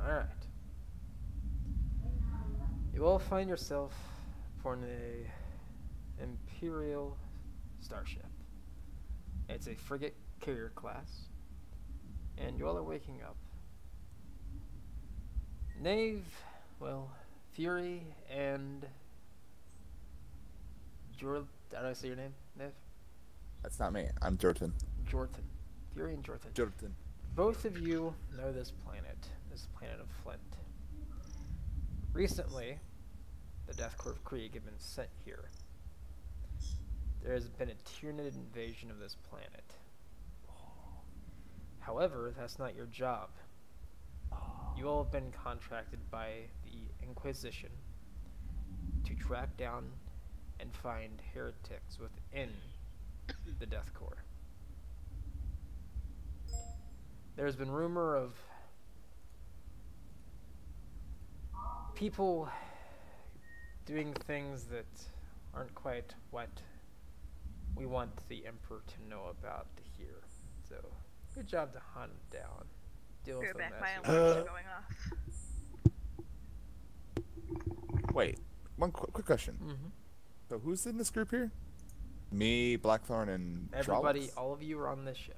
Alright. You will find yourself on a Imperial starship. It's a frigate carrier class, and you all are waking up. Nave, well, Fury, and Jor. Did I say your name, Nave? That's not me. I'm Jordan. Jordan. Fury and Jordan. Jordan. Both of you know this planet of Flint. Recently, the Death Corps of Krieg have been sent here. There has been a Tyranid invasion of this planet. However, that's not your job. You all have been contracted by the Inquisition to track down and find heretics within the Death Corps. There's been rumor of people doing things that aren't quite what we want the Emperor to know about here. So, good job to hunt them down. Deal with them back, as my you alarms go. are going off. Wait, one quick question. Mm-hmm. So who's in this group here? Me, Blackthorn, and Everybody, Trollocs? all of you are on this ship.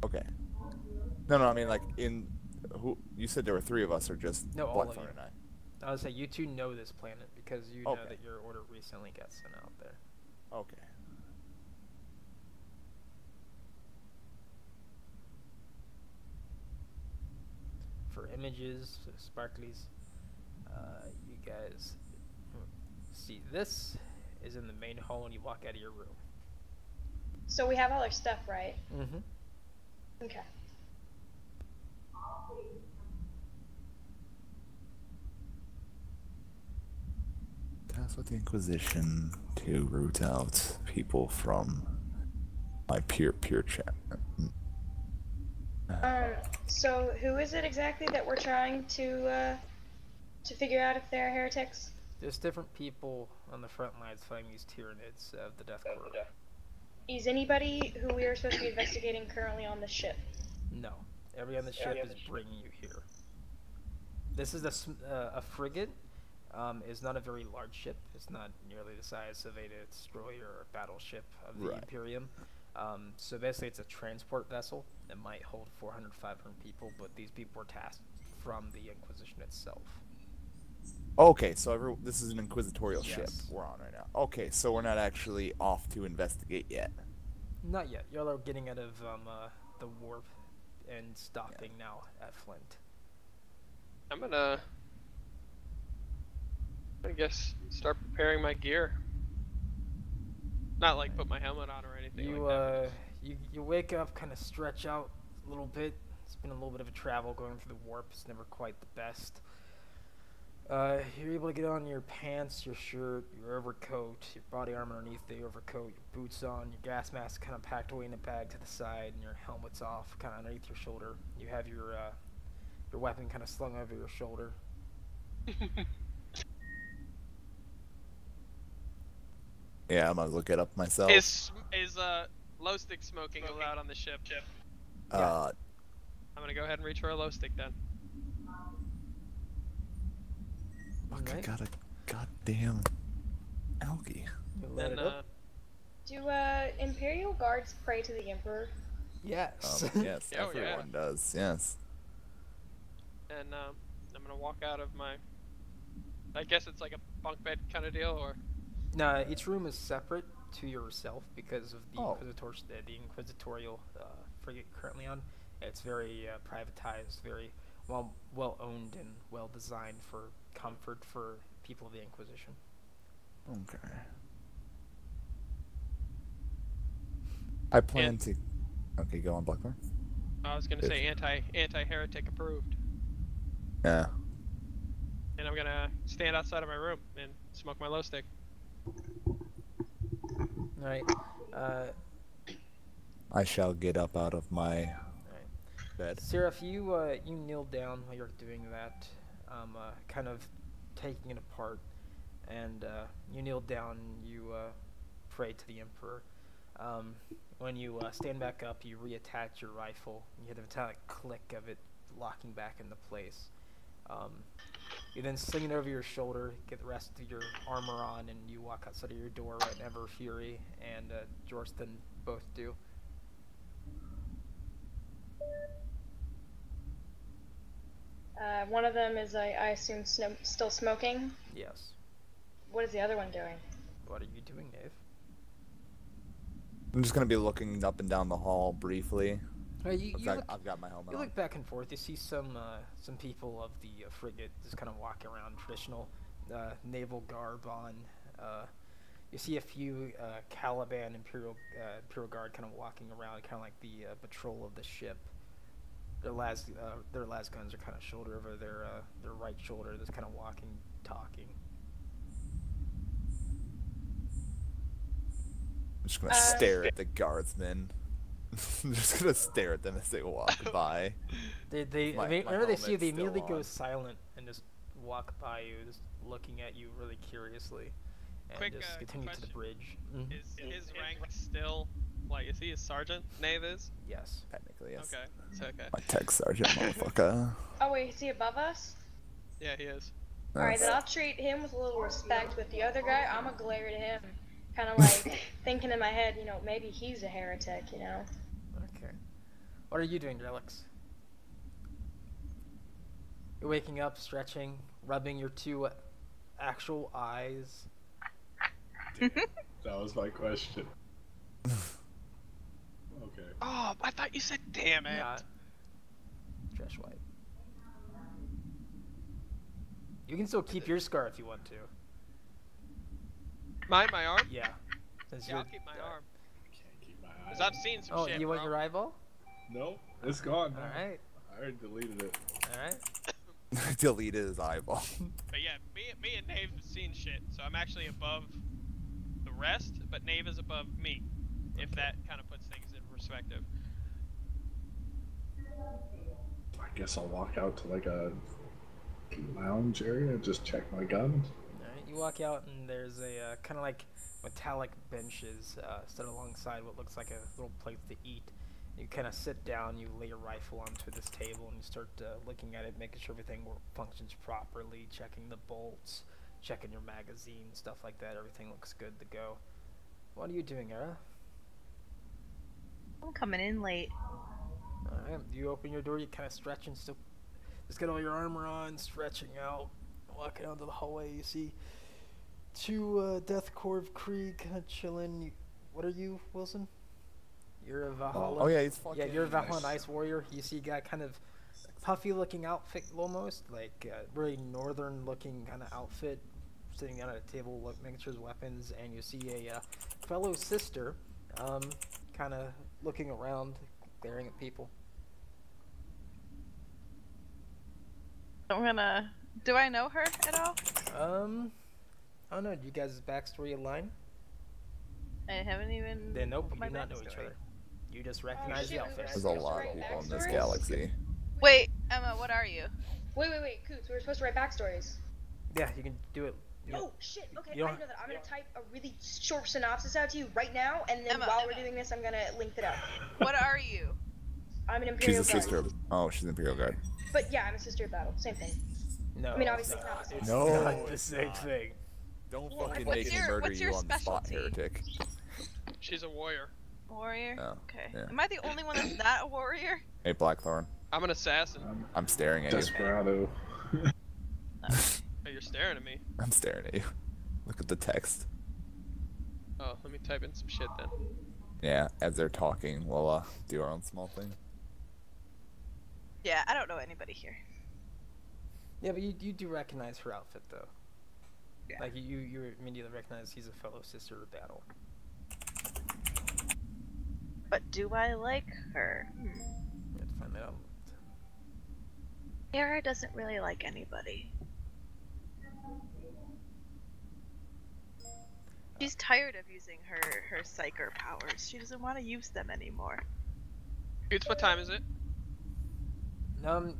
Okay. No, I mean like in who? You said there were three of us, or just No, all of Blackthorn you. and I? I would say you two know this planet because you know Okay. that your order recently got sent out there. Okay. For images, sparklies, you guys see this is in the main hall when you walk out of your room. So we have all our stuff, right? Mm-hmm. Okay. Tasked with the Inquisition to root out people from my peer chat. So who is it exactly that we're trying to figure out if they're heretics? There's different people on the front lines fighting these Tyranids of the Death Corps. Is anybody who we are supposed to be investigating currently on the ship? No. Everybody on the ship is bringing you here. This is a frigate. Is not a very large ship. It's not nearly the size of a destroyer or a battleship of the Imperium. So basically it's a transport vessel that might hold 400, 500 people, but these people were tasked from the Inquisition itself. Okay, so this is an inquisitorial ship Yes. we're on right now. Okay, so we're not actually off to investigate yet. Not yet. Y'all are getting out of the warp and stopping now at Flint. I'm gonna, I guess, start preparing my gear. Not like put my helmet on or anything You like that. you wake up, kind of stretch out a little bit. It's been a little bit of a travel going through the warp. It's never quite the best. You're able to get on your pants, your shirt, your overcoat, your body armor underneath the overcoat, your boots on, your gas mask kind of packed away in a bag to the side, and your helmet's off, kind of underneath your shoulder. You have your weapon kind of slung over your shoulder. Yeah, I'm gonna look it up myself. Is low stick smoking allowed on the ship? Uh, I'm gonna go ahead and reach for a low stick then. fuck, I Right. got a goddamn algae. You let Then it up. Do Imperial guards pray to the Emperor? Yes. Yes, Oh, yeah. everyone does. Yes. and I'm gonna walk out of my. I guess it's like a bunk bed kind of deal, or No, each room is separate to yourself because of the Oh. the inquisitorial frigate currently on. It's very privatized, very well owned and well designed for comfort for people of the Inquisition. Okay. I plan to. Okay, go on, Blackthorn. I was gonna say anti-heretic approved, Yeah. and I'm gonna stand outside of my room and smoke my low stick. All right. I shall get up out of my bed. Seraph, you you kneel down while you're doing that, kind of taking it apart, and you kneel down. And you pray to the Emperor. When you stand back up, you reattach your rifle. You hear the metallic click of it locking back into place. You then sling it over your shoulder, get the rest of your armor on, and you walk outside of your door right whenever Fury and Jorston both do. One of them is, I assume, still smoking. Yes. What is the other one doing? What are you doing, Dave? I'm just gonna be looking up and down the hall briefly. I've got my helmet You on. look back and forth. You see some people of the frigate just kind of walking around, traditional naval garb on. You see a few Caliban Imperial Guard kind of walking around, kind of like the patrol of the ship. Their las guns are kind of shoulder over their right shoulder, just kind of walking, talking. I'm just gonna stare at the guardsmen. I'm just gonna stare at them as they walk by. Whenever they see you, they helmet's immediately still go on. silent and just walk by you, just looking at you really curiously, and Quick, just continue to the question. bridge. Is his rank still, like, is he a sergeant? Nave is? Yes. Technically, yes. Okay, it's okay. My tech sergeant, motherfucker. Oh wait, is he above us? Yeah, he is. Alright, then I'll treat him with a little respect. With the other guy, I'm gonna glare at him. Kind of like thinking in my head, you know, maybe he's a heretic, you know? Okay. What are you doing, Relix? You're waking up, stretching, rubbing your two actual eyes. That was my question. Okay. Oh, I thought you said damn it. Not stretch white. You can still keep your scar if you want to. My arm? Yeah. Since Yeah, I'll you're, keep my arm. Can't keep my eye. Cause I've seen some oh, shit, you want bro. your eyeball? Nope, it's gone. now. Alright. I already deleted it. Alright. Deleted his eyeball. But yeah, me and Nave have seen shit, so I'm actually above the rest, but Nave is above me. If that kind of puts things in perspective. I guess I'll walk out to like a lounge area and just check my guns. Alright, you walk out and there's a kind of like metallic benches set alongside what looks like a little place to eat. You kind of sit down, you lay your rifle onto this table, and you start looking at it, making sure everything functions properly, checking the bolts, checking your magazine, stuff like that. Everything looks good to go. What are you doing, Era? I'm coming in late. Alright, you open your door, you kind of stretch and still just get all your armor on, stretching out, walking out to the hallway. You see two Death Corps Krieg kind of chilling. What are you, Wilson? You're a Valhalla. Oh yeah, he's fucking. Yeah, you're a Valhalla Ice Warrior. You see a guy kind of puffy looking outfit almost, like very northern looking kind of outfit, sitting down at a table making sure his weapons, and you see a fellow sister kind of looking around, glaring at people. Do I know her at all? I don't know, do you guys' backstory align? I haven't even. Then nope, you my do not know each backstory. other. You just recognize the shit, outfit. There's a lot of people in this galaxy. Wait, Emma, what are you? Wait, Coots, we were supposed to write backstories. Yeah, you can do it. Oh shit, okay, I you know don't- that. I'm gonna type a really short synopsis out to you right now, and then Emma, while we're Emma. doing this, I'm gonna link it up. What are you? I'm an She's Imperial a sister Guard. of. Oh, she's an Imperial Guard. But yeah, I'm a sister of battle. Same thing. No. I mean, obviously it's not the same. It's No, not the it's same not. thing. Don't Well, fucking what's make me your- murder what's your you on the spot, specialty? heretic. She's a warrior. Warrior? Oh, Okay. yeah. Am I the only one that's not a warrior? Hey, Blackthorn. I'm an assassin. I'm staring at you. Desperado. Oh, you're staring at me. I'm staring at you. Look at the text. Oh, let me type in some shit then. Yeah, as they're talking, we'll do our own small thing. Yeah, I don't know anybody here. Yeah, but you do recognize her outfit though. Yeah. Like you immediately recognize he's a fellow sister of battle. But do I like her? You have to find that out. Yara doesn't really like anybody. She's tired of using her psyker powers. She doesn't want to use them anymore. It's what time is it?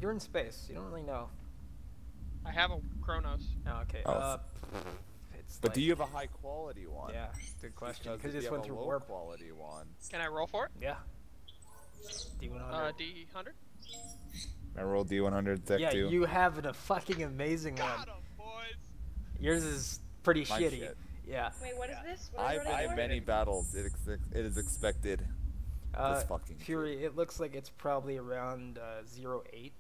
You're in space. You don't really know. I have a Chronos. Oh, okay. Oh, It's But like, do you have a high quality one? Yeah, good question. Because Because if it just you went have a through low warp. quality one. Can I roll for it? Yeah. D100. D100? I rolled D100 deck Yeah, 2. you have a fucking amazing one. Got 'em, boys. Yours is pretty My shitty. shit. Yeah. Wait, what is this? What I've is been in many battles. It is expected. This fucking Fury, it looks like it's probably around 08.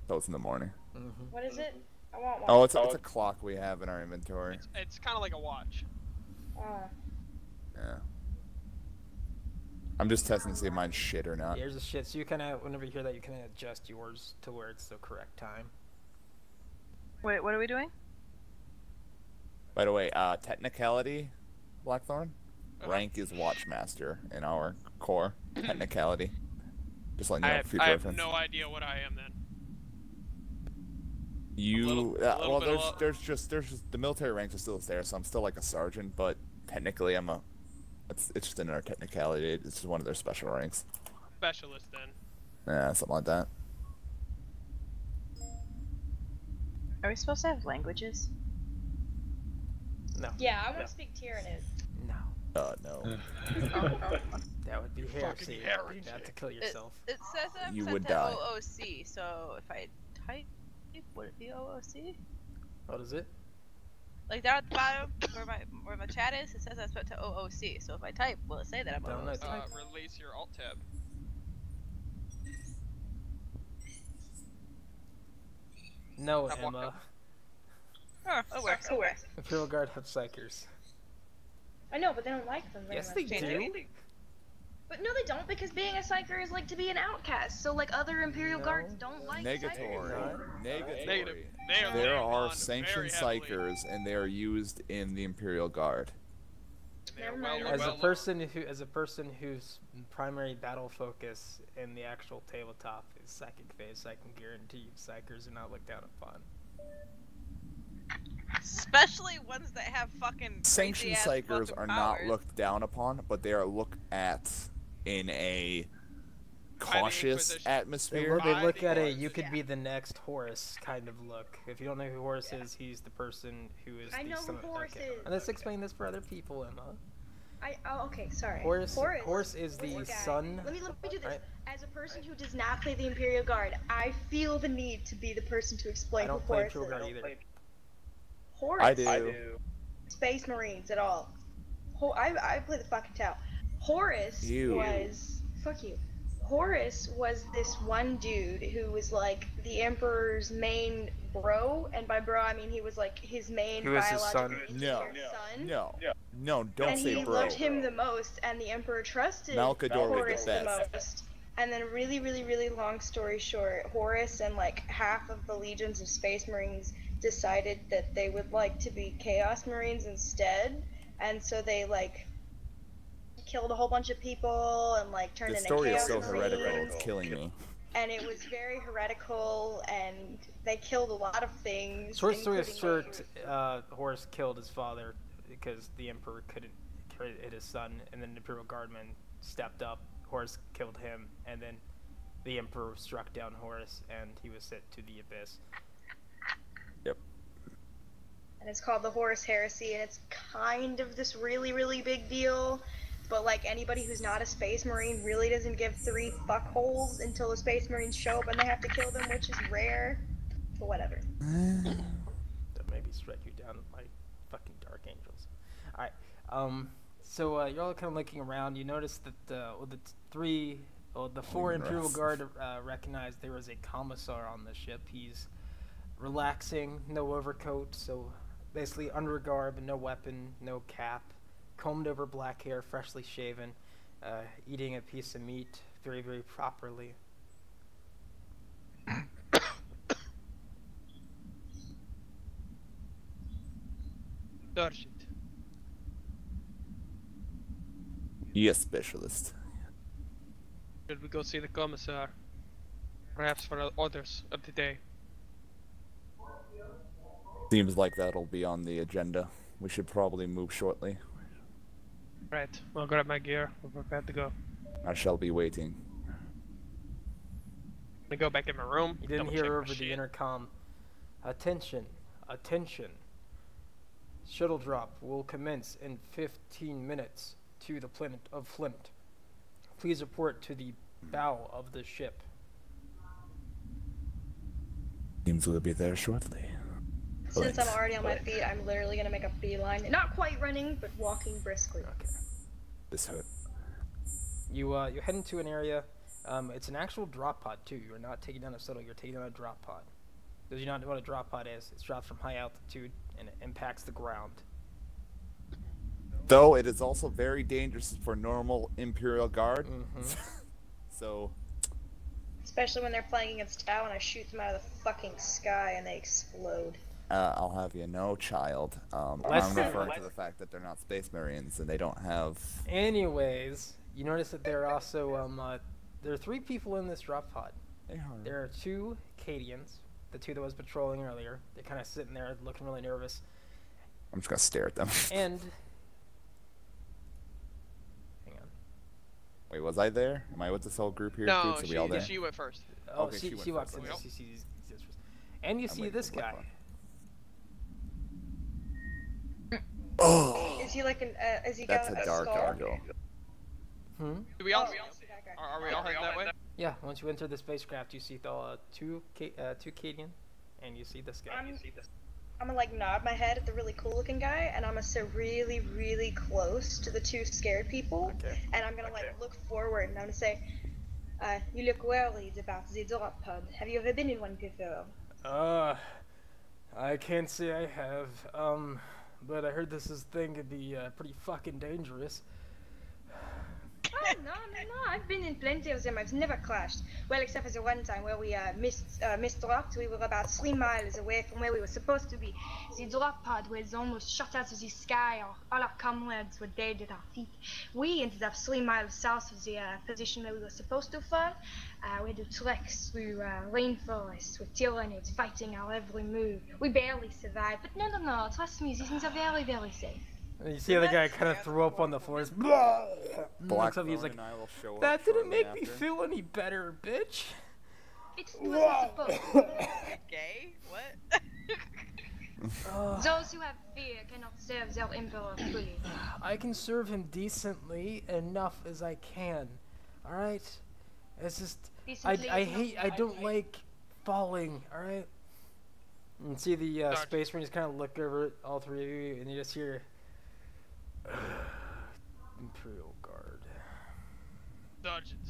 So it's in the morning. Mm-hmm. What is it? I want one. Oh, it's a clock we have in our inventory. It's kind of like a watch. Yeah. I'm just testing to see if mine's shit or not. Here's the shit. So you kind of, whenever you hear that, you kind of adjust yours to where it's the correct time. Wait, what are we doing? By the way, technicality, Blackthorn, rank is Watchmaster in our core. Technicality. Just letting you know, future I have reference. no idea what I am then. You, little bit well, there's just the military ranks are still there, so I'm still like a sergeant, but technically I'm a. It's just in our technicality. It's just one of their special ranks. Specialist then. Yeah, something like that. Are we supposed to have languages? No. Yeah, I want to speak Tyrannid. No. No. That would be heresy. heresy. You'd have to kill yourself. It says that I'm You set would to die. OOC, so if I type, would it be OOC? What is it? Like down at the bottom where my chat is, it says I'm set to OOC. So if I type, will it say that I'm Don't know. OOC? Release your alt tab. No, Have Emma. Oh, it works. It works. Imperial Guard have psychers. I know, but they don't like them very Yes, much. they do. But no, they don't, because being a psyker is like to be an outcast. So like other Imperial No. Guards don't like Negatory. psykers. Negatory. Negative. They are There leaning are on sanctioned very heavily. psychers, and they are used in the Imperial Guard. They are Never well, mind. As well a person whose primary battle focus in the actual tabletop is psychic phase, I can guarantee you psychers are not looked down upon. Especially ones that have fucking Sanctioned crazy-ass psychers fucking are not powers. looked down upon, but they are looked at in a cautious Inquisition. atmosphere. They look Hiding at a Horus. you could be the next Horus kind of look. If you don't know who Horus is, he's the person who is I the know son who of- Horus okay. is. And let's explain this for other people, Emma. Okay, sorry. Horus is was the guy. son. Let me do this. Right. As a person who does not play the Imperial Guard, I feel the need to be the person to explain I don't who play Horus Imperial is. Guard either. Horus. I do. Space Marines at all. I play the fucking towel. Horus You. was fuck you. Horus was this one dude who was like the Emperor's main bro, and by bro I mean he was like his main Who is his son? biological No. son. No, don't And say he bro. loved him the most, and the Emperor trusted Malcador was Horus the the best. most. And then really long story short, Horus and like half of the legions of Space Marines decided that they would like to be Chaos Marines instead, and so they like killed a whole bunch of people and like turned The into story is Chaos so Marines. heretical, it's killing me. And it was very heretical, and they killed a lot of things. Short story including short, my Horus killed his father because the Emperor couldn't hit his son, and then the Imperial Guardman stepped up. Horus killed him, and then the Emperor struck down Horus, and he was sent to the abyss. Yep. And it's called the Horus Heresy, and it's kind of this really big deal. But like anybody who's not a Space Marine really doesn't give three fuckholes until the Space Marines show up and they have to kill them, which is rare. But whatever. That maybe strike you down like fucking Dark Angels. Alright, so you're all kind of looking around. You notice that the four Imperial rest. Guard recognized there was a commissar on the ship. He's relaxing, no overcoat, so basically undergarb, no weapon, no cap, combed over black hair, freshly shaven, eating a piece of meat very properly. Oh, shit. Yes, specialist. Should we go see the commissar? Perhaps for the orders of the day. Seems like that'll be on the agenda. We should probably move shortly. Right, I'll grab my gear. We're prepared to go. I shall be waiting. Let me go back in my room. You didn't double check hear my over the shit. intercom. Attention. Shuttle drop will commence in 15 minutes to the planet of Flint. Please report to the bow of the ship. Seems we'll be there shortly. Since I'm already on my feet, I'm literally gonna make a beeline. Not quite running, but walking briskly. Okay. This hurt. You head into an area. It's an actual drop pod too. You're not taking down a shuttle. You're taking down a drop pod. Does you not know what a drop pod is? It's dropped from high altitude and it impacts the ground. Though it is also very dangerous for normal Imperial Guard. So. Especially when they're playing against Tau and I shoot them out of the fucking sky and they explode. I'll have you know, child. I'm referring to the fact that they're not Space Marines and they don't have. Anyways, you notice that there are also there are 3 people in this drop pod. There are 2 Cadians, the 2 that was patrolling earlier. They're kind of sitting there looking really nervous. I'm just gonna stare at them. And hang on. Wait, was I there? Am I with this whole group here? No, Are we all there? she went first. Oh, Okay, she went walks first. in. Okay. She sees this first. And you I'm see waiting this for the guy. black one. Oh, Is he like an? Is he that's got a dark skull? angel. Do we all? See that guy? Are we all heading that way? Yeah, once you enter the spacecraft, you see the two Cadian, and you see this guy. I'm gonna like nod my head at the really cool looking guy, and I'm gonna sit really, really close to the 2 scared people, Okay. and I'm gonna like look forward, and I'm gonna say, "You look worried about the drop pod. Have you ever been in one before?" I can't say I have. But I heard this thing could be pretty fucking dangerous. Oh, no. I've been in plenty of them. I've never crashed. Well, except for the one time where we misdropped. We were about 3 miles away from where we were supposed to be. The drop pod was almost shot out of the sky. All our comrades were dead at our feet. We ended up 3 miles south of the position where we were supposed to fall. We had to trek through rainforest with tyrannids fighting our every move. We barely survived. But no. Trust me, these things are very, very safe. And you see the guy kind of throw up on the floor. Blackthorn He's like, and I will show up that didn't shortly make me after. feel any better, bitch. It wasn't supposed to. Gay? What? Those who have fear cannot serve their emperor fully. I can serve him decently enough as I can. All right. It's just Decently I is not hate I the don't right way. like falling. All right. And see the Gotcha. Space Marines kind of look over at all 3 of you, and you just hear Imperial Guard. Sergeant.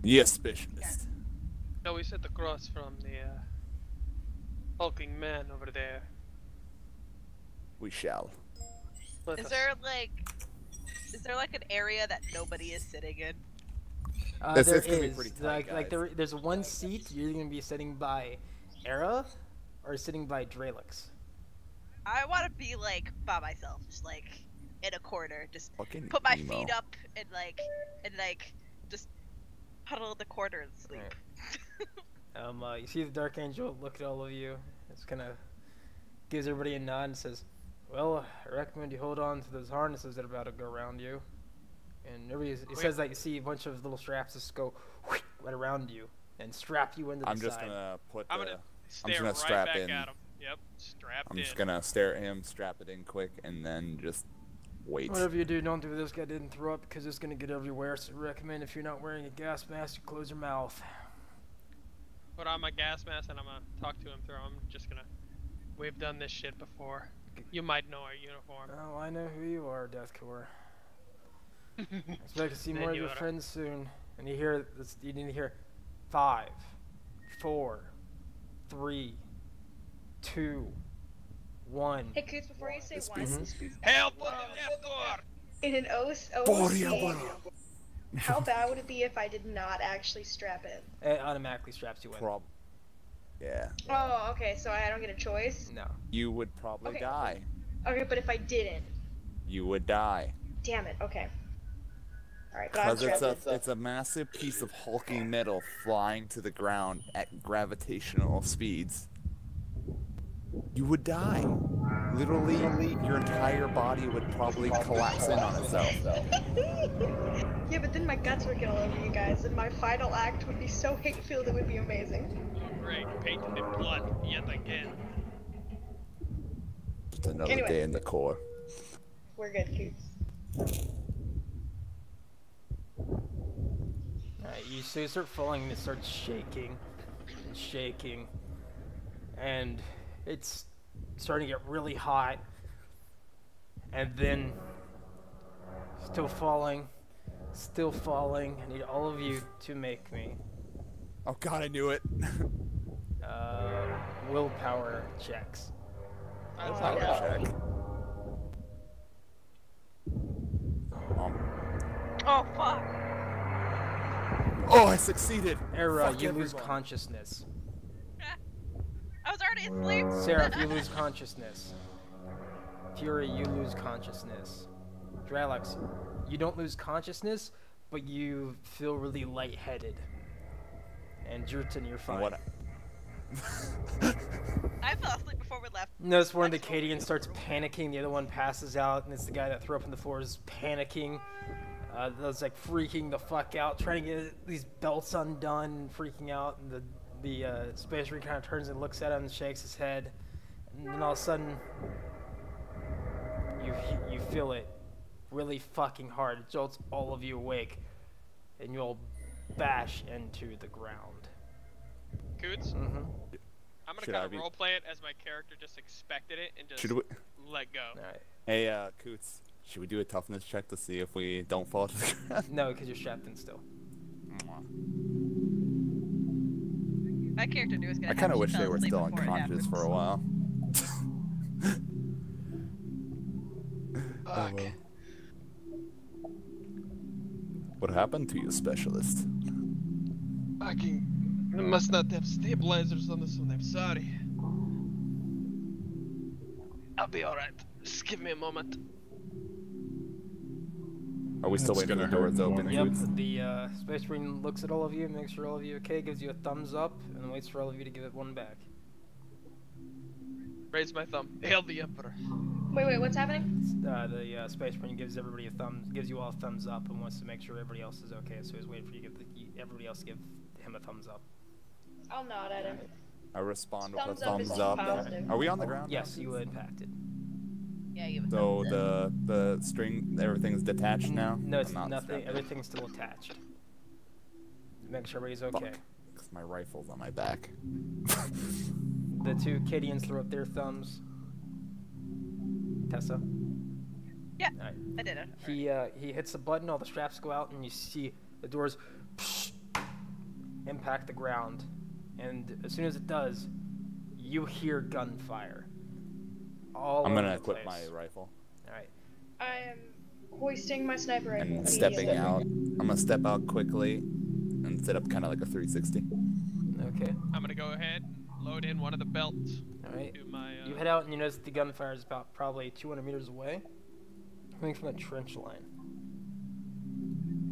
Yes, specialist. No, we sit across from the hulking man over there. We shall. Let Is us- there like an area that nobody is sitting in? This There is gonna be is. pretty tight, Like guys. there's one seat you're gonna be sitting by Era or sitting by Dralix. I want to be like by myself, just like in a corner, just Fucking put my emo. feet up and just huddle in the corner and sleep. You see the Dark Angel look at all of you. It's kind of gives everybody a nod and says, "Well, I recommend you hold on to those harnesses that are about to go around you." And it says that you see a bunch of little straps just go right around you and strap you into the I'm just side. gonna put the. I'm gonna stare gonna right strap back in. at him. Yep, strapped I'm in. just gonna stare at him, strap it in quick, and then just wait. Whatever you do, don't do this guy didn't throw up because it's gonna get everywhere. So recommend if you're not wearing a gas mask, you close your mouth. Put on my gas mask and I'm gonna talk to him through. I'm just gonna. We've done this shit before. You might know our uniform. Oh, I know who you are, Death Corps. Expect to see Then more of you your oughta- friends soon. And you hear this. You need to hear 5, 4, 3, 2, 1. Hey, Coots, before you say one, Help with the Death Corps! in an OC, how bad would it be if I did not actually strap in? It automatically straps you in. Yeah. Oh, okay, so I don't get a choice? No. You would probably Okay. die. Okay, but if I didn't, You would die. damn it, okay. Alright, but I'm Because strapped in. it's a massive piece of hulking metal flying to the ground at gravitational speeds. You would die. Literally, your entire body would probably collapse in on itself. Yeah, but then my guts would get all over you guys, and my final act would be so hate-filled it would be amazing. Oh, great, painted in blood yet again. Just another Anyway. day in the Corps. We're good, Coots. So you start falling and it starts shaking and shaking, and it's starting to get really hot, and then still falling. I need all of you to make me Oh god, I knew it. willpower checks. Power check. Oh fuck! Oh, I succeeded. Era, Fuck you lose everyone. consciousness. I was already asleep. Seraph, you lose consciousness. Fury, you lose consciousness. Dralax, you don't lose consciousness, but you feel really lightheaded. And Jurton, you're fine. What? I fell asleep before we left. Notice one of the Cadians starts panicking, the other one passes out, and it's the guy that threw up on the floor is panicking. That's like freaking the fuck out, trying to get these belts undone, freaking out, and the Space Marine kind of turns and looks at him and shakes his head, and then all of a sudden, you feel it really fucking hard. It jolts all of you awake, and you all bash into the ground. Coots, Mm-hmm. I'm gonna Should kind I of be- roleplay it as my character just expected it and just Should we? let go. All right. Hey, Coots. Should we do a toughness check to see if we don't fall to the ground? No, because you're strapped in still. My character knew it was gonna I happen. kind of She wish fell they were asleep still before it unconscious for a happened. while. Oh, well. What happened to you, specialist? I must not have stabilizers on this one. I'm sorry. I'll be all right. Just give me a moment. Are we still It's waiting for the gonna doors hurt open, more. Yep, Coots? the Space Marine looks at all of you, makes sure all of you okay, gives you a thumbs up, and then waits for all of you to give it one back. Raise my thumb. Hail the Emperor. Wait, what's happening? The Space Marine gives everybody gives you all a thumbs up, and wants to make sure everybody else is okay. So he's waiting for you to give everybody else to give him a thumbs up. I'll nod at him. I respond with a Thumbs up is thumbs up. positive. Are we on the ground? Yes, you were impacted. Yeah, you. So the string, everything's detached now? No, it's I'm not nothing. strapped in. Everything's still attached. Make sure everybody's okay. Fuck. 'Cause my rifle's on my back. The two Cadians throw up their thumbs. Tessa. Yeah, Alright. I did it. He hits the button, all the straps go out, and you see the doors impact the ground. And as soon as it does, you hear gunfire. All I'm over gonna the equip place. my rifle. Alright. I am hoisting my sniper rifle. And stepping immediately. out. I'm gonna step out quickly and set up kind of like a 360. Okay. I'm gonna go ahead, load in one of the belts. Alright. Do my. You head out and you notice the gunfire is about probably 200 meters away. Coming from a trench line.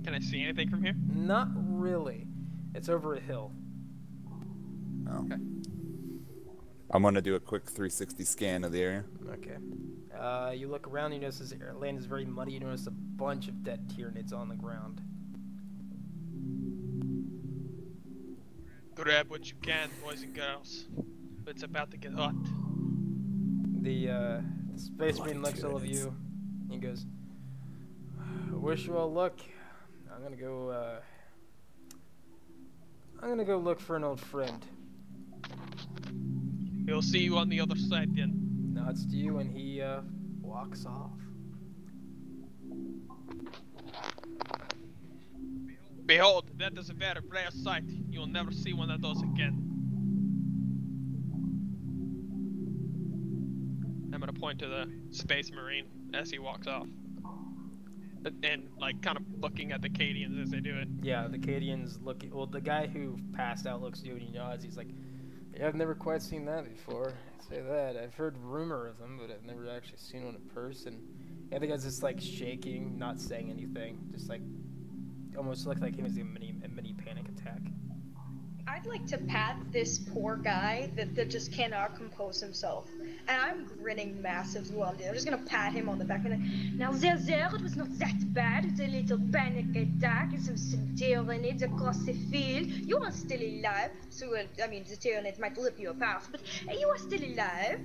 Can I see anything from here? Not really. It's over a hill. Oh. Okay. I'm gonna do a quick 360 scan of the area. Okay. You look around, you notice this land is very muddy. You notice a bunch of dead Tyranids on the ground. Grab what you can, boys and girls. It's about to get hot. The Space Marine looks at all of you. He goes, "I wish you all luck. I'm gonna go look for an old friend." We'll see you on the other side then. Nods to you and he walks off. Behold, that is a very rare sight. You will never see one of those again. I'm gonna point to the Space Marine as he walks off. And like kind of looking at the Cadians as they do it. Yeah, the Cadians look. Well, the guy who passed out looks at you and he nods. He's like, "Yeah, I've never quite seen that before. I'd say that. I've heard rumor of them, but I've never actually seen one in person." Yeah, the guy's just like shaking, not saying anything, just like almost looked like he was in a mini panic attack. I'd like to pat this poor guy that just cannot compose himself. And I'm grinning massively while I'm doing it. I'm just gonna pat him on the back and like, now there, it was not that bad. It's a little panic attack and some Tyranids across the field. You are still alive. So, I mean, the Tyranids might rip you apart, but you are still alive.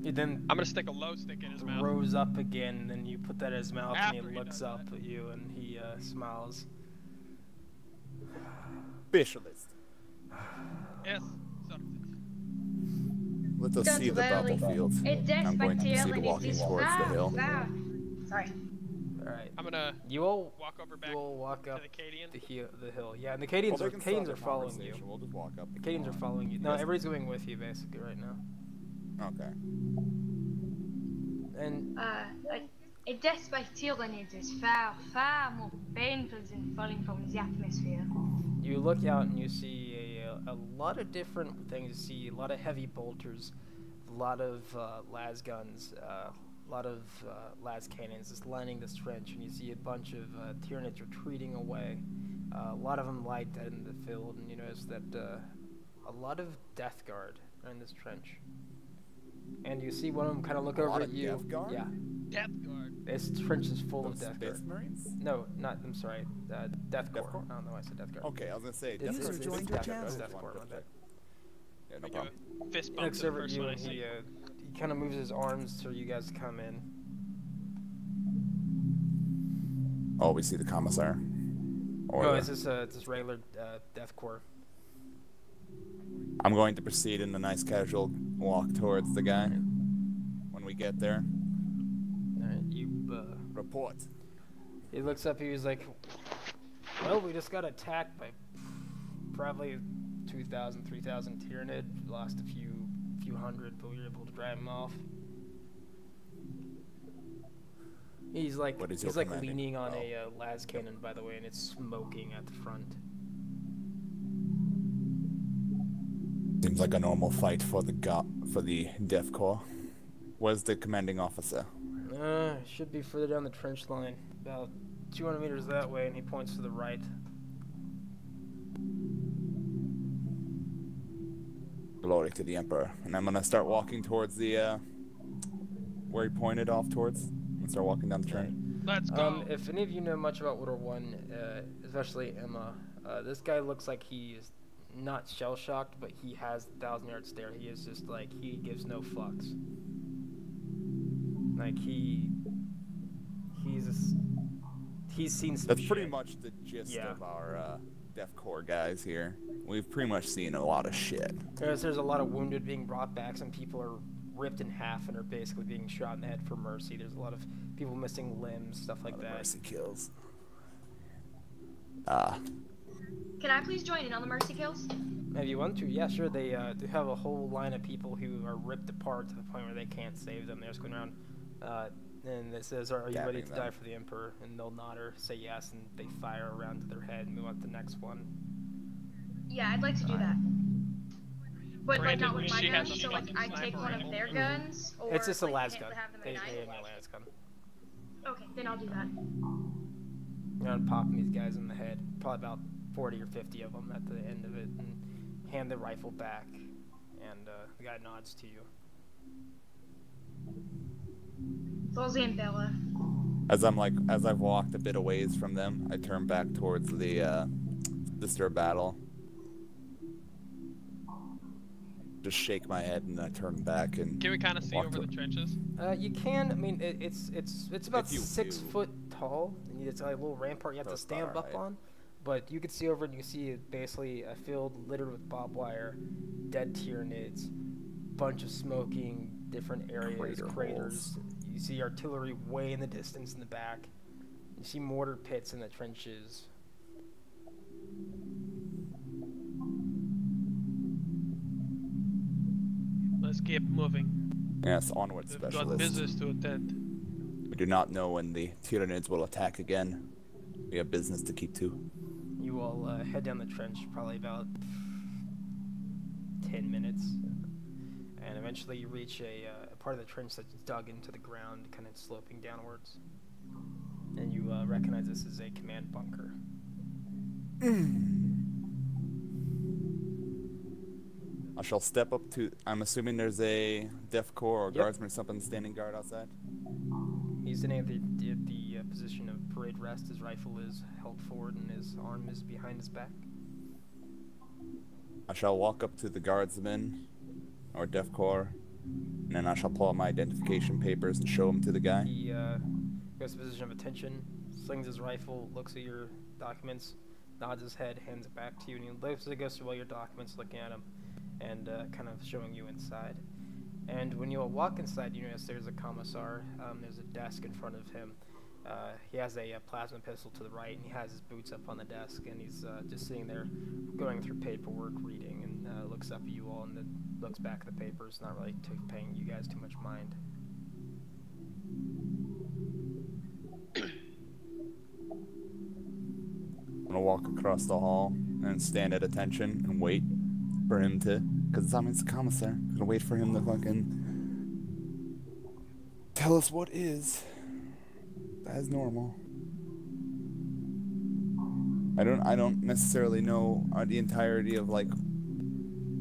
He then I'm gonna stick a low stick in his mouth. rose up again, and you put that in his mouth, After and he he looks does up at you, and he smiles. specialist. Yes, something. Let us see the battlefield. I'm going to proceed walking towards the hill. Sorry. Alright. I'm gonna You all walk over back walk to up the Cadian. the hill. Yeah, and the Cadians Well, are they can start Cadians the are following you. conversation. We'll just walk up. The Cadians are following you. No, Yes. everybody's going with you basically right now. Okay. And A death by tyranny is far, far more painful than falling from the atmosphere. you look out and you see a lot of different things. You see a lot of heavy bolters, a lot of las guns, a lot of las cannons just lining this trench, and you see a bunch of Tyranids retreating away. A lot of them lie dead in the field, and you notice that a lot of Death Guard are in this trench. And you see one of them kind of look over at you. Death Guard? Yeah, Death Guard. this trench is full of Those Death Space Guard. Marines? No, not. I'm sorry. Death Corps. Corps? I don't know why I said Death Guard. Okay, I was gonna say. It's- Death it's Guard is Death Death Guard, Guard. Death Corps, my bad. Yeah, no I problem. do a fist He bump looks to the over at first you one I and see. he kind of moves his arms so you guys come in. Oh, we see the commissar. Or No, it's just regular Death Corps. I'm going to proceed in a nice casual walk towards the guy. When we get there, Alright, you. report. He looks up. He was like, "Well, we just got attacked by probably 2,000, 3,000 Tyranid. Lost a few hundred, but we were able to drive them off." He's like What is your he's like commanding? leaning on Oh. a las cannon, by the way, and it's smoking at the front. Seems like a normal fight for the Death Corps. Where's the commanding officer? Should be further down the trench line, about 200 meters that way, and he points to the right. Glory to the Emperor. And I'm gonna start walking towards the where he pointed off towards. I'm gonna start walking down the trench. Let's go. If any of you know much about World War One, especially Emma, this guy looks like he is not shell shocked, but he has the 1,000-yard stare. He is just like he gives no fucks. Like he's seen some That's pretty shit. much the gist Yeah. of our Death Corps guys here. We've pretty much seen a lot of shit. There's a lot of wounded being brought back. Some people are ripped in half and are basically being shot in the head for mercy. There's a lot of people missing limbs, stuff like that. Mercy kills. Can I please join in on the mercy kills? If you want to, yeah, sure. They have a whole line of people who are ripped apart to the point where they can't save them. They're just going around, and it says, "Are you ready Gabbing to die them. for the Emperor?" And they'll nod or say yes, and they fire around to their head and move on to the next one. Yeah, I'd like to do that. But like Granted, not with my she has guns, a so like fucking I take sniper one of rifle. their guns, or It's just a like, las have gun. them They at night. have a las gun. Okay, then I'll do that. You're on popping these guys in the head, probably about 40 or 50 of them at the end of it, and hand the rifle back, and the guy nods to you. For the Emperor. As I've walked a bit a ways from them, I turn back towards the stir battle. Just shake my head and I turn back and Can we kind of see walk over the to- trenches? You can. I mean, it's about If you 6 do. foot tall, and it's like a little rampart you have to That's stand about up right. on. But you can see over, and you see basically a field littered with barbed wire, dead Tyranids, bunch of smoking, different areas, Crater craters. holes. You see artillery way in the distance in the back. You see mortar pits in the trenches. Let's keep moving. Yes, onward, We've got specialist. business to attend. We do not know when the Tyranids will attack again. We have business to keep to. You all head down the trench, probably about 10 minutes, and eventually you reach a part of the trench that's dug into the ground, kind of sloping downwards. And you recognize this as a command bunker. I shall step up to. I'm assuming there's a Death Corps or Yep. guardsman or something standing guard outside. He's sitting at the position of parade rest. His rifle is held forward and his arm is behind his back. I shall walk up to the guardsman or Death Corps, and then I shall pull out my identification papers and show them to the guy. He goes to a position of attention, slings his rifle, looks at your documents, nods his head, hands it back to you, and he goes through all your documents, looking at them, and kind of showing you inside. And when you walk inside, you notice there's a commissar. There's a desk in front of him. He has a plasma pistol to the right, and he has his boots up on the desk, and he's just sitting there going through paperwork, reading, and looks up at you all, and then looks back at the papers, not really paying you guys too much mind. I'm gonna walk across the hall and stand at attention and wait for him to, because it's the commissar. I'm gonna wait for him to fucking tell us what is. As normal. I don't necessarily know the entirety of like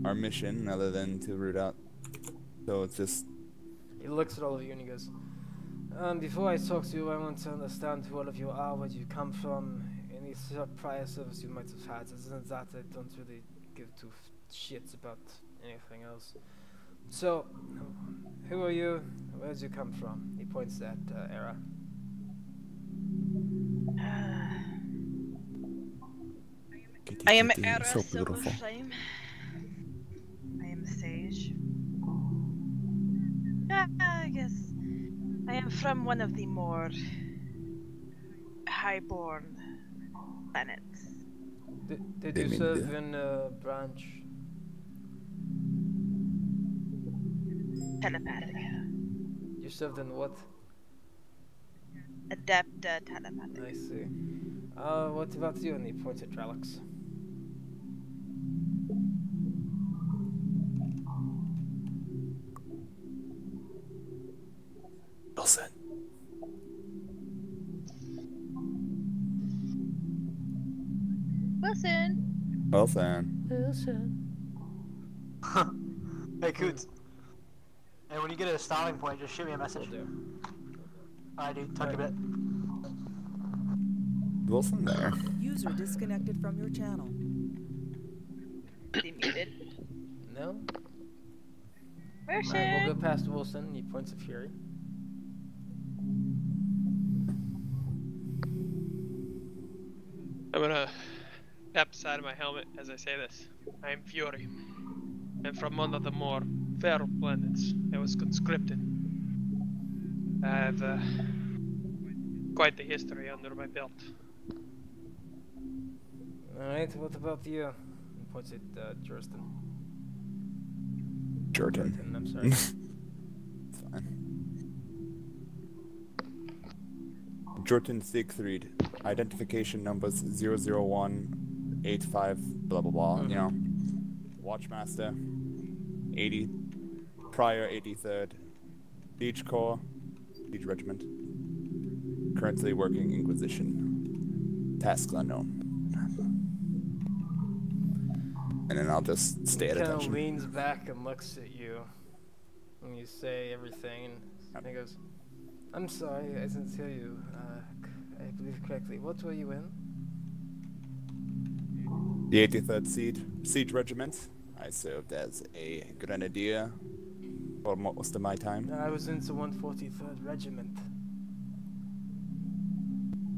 our mission other than to root out. So it's just. He looks at all of you and he goes, before I talk to you, I want to understand who all of you are, where you come from, any prior service you might have had. Isn't that I don't really give two shits about anything else. So, who are you? Where did you come from? He points at Era. I am Era so Silver beautiful. Flame. I am a sage. I guess I am from one of the more highborn planets. Did you serve in a branch? Telepathic. You served in what? Adept telepathic. I see. What about you? And he points at Drelix. Wilson. Wilson. Hey, Coots. And when you get a stopping point, just shoot me a message. Will do. Alright, dude. Talk to you a bit. Wilson there. User disconnected from your channel. Demuted. No? Wilson. Alright, we'll go past Wilson. He points at Fury. I'm gonna tap the side of my helmet as I say this. I am Fury, and from one of the more fair planets. I was conscripted. I have quite the history under my belt. Alright, what about you? He points at Jurston. Jordan. I'm sorry. It's fine. Jordan Siegfried. Identification numbers 00185 blah blah blah. You know. Watchmaster. 80 prior 83rd. Siege Corps. Siege Regiment. Currently working Inquisition. Tasks unknown. And then I'll just stay at He kind of attention. leans back and looks at you when you say everything, and he goes, "I'm sorry, I didn't hear you. I believe correctly. What were you in?" The 83rd Siege Regiment. I served as a grenadier for most of my time. I was in the 143rd Regiment.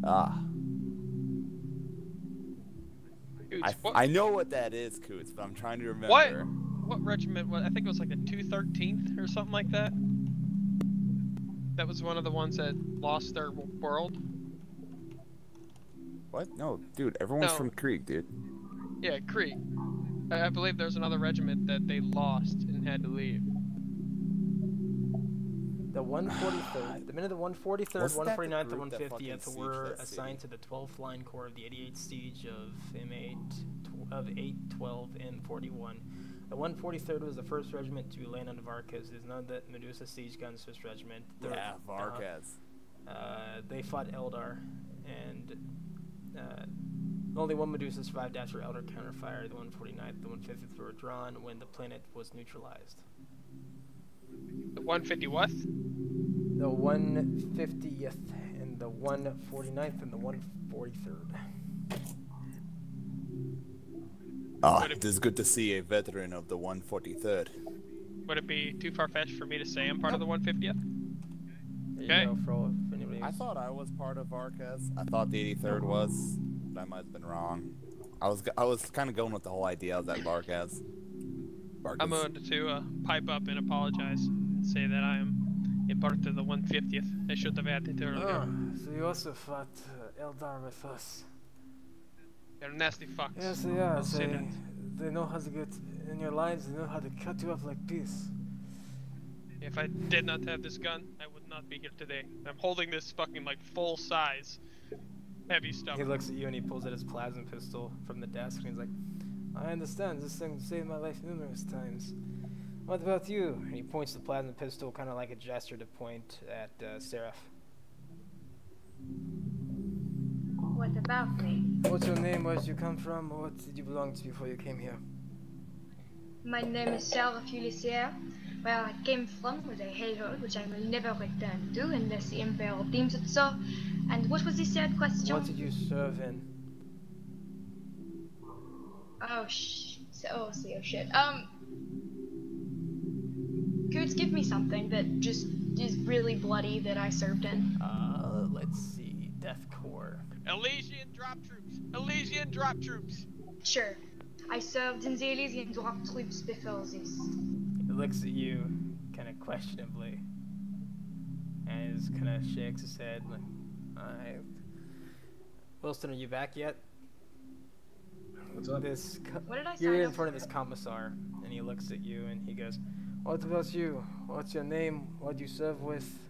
Ah. Coots, I know what that is, Coots, but I'm trying to remember. What regiment? I think it was like a 213th or something like that. That was one of the ones that lost their world. What? No, dude, everyone's No. from Krieg, dude. Yeah, Krieg. I believe there's another regiment that they lost and had to leave. The 143rd, the minute the 143rd, Wasn't that the 149th, and group that fucking 150th sieged were that assigned to city? the 12th Line Corps of the 88th Siege of of 8, 12, and 41. The 143rd was the first regiment to land on Varkas. There's none that Medusa siege guns this regiment. Yeah, Varkas. They fought Eldar, and only one Medusa survived after Eldar counterfire. The 149th, the 150th were drawn when the planet was neutralized. The 150 what? The 150th, and the 149th, and the 143rd. Ah, Would it- it is good to see a veteran of the 143rd. Would it be too far-fetched for me to say I'm part of the 150th? There Okay. you go, for anybody I who's- thought I was part of Varkas. I thought the 83rd was. but I might have been wrong. I was kind of going with the whole idea of that Vargas. I'm going to pipe up and apologize and say that I am a part of the 150th. I should have added it earlier. Oh, so you also fought Eldar with us. They're nasty fucks. Yes, they are. I'll say that. They know how to get in your lines. They know how to cut you up like peas. If I did not have this gun, I would not be here today. I'm holding this fucking like full size heavy stuff. He looks at you and he pulls out his plasma pistol from the desk and he's like, I understand, this thing saved my life numerous times. What about you? And he points the plasma pistol kind of like a gesture to point at Seraph. What about me? What's your name? Where did you come from? What did you belong to before you came here? My name is Sarah Fulisier. Where I came from was a hellhole, which I will never return to unless the Emperor deems it so. And what was the third question? What did you serve in? Oh shit. Could you give me something that just is really bloody that I served in? Let's see. Death Corps. Elysian drop troops! Elysian drop troops! Sure. I served in the Elysian drop troops before this. He looks at you kind of questionably and just kind of shakes his head like, alright. Wilson, are you back yet? What's up? What did I You're sign in up front of for? this commissar and he looks at you and he goes, what about you? What's your name? What do you serve with?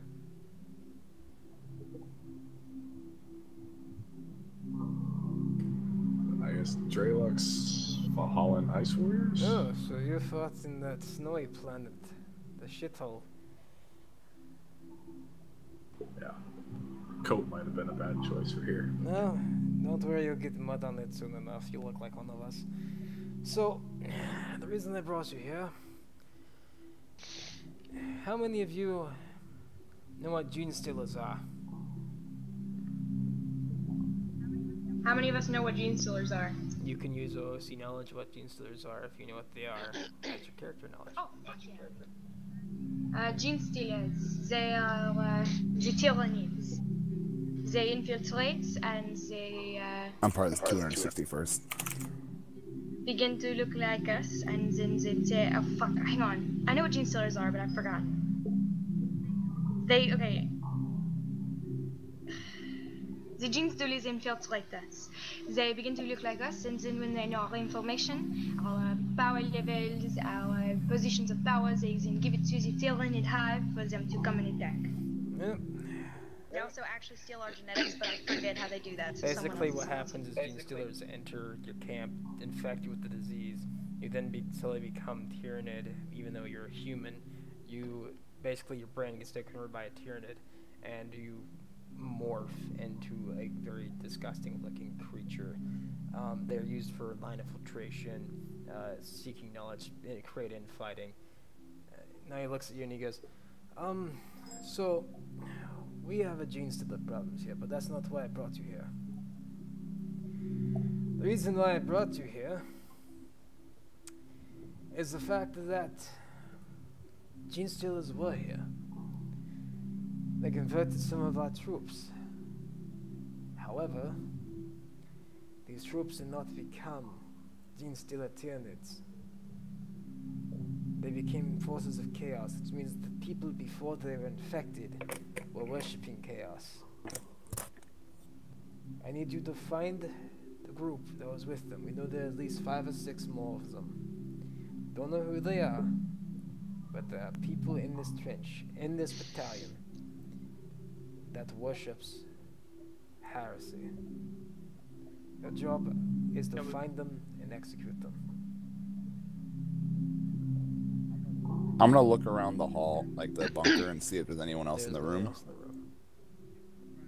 I guess Draylux Valhallan Ice Warriors? Oh, so you fought in that snowy planet, the shithole. Yeah. Coat might have been a bad choice for here. No, don't worry, you'll get mud on it soon enough. You look like one of us. So, the reason I brought you here, how many of you know what gene stealers are? How many of us know what gene stealers are? You can use OOC knowledge what gene stealers are if you know what they are. That's your character knowledge. Oh, yeah. Gene stealers, they are the tyrannies. They infiltrate and they I'm part of the 261st. begin to look like us, and then they say, oh fuck, hang on. I know what gene stealers are, but I've forgotten. Okay. The gene stealers infiltrate us. They begin to look like us, and then when they know our information, our power levels, our positions of power, they then give it to the Tyrannid hive for them to come and attack. Yep. They also actually steal our genetics, but I forget how they do that. So Basically what happens is gene stealers enter your camp, infect you with the disease. You then slowly become Tyrannid, even though you're a human. Basically your brain gets taken over by a Tyrannid, and you morph into a very disgusting looking creature. They're used for line infiltration, seeking knowledge, create infighting. Now he looks at you and he goes, so we have a gene stealer problems here, but that's not why I brought you here. The reason why I brought you here is the fact that gene stealers were here. They converted some of our troops. However, these troops did not become gene stealer Tyranids. They became forces of chaos, which means the people before they were infected were worshipping chaos. I need you to find the group that was with them. We know there are at least 5 or 6 more of them. Don't know who they are, but there are people in this trench, in this battalion, that worships heresy. Your job is to find them and execute them. I'm gonna look around the hall, like the bunker, and see if there's anyone else in the room.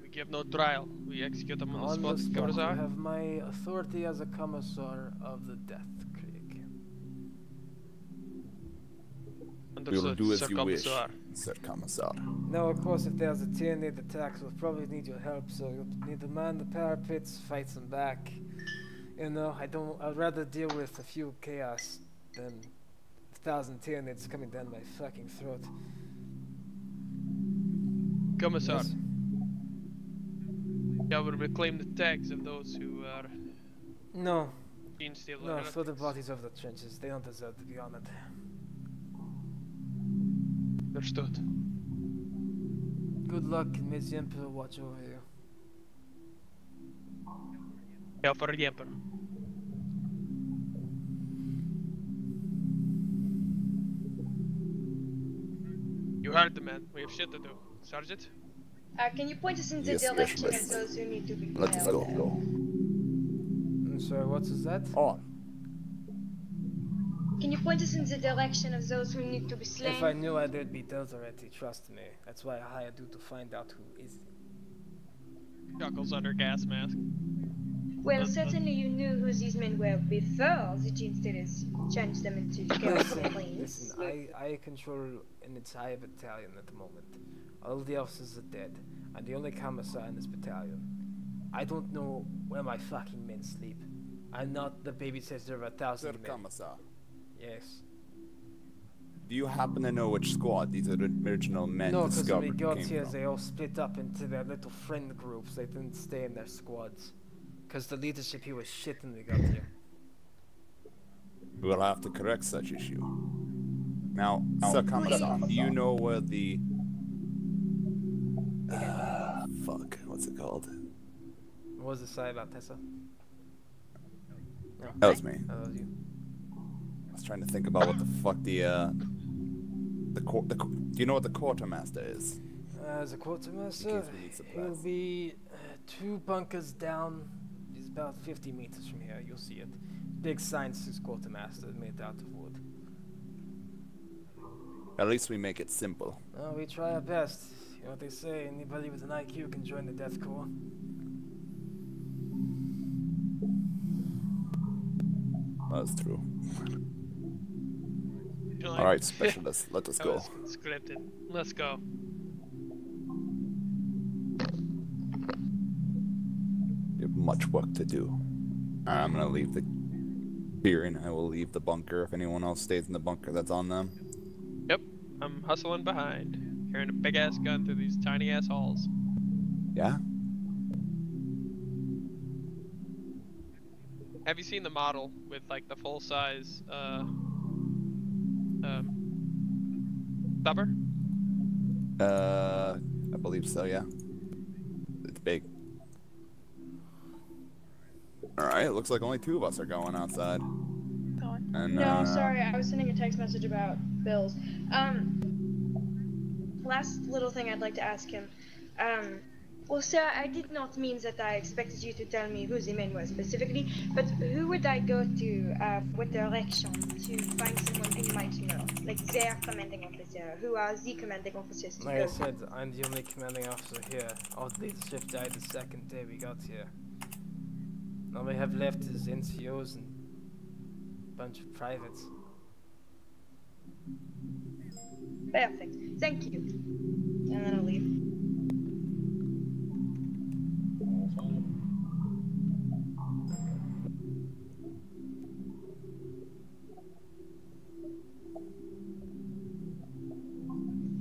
We give no trial. We execute them on the On spot. the spot, you Commissar. have my authority as a commissar of the Death Creek. We will do as Sir you wish, Commissar. Sir Commissar. Now, of course, if there's a Tyrannid attacks, we'll probably need your help, so you'll need to man the parapets, fight them back. You know, I'd rather deal with a few chaos than 1,000 Tyranids coming down my fucking throat. Commissar. Yes? Y'all will reclaim the tags of those who are No, gene stealer no, throw the heretics. bodies over the trenches. They don't deserve to be honored. Understood. Good luck, and may the Emperor watch over you. Yeah, for the Emperor. You heard the man. We have shit to do. Sergeant? Can you point us in the Yes, direction of specialist. those who need to be Let us killed? go. I'm sorry, what is that? On. Can you point us in the direction of those who need to be slain? If I knew I would be dead already, trust me. That's why I hired you to find out who is it. Chuckles under gas mask. Well, certainly you knew who these men were before the Gene Stealers changed them into chaos marines. Listen, I control an entire battalion at the moment. All the officers are dead. I'm the only commissar in this battalion. I don't know where my fucking men sleep. I'm not the babysitter of 1,000 men. Commissar. Yes. Do you happen to know which squad these original men No, because when we discovered got came here, from? they all split up into their little friend groups. They didn't stay in their squads. Because the leadership here was shit when we got here. We will have to correct such issue. Now, Sir Commissar, do you know where the... fuck, what's it called? What was the side about Tessa? No. That was me. That was you. I was trying to think about what the fuck do you know what the quartermaster is? As a quartermaster, we need supplies. he'll be 2 bunkers down. He's about 50 meters from here. You'll see it. Big sign says quartermaster made out of wood. At least we make it simple. Well, we try our best. You know what they say, anybody with an IQ can join the Death Corps. That's true. You're like, Alright, specialist, let us that go. was scripted. Let's go. We have much work to do. I'm gonna leave the beer and I will leave the bunker. If anyone else stays in the bunker, that's on them. Yep. I'm hustling behind, carrying a big ass gun through these tiny ass halls. Yeah? Have you seen the model with like the full size stubber? I believe so, yeah. It's big. Alright, it looks like only 2 of us are going outside. Going. And, No, sorry, I was sending a text message about bills. Last little thing I'd like to ask him. Well, sir, I did not mean that I expected you to tell me who the men were specifically, but who would I go to, what direction to find someone who might know? Like their commanding officer. Who are the commanding officers to Like go? I said, I'm the only commanding officer here. All the leadership died the second day we got here. All we have left is NCOs and a bunch of privates. Perfect. Thank you. And then I'll leave.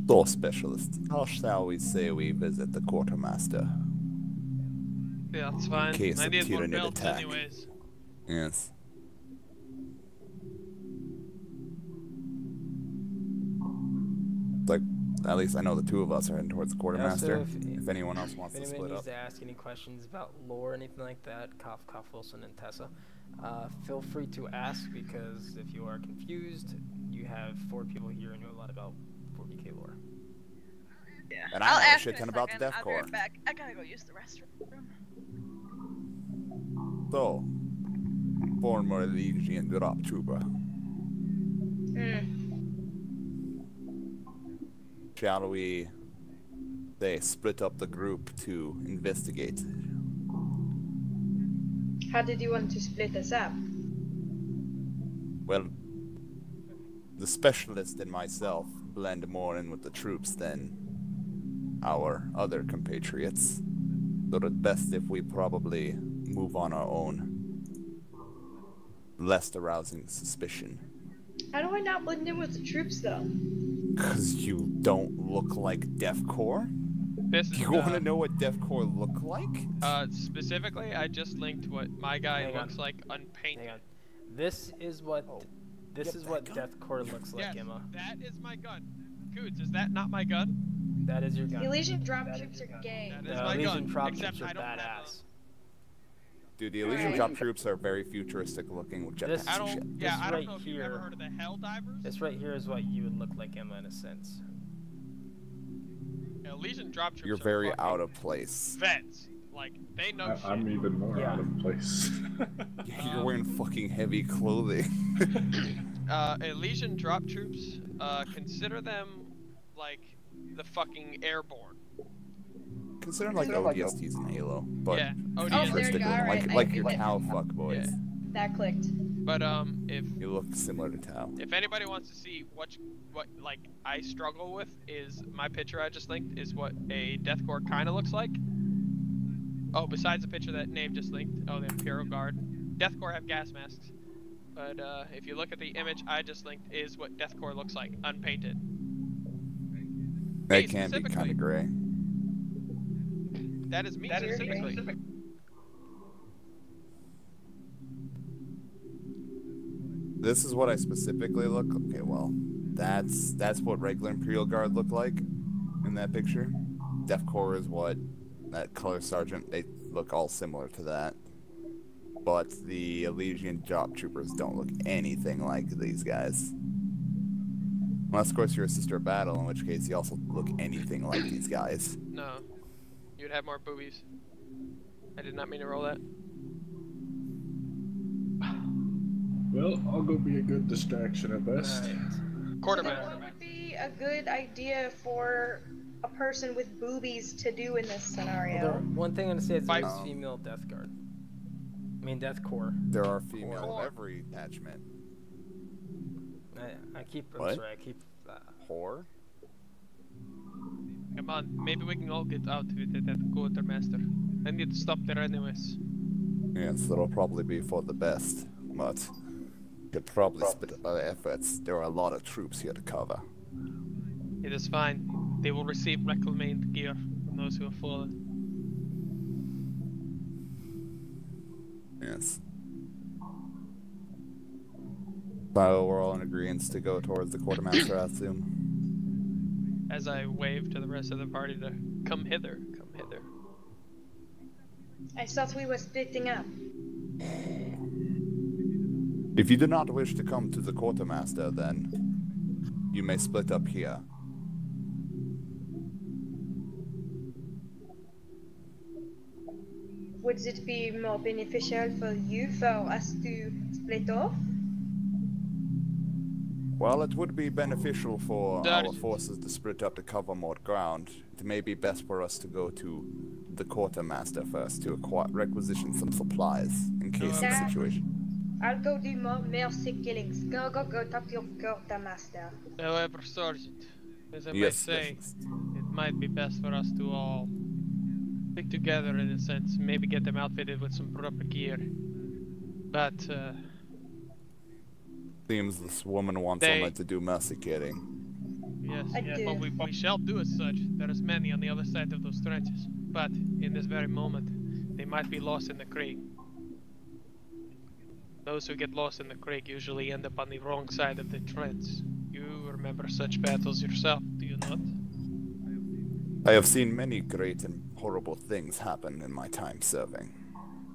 So, specialist, how shall we say we visit the quartermaster? Yeah, that's fine. Case I of need more Tyranid belts attack. anyways. Yes. Like, at least I know the 2 of us are heading towards the quartermaster. If anyone else wants If to anyone split needs up. to ask any questions about lore or anything like that, Cough, Wilson, and Tessa, feel free to ask, because if you are confused, you have 4 people here and know a lot about 40k lore. Yeah. And I I'll know a ask shit in ton a about the second. Death I'll be Corps. right back. I gotta go use the restroom. So, former Legion drop trooper. Shall we, say, split up the group to investigate? How did you want to split us up? Well, the specialist and myself blend more in with the troops than our other compatriots. So it's best if we probably move on our own, lest arousing suspicion. How do I not blend in with the troops, though? 'Cause you don't look like Death Corps? This is, You want to know what deathcore look like? specifically, I just linked what my guy Hang on. looks like unpainted. Hang on. This is what Yep, that gun. deathcore looks like, Yes, Emma. that is my gun. Coots, is that not my gun? That is your gun. Elysian drop troops are gay. That is No, my Elysian gun. drop Except troops I are don't have badass. Dude, the Elysian Alright. drop troops are very futuristic looking with This- jetpacks I and don't. shit. Yeah, This I don't right know if you've ever here- heard of the Helldivers. This right here is what you would look like, Emma, in a sense. Elysian drop troops. You're are very fucking out of place. vets. Like they know shit. I'm even more Yeah. out of place. You're wearing fucking heavy clothing. Elysian drop troops. Consider them like the fucking airborne. Consider like ODSTs in Halo, but Yeah. Oh, ODST. there you go. Alright, like I your get it. Tau fuck boys. Yeah. That clicked. But if You look similar to Tau. if anybody wants to see what like I struggle with, is my picture I just linked is what a deathcore kind of looks like. Oh, besides the picture that Nave just linked, oh, the Imperial Guard. Deathcore have gas masks. But if you look at the image I just linked, is what deathcore looks like, unpainted. That Me can be specifically. kind of gray. That is me That is specifically. This is what I specifically look. Okay, well, that's what regular Imperial Guard look like in that picture. Deathcore is what that color sergeant. They look all similar to that. But the Elysian drop troopers don't look anything like these guys. Unless, of course, you're a sister of battle, in which case you also look anything like these guys. No. You'd have more boobies. I did not mean to roll that. Well, I'll go be a good distraction at best. Quarterback. What would be a good idea for a person with boobies to do in this scenario? One thing I'm gonna say is there's Fight. female Death Guard. I mean Death Corps. There are female of every attachment. I keep. I'm What? sorry. I keep. Whore? Come on, maybe we can all get out with it at the quartermaster. I need to stop there anyways. Yes, that'll probably be for the best, but could probably split up our efforts. There are a lot of troops here to cover. It is fine. They will receive reclaimed gear from those who have fallen. Yes. So we're all in agreement to go towards the quartermaster, I assume. As I wave to the rest of the party to come hither, come hither. I thought we were splitting up. If you do not wish to come to the quartermaster, then you may split up here. Would it be more beneficial for you for us to split off? Well, it would be beneficial for That our is- forces to split up to cover more ground. It may be best for us to go to the quartermaster first to requisition some supplies in case of the That- situation. I'll go do more mercy killings. Go talk to your quartermaster. However, Sergeant, as I may Yes, say, specialist. it might be best for us to all stick together in a sense, maybe get them outfitted with some proper gear. But, Seems this woman wants They- someone to do mercy killing. yes, I do. but we shall do as such. There is many on the other side of those trenches. But, in this very moment, they might be lost in the creek. Those who get lost in the creek usually end up on the wrong side of the trench. You remember such battles yourself, do you not? I have seen many great and horrible things happen in my time serving.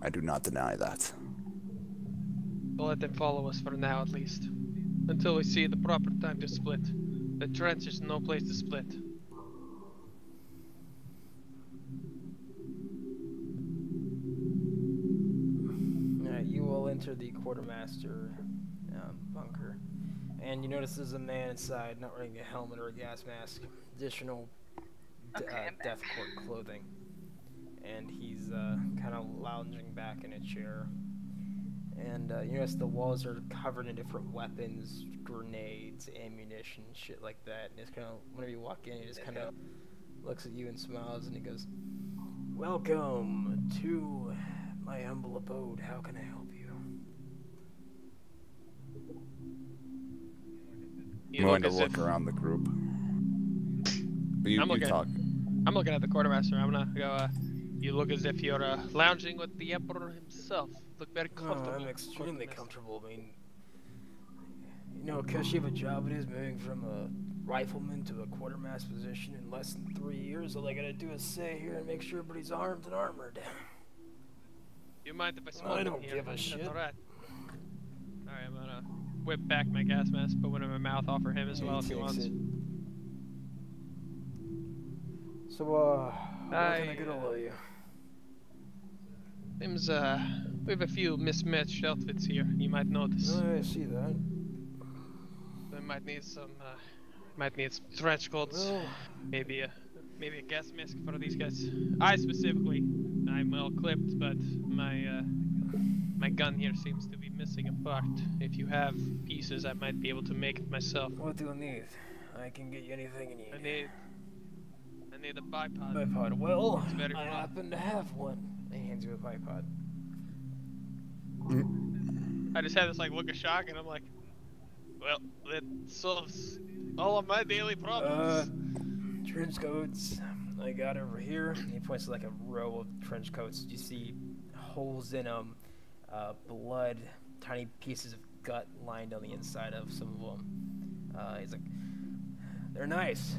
I do not deny that. We'll let them follow us for now at least. Until we see the proper time to split. The trench is no place to split. Alright, you will enter the quartermaster bunker, and you notice there's a man inside, not wearing a helmet or a gas mask. Additional Okay, I'm back. Death Corps clothing, and he's kind of lounging back in a chair. And you notice the walls are covered in different weapons, grenades, ammunition, shit like that. And it's kind of, whenever you walk in, he just kind of looks at you and smiles, and he goes, "Welcome to my humble abode. How can I help you?" You I'm going to as look if- around the group. You, I'm you looking. talk. I'm looking at the quartermaster. I'm gonna go. You look as if you're lounging with the emperor himself. Look very comfortable. I'm extremely quartermaster. comfortable. I mean, you know, Kush, of a job it is moving from a rifleman to a quartermaster position in less than 3 years. All I gotta do is sit here and make sure everybody's armed and armored. You mind if I smoke? I don't here? give a That's shit. Alright. Alright, I'm gonna whip back my gas mask, put one in my mouth, offer him as well if he wants. So, what can I get a hold of you? Seems, we have a few mismatched outfits here. You might notice. Oh, I see that. We might need some trench coats. Well, Maybe a gas mask for these guys. I specifically, I'm well clipped, but my gun here seems to be missing a part. If you have pieces, I might be able to make it myself. what do you need? I can get you anything you need. I need a bipod. Bipod. Well, It's very I fun. happen to have one. He hands you a bipod. I just had this like look of shock, and I'm like, well, that solves all of my daily problems. Trench coats. I got over here. He points to like a row of trench coats. You see holes in them, blood, tiny pieces of gut lined on the inside of some of them. He's like, they're nice.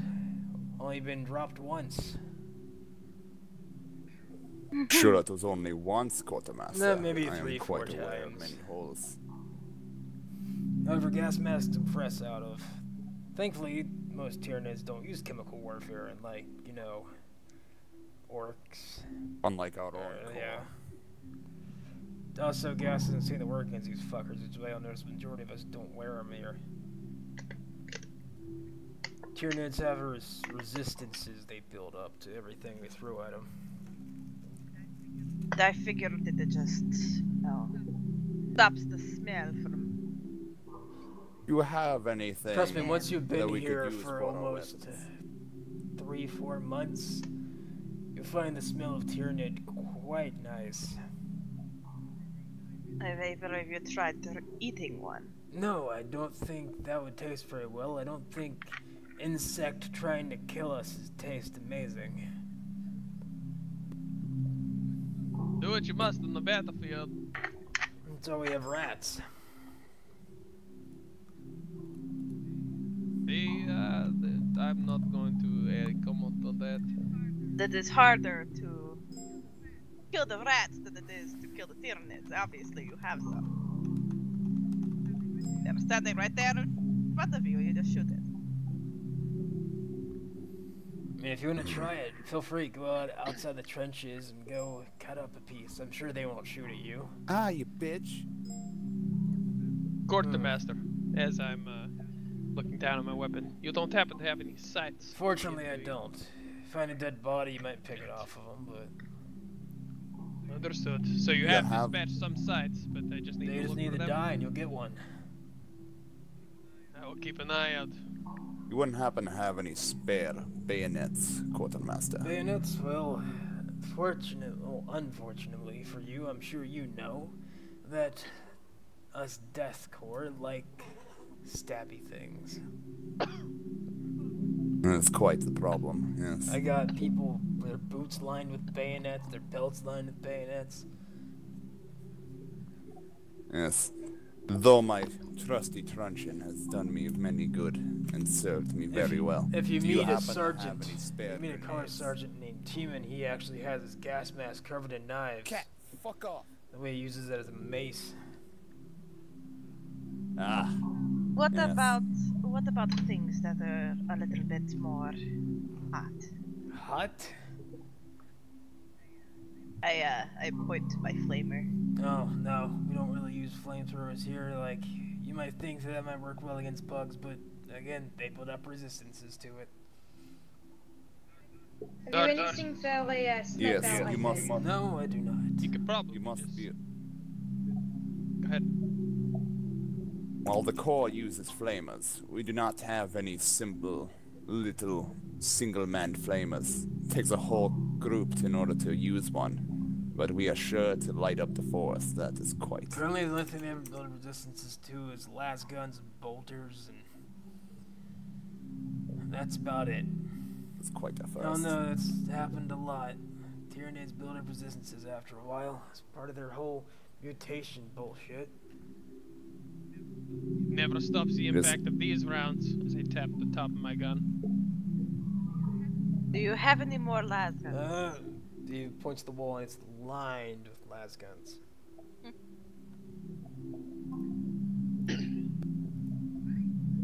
Only been dropped once. Sure, it was only once, quartermaster. No, maybe I am 3-4 quite aware of times. many holes. However, gas masks to press out of. Thankfully, most Tyranids don't use chemical warfare, and like, you know, orcs. Unlike our own. Yeah. Also, gas isn't seeing the work against these fuckers, which is why I'll notice the majority of us don't wear them here. Tyranids have resistances they build up to everything we throw at them. I figured that it just stops the smell from. You have anything? Trust me, once you've that been we could here use for our almost weapons? 3-4 months, you'll find the smell of Tyranid quite nice. Have you tried eating one? No, I don't think that would taste very well. I don't think insect trying to kill us taste amazing. Do what you must on the battlefield. So we have rats. I'm not going to comment on that. That it's harder to kill the rats than it is to kill the Tyranids. Obviously, you have some. They're standing right there in front of you. You just shoot it. I mean, if you want to try it, feel free. Go out outside the trenches and go cut up a piece. I'm sure they won't shoot at you. Ah, you bitch. Quartermaster, as I'm looking down at my weapon, you don't happen to have any sights? Fortunately, I don't. Find a dead body, you might pick it off of them, but Understood. So you have dispatched some sights, but I just need they to just look need for to them. die and you'll get one. I will keep an eye out. You wouldn't happen to have any spare bayonets, quartermaster? Bayonets? Well, unfortunately for you, I'm sure you know that us Death Corps like stabby things. That's quite the problem, yes. I got people with their boots lined with bayonets, their belts lined with bayonets. Yes. Though my trusty truncheon has done me many good and served me very well. If you Do meet a happen to have sergeant, any spare you meet a color grenades? sergeant named Teeman, he actually has his gas mask covered in knives. Cat, fuck off. The way he uses it as a mace. Ah. What Yes. about things that are a little bit more hot? Hot? I point to my flamer. Oh, no, we don't really use flamethrowers here. Like, you might think that might work well against bugs, but again, they put up resistances to it. Have you anything for a step Yes, out you like must. this? No, I do not. You could probably You must just... be. Go ahead. While the Corps uses flamers, we do not have any simple, little, single-man flamers. It takes a whole group in order to use one. But we are sure to light up the forest. That is quite. Currently, the only thing they have built resistances to is las guns and bolters, and that's about it. It's quite a first. Oh no, that's happened a lot. Tyranids build up resistances after a while. It's part of their whole mutation bullshit. Never stops the impact of these rounds as I tap the top of my gun. Do you have any more lasguns? He points to the wall and it's lined with las guns.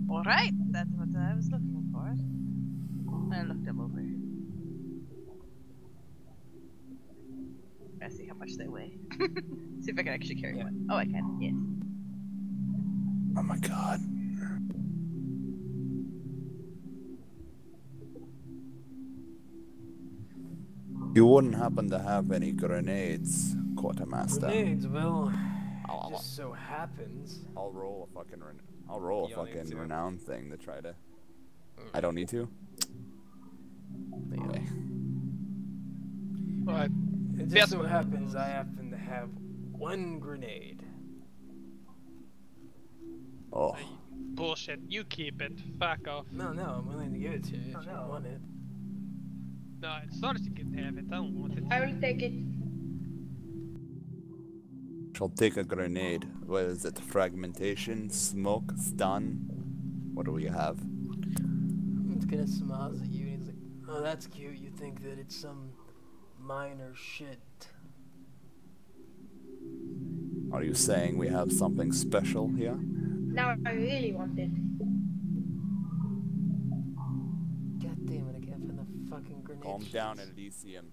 Alright, that's what I was looking for. I looked them over. I see how much they weigh. See if I can actually carry one. Oh, I can, yes. Oh my god. You wouldn't happen to have any grenades, Quartermaster? Grenades, well, it just so happens. I'll roll a fucking renown thing to try to. I don't need to. Okay. But It just so happens I happen to have one grenade. Oh. bullshit. You keep it. Fuck off. No, I'm willing to give it to you if you want it. No, as long as you can have it. I don't want it. I will take it. Shall take a grenade. What is it? Fragmentation, smoke, stun. What do we have? It's gonna smiles at you and he's like, oh, that's cute. You think that it's some minor shit. Are you saying we have something special here? Now I really want it. God damn it, I can't find the fucking grenade. Calm down, Elysium.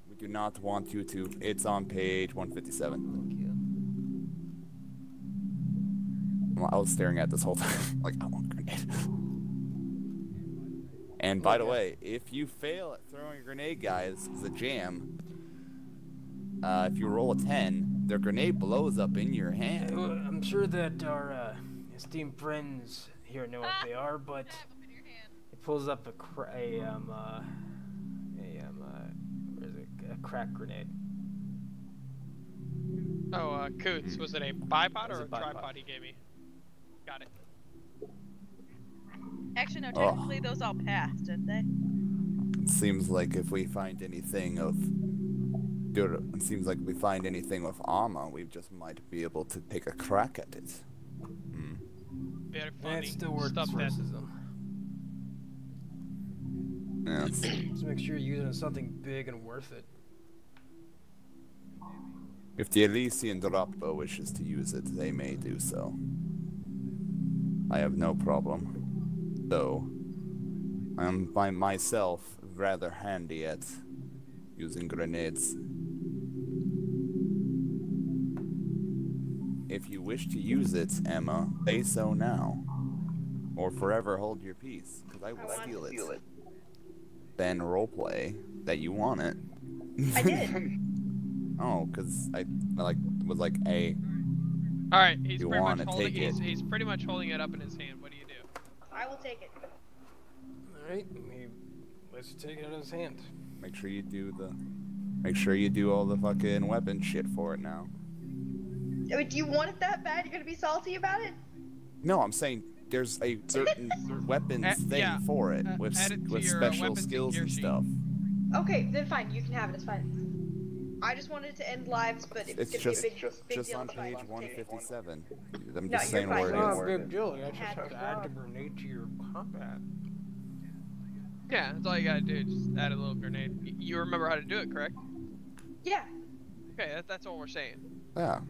We do not want you to. It's on page 157. Thank you. Well, I was staring at this whole time. Like, I want a grenade. And by the way, if you fail at throwing a grenade, guys, it's a jam. If you roll a 10, their grenade blows up in your hand. Well, I'm sure that our esteemed friends here know what they are, but it pulls up a crack grenade. Oh, Coots, was it a bipod or a bipod. tripod he gave me? Got it. Actually, no, technically those all passed, didn't they? It seems like if we find anything of... Dude, it seems like if we find anything with armor, we just might be able to take a crack at it. Hmm. Very And funny. it's still worth Stop that. racism. Yes. Just make sure you're using something big and worth it. If the Elysian Dropper wishes to use it, they may do so. I have no problem. Though, I am by myself rather handy at using grenades. If you wish to use it, Emma, say so now. Or forever hold your peace, because I will steal it. Then roleplay that you want it. I did. Oh, because I was like, hey, Alright, he's You pretty much wanna holding take it. he's pretty much holding it up in his hand. What do you do? I will take it. Alright, let's take it out of his hand. make sure you do all the fucking weapon shit for it now. I mean, do you want it that bad? You're gonna be salty about it? No, I'm saying there's a certain weapons thing yeah, for it with add it to with your, special weapons and skills gear and sheet. stuff. Okay, then fine. You can have it. It's fine. I just wanted to end lives, but It's gonna just be a big just deal on if I page take it. 157. I'm No, just you're saying fine. where it Don't is. worry. Big deal. You just Had have the to add the problem. grenade to your combat. Yeah, that's all you gotta do. Just add a little grenade. You remember how to do it, correct? Yeah. Okay, that's all we're saying. Yeah.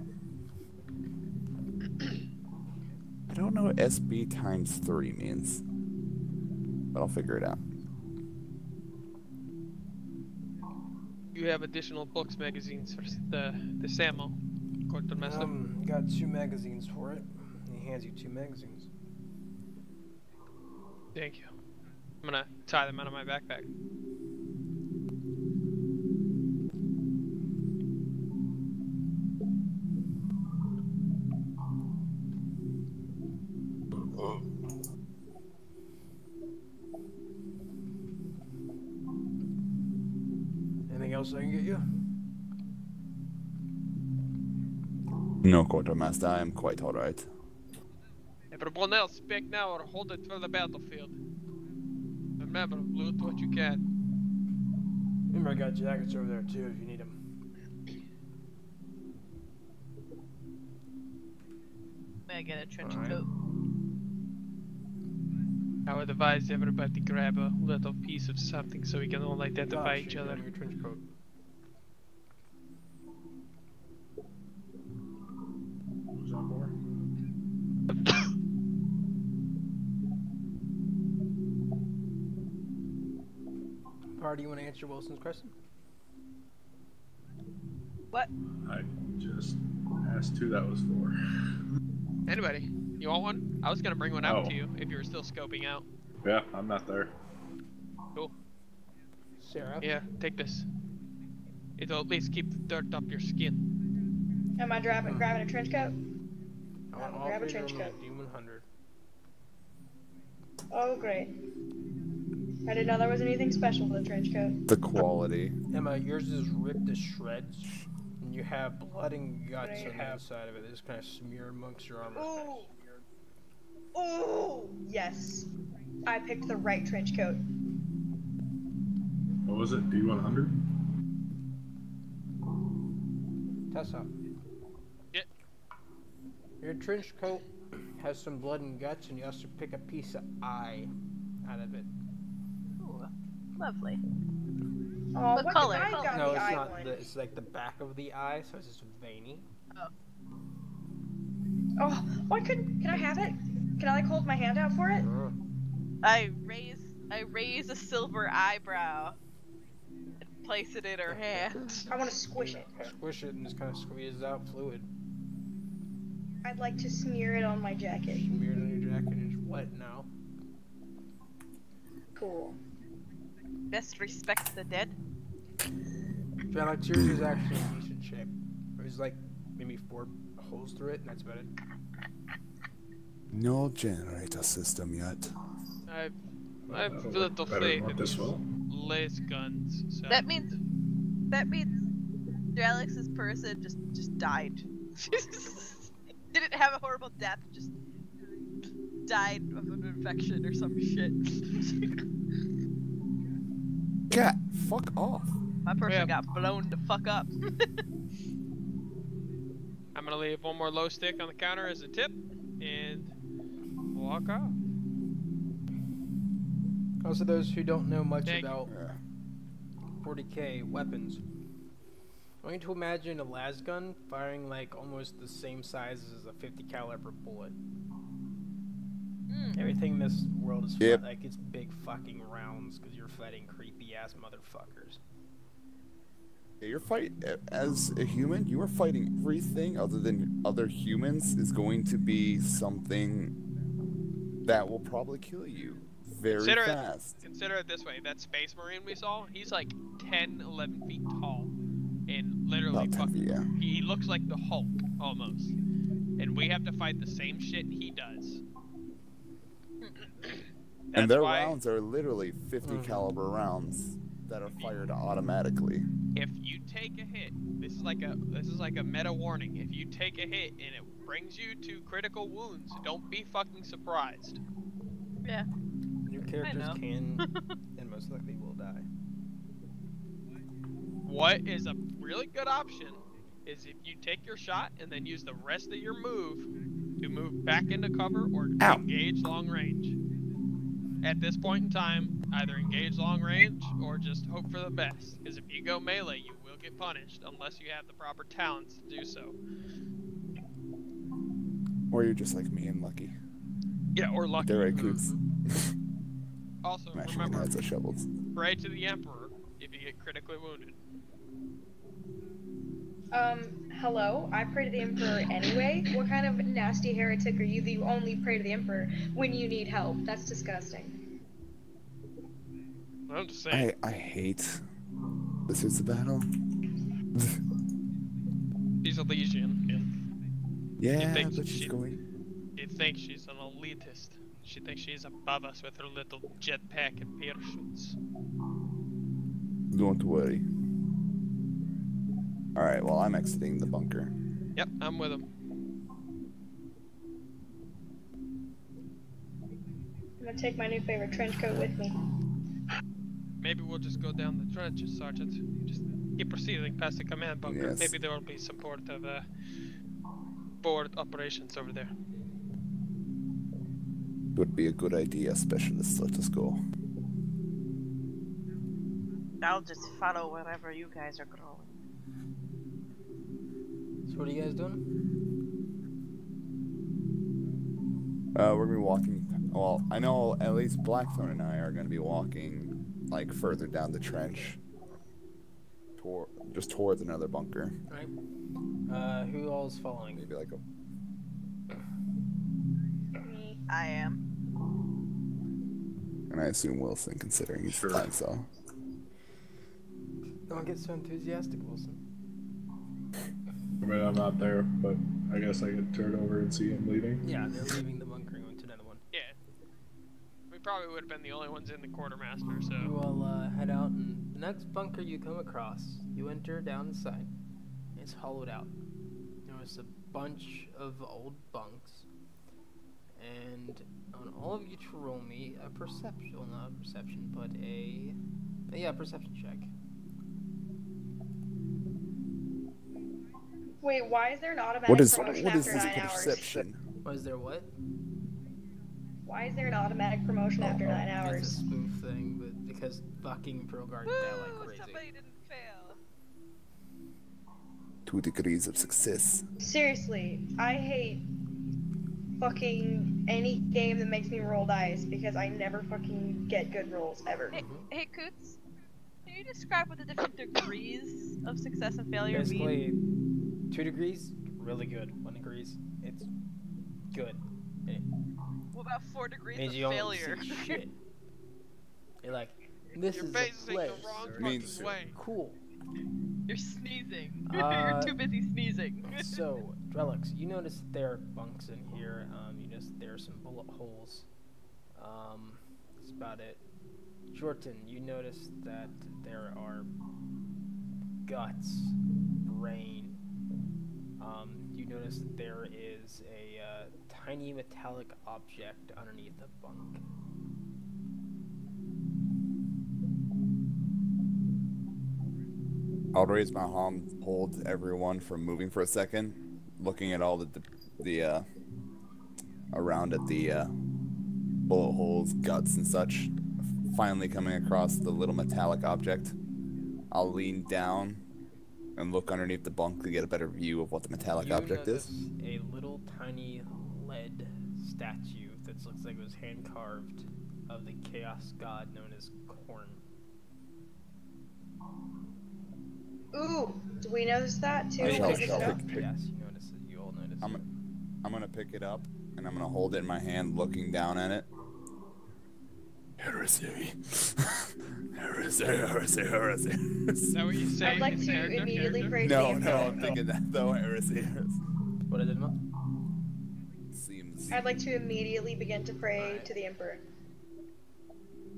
I don't know what SB times 3 means, but I'll figure it out. You have additional books, magazines for the Samo. Quartermaster. Got 2 magazines for it. He hands you 2 magazines. Thank you. I'm gonna tie them out of my backpack. Anything else I can get you? No, Quartermaster, I am quite alright. Everyone else, speak now or hold it for the battlefield. remember, loot what you can. Remember, I got jackets over there too if you need them. May I get a trench Alright. coat? I would advise everybody to grab a little piece of something so we can all identify each other. Your trench coat. What was that for? Party, you want to answer Wilson's question? What? I just asked who that was for. Anybody, you want one? I was gonna bring one out Oh. to you if you were still scoping out. Yeah, I'm not there. Cool. Sarah? Yeah, take this. It'll at least keep the dirt off your skin. Am I grabbing a trench coat? I want I'll all grab a three of trench them coat. D100. Oh, great. I didn't know there was anything special with a trench coat. The quality. Emma, yours is ripped to shreds, and you have blood and guts Right. on the inside of it. They just kind of smear amongst your armor. Ooh. Ooh, yes. I picked the right trench coat. What was it? D100? Tessa. Yeah. Your trench coat has some blood and guts, and you also pick a piece of eye out of it. Ooh, lovely. Oh, What what color? I got No, the it's eye not. one. It's like the back of the eye, so it's just veiny. Oh, why couldn't? Can I have it? Can I like hold my hand out for it? I raise a silver eyebrow and place it in her hand. I want to squish it. Squish it and just kind of squeeze out fluid. I'd like to smear it on my jacket. Smear it on your jacket. It's wet now. Cool. Best respect to the dead. John, like yours is actually in decent shape. There's like maybe 4 holes through it, and that's about it. No generator system yet. I've That'll little work better faith than what in this these will. lace guns. So. That means Alex's person just died. Didn't have a horrible death, just died of an infection or some shit. Cat, fuck off. My person Yeah. got blown the fuck up. I'm gonna leave one more low stick on the counter as a tip, and walk off. Also, those who don't know much Thank you. about 40K weapons, I want you to imagine a las gun firing like almost the same size as a 50 caliber bullet. Everything in this world is Yep. like it's big fucking rounds because you're fighting creepy ass motherfuckers. Your fight as a human, you are fighting everything other than other humans is going to be something that will probably kill you very fast. Consider it this way: that Space Marine we saw, he's like 10, 11 feet tall, and literally About 10 feet, yeah. he looks like the Hulk almost. And we have to fight the same shit he does. And their why rounds are literally 50 caliber rounds that are fired automatically. if you take a hit, this is like a meta warning. If you take a hit and it brings you to critical wounds, don't be fucking surprised. Yeah. Your characters know. can and most likely will die. What is a really good option is if you take your shot and then use the rest of your move to move back into cover or Ow. engage long range. At this point in time, either engage long range or just hope for the best. Because if you go melee, you will get punished unless you have the proper talents to do so. Or you're just like me and lucky. Yeah, or lucky. They're right, Coots. Also, Smashing remember, heads with shovels. pray to the Emperor if you get critically wounded. Hello? I pray to the Emperor anyway? What kind of nasty heretic are you that you only pray to the Emperor when you need help? That's disgusting. I'm just saying. I hate this is the battle. She's a Legion. Yeah, thinks but she's she- going. She thinks she's an elitist. She thinks she's above us with her little jetpack and parachutes. Don't worry. Alright, well, I'm exiting the bunker. Yep, I'm with him. I'm gonna take my new favorite trench coat with me. maybe we'll just go down the trenches, Sergeant. Just keep proceeding past the command bunker. Yes. Maybe there will be some sort of board operations over there. Would be a good idea, Specialist. Let us go. I'll just follow wherever you guys are going. So what are you guys doing? We're gonna be walking. Well, I know at least Blackthorn and I are gonna be walking like further down the trench, just towards another bunker. Right. Who all is following? Maybe like a. Me, I am. And I assume Wilson, considering he's time so. Don't get so enthusiastic, Wilson. I mean, I'm not there, but I guess I could turn over and see him leaving. Yeah, they're leaving the bunker and going to another one. Yeah. We probably would have been the only ones in the quartermaster, so. You all head out, and the next bunker you come across, you enter down the side. It's hollowed out. There's a bunch of old bunks, and on all of you to roll me a perception, well, not a perception, but a perception check. Wait, why is there an automatic What is promotion this after 9 hours? perception? Was there what? Why is there an automatic promotion after 9 It's a hours? smooth thing, but because fucking Pearlguard failed like Woo! crazy. Somebody didn't fail. 2 degrees of success. Seriously, I hate fucking any game that makes me roll dice because I never fucking get good rolls ever. Hey, Coots, can you describe what the different degrees of success and failure mean? Basically, 2 degrees, really good. 1 degrees, it's good. What about 4 degrees Means of you don't failure? see shit. You're like, this You're is a facing place. the wrong Means- fucking way. Cool. You're sneezing. You're too busy sneezing. So, Drellix, you notice there are bunks in here. You notice there are some bullet holes. That's about it. Jordan, you notice that there are guts, brain. You notice that there is a tiny metallic object underneath the bunk. I'll raise my arm, hold everyone from moving for a second, looking at all the around at the bullet holes, guts, and such. Finally coming across the little metallic object, I'll lean down and look underneath the bunk to get a better view of what the metallic object is. A little tiny lead statue that looks like it was hand carved of the chaos god known as Korn. Ooh, do we notice that too? I shall Pick it up? Yes, you notice it. You all notice it. I'm gonna pick it up and I'm gonna hold it in my hand, looking down at it. Heresy. Heresy, heresy, heresy. Is that what you say? I'd like in to character? immediately praise No, the no, I'm thinking that though. Heresy, heresy. What is it, Mo? Seems. I'd like to immediately begin to pray to the Emperor.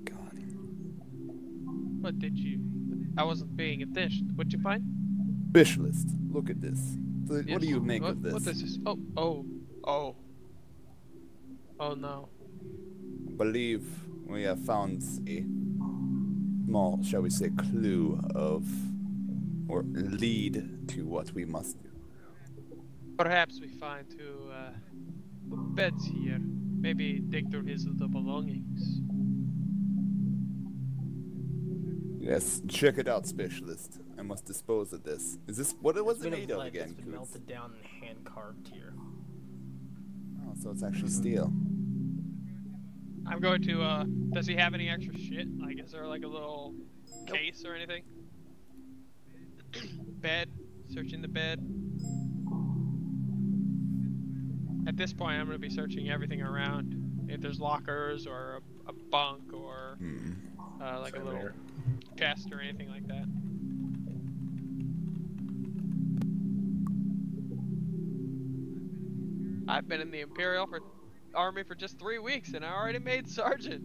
God. What did you? I wasn't paying attention. What'd you find? Wish list. Look at this. What Yes. do you make of this? What is this? Oh no. Believe we have found a small, shall we say, clue of, or lead to what we must do. Perhaps we find who beds here. Maybe dig through his little belongings. Yes, check it out, specialist. I must dispose of this. Is this what it was It's been made of lead again? that's been Coots? melted down and hand carved here. Oh, so it's actually steel. I'm going to, does he have any extra shit? Like, is there like a little case or anything? Bed? Searching the bed? At this point, I'm going to be searching everything around. If there's lockers or a bunk or like a Same little here. chest or anything like that. I've been in the Imperial Army for just 3 weeks and I already made sergeant.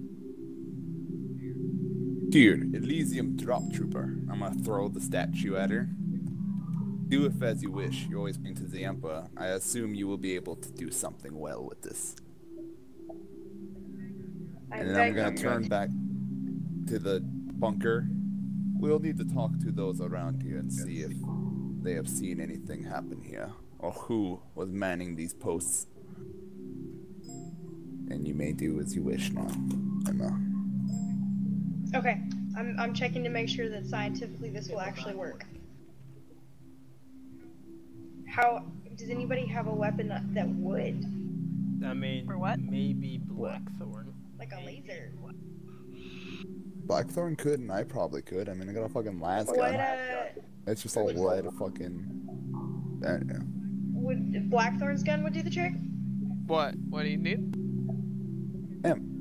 Dear Elysium Drop Trooper, I'm gonna throw the statue at her. Do if as you wish. You're always going to the Emperor. I assume you will be able to do something well with this. And then I'm gonna turn back to the bunker. We'll need to talk to those around here and see if they have seen anything happen here, or who was manning these posts. And you may do as you wish now, Emma. Okay, I'm checking to make sure that scientifically this will actually work. How does anybody have a weapon that would? I mean, For what? maybe Blackthorn. Like a laser? Blackthorn could, and I probably could. I mean, I got a fucking las What, gun. It's just all lead fucking... would Blackthorn's gun would do the trick? What? What do you need?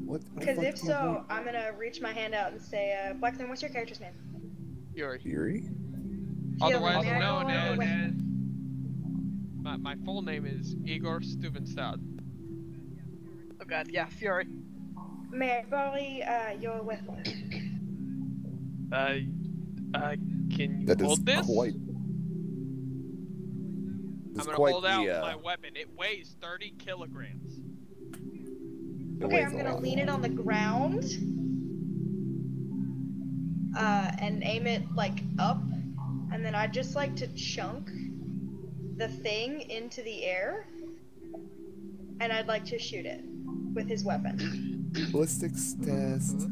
What the Because fuck if do you so, want? I'm gonna reach my hand out and say, Blackthorn, what's your character's name? Yuri. Fury? Otherwise May I known roll a as... weapon? My full name is Igor Stubenstad. Oh god, yeah, Fury. May I borrow your weapon? Can you That is hold this? quite... I'm gonna hold out my weapon. It weighs 30 kilograms. Okay, I'm gonna lean it on the ground. And aim it, like, up. And then I'd just like to chunk the thing into the air. And I'd like to shoot it with his weapon. Ballistics test.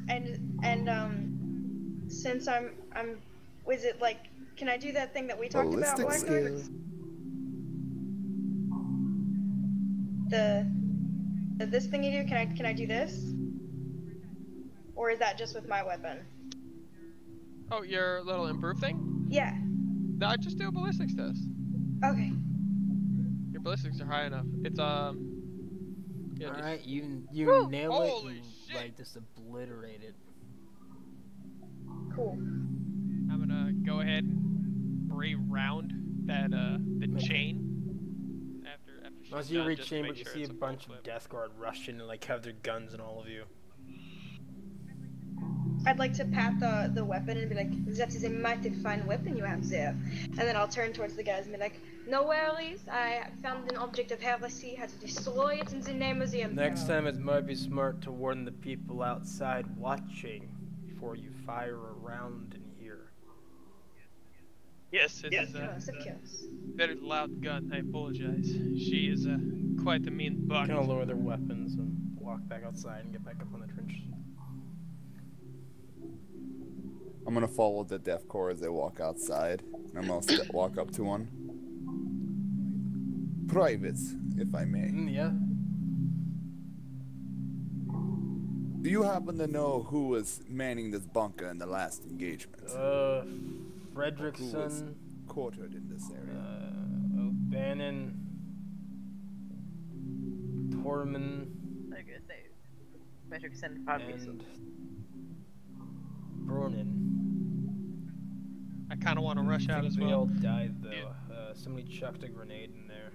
And since I'm was it like, can I do that thing that we talked about, Ballistics Blackthorn? skill. This thing you do, can I do this? Or is that just with my weapon? Oh, your little improve thing? Yeah. No, just do a ballistics test. Okay. Your ballistics are high enough. It's yeah, just- Alright, you Woo! nail Holy it and shit! like just obliterate it. Cool. I'm gonna go ahead and reround that the chain. After she's Once you done, reach just to chamber, make you sure see a it's full bunch of clip. Death Guard rush in and like have their guns and all of you. I'd like to pat the weapon and be like, that is a mighty fine weapon you have there. And then I'll turn towards the guys and be like, no worries, I found an object of heresy, had to destroy it in the name of the Emperor. Next time it might be smart to warn the people outside watching before you fire a round in here. Yes, it is Yes, of course. very loud gun. I apologize. She is quite a mean bug. Kind of lower their weapons and walk back outside and get back up on the trench. I'm gonna follow the deathcore as they walk outside. And I'm gonna walk up to one. Privates, if I may. Yeah. Do you happen to know who was manning this bunker in the last engagement? Who was Fredrickson, quartered in this area? O'Bannon, Torman, I was gonna say, Fredrickson probably. and Brunin. I kind of want to rush out as They all well. died though. Somebody chucked a grenade in there.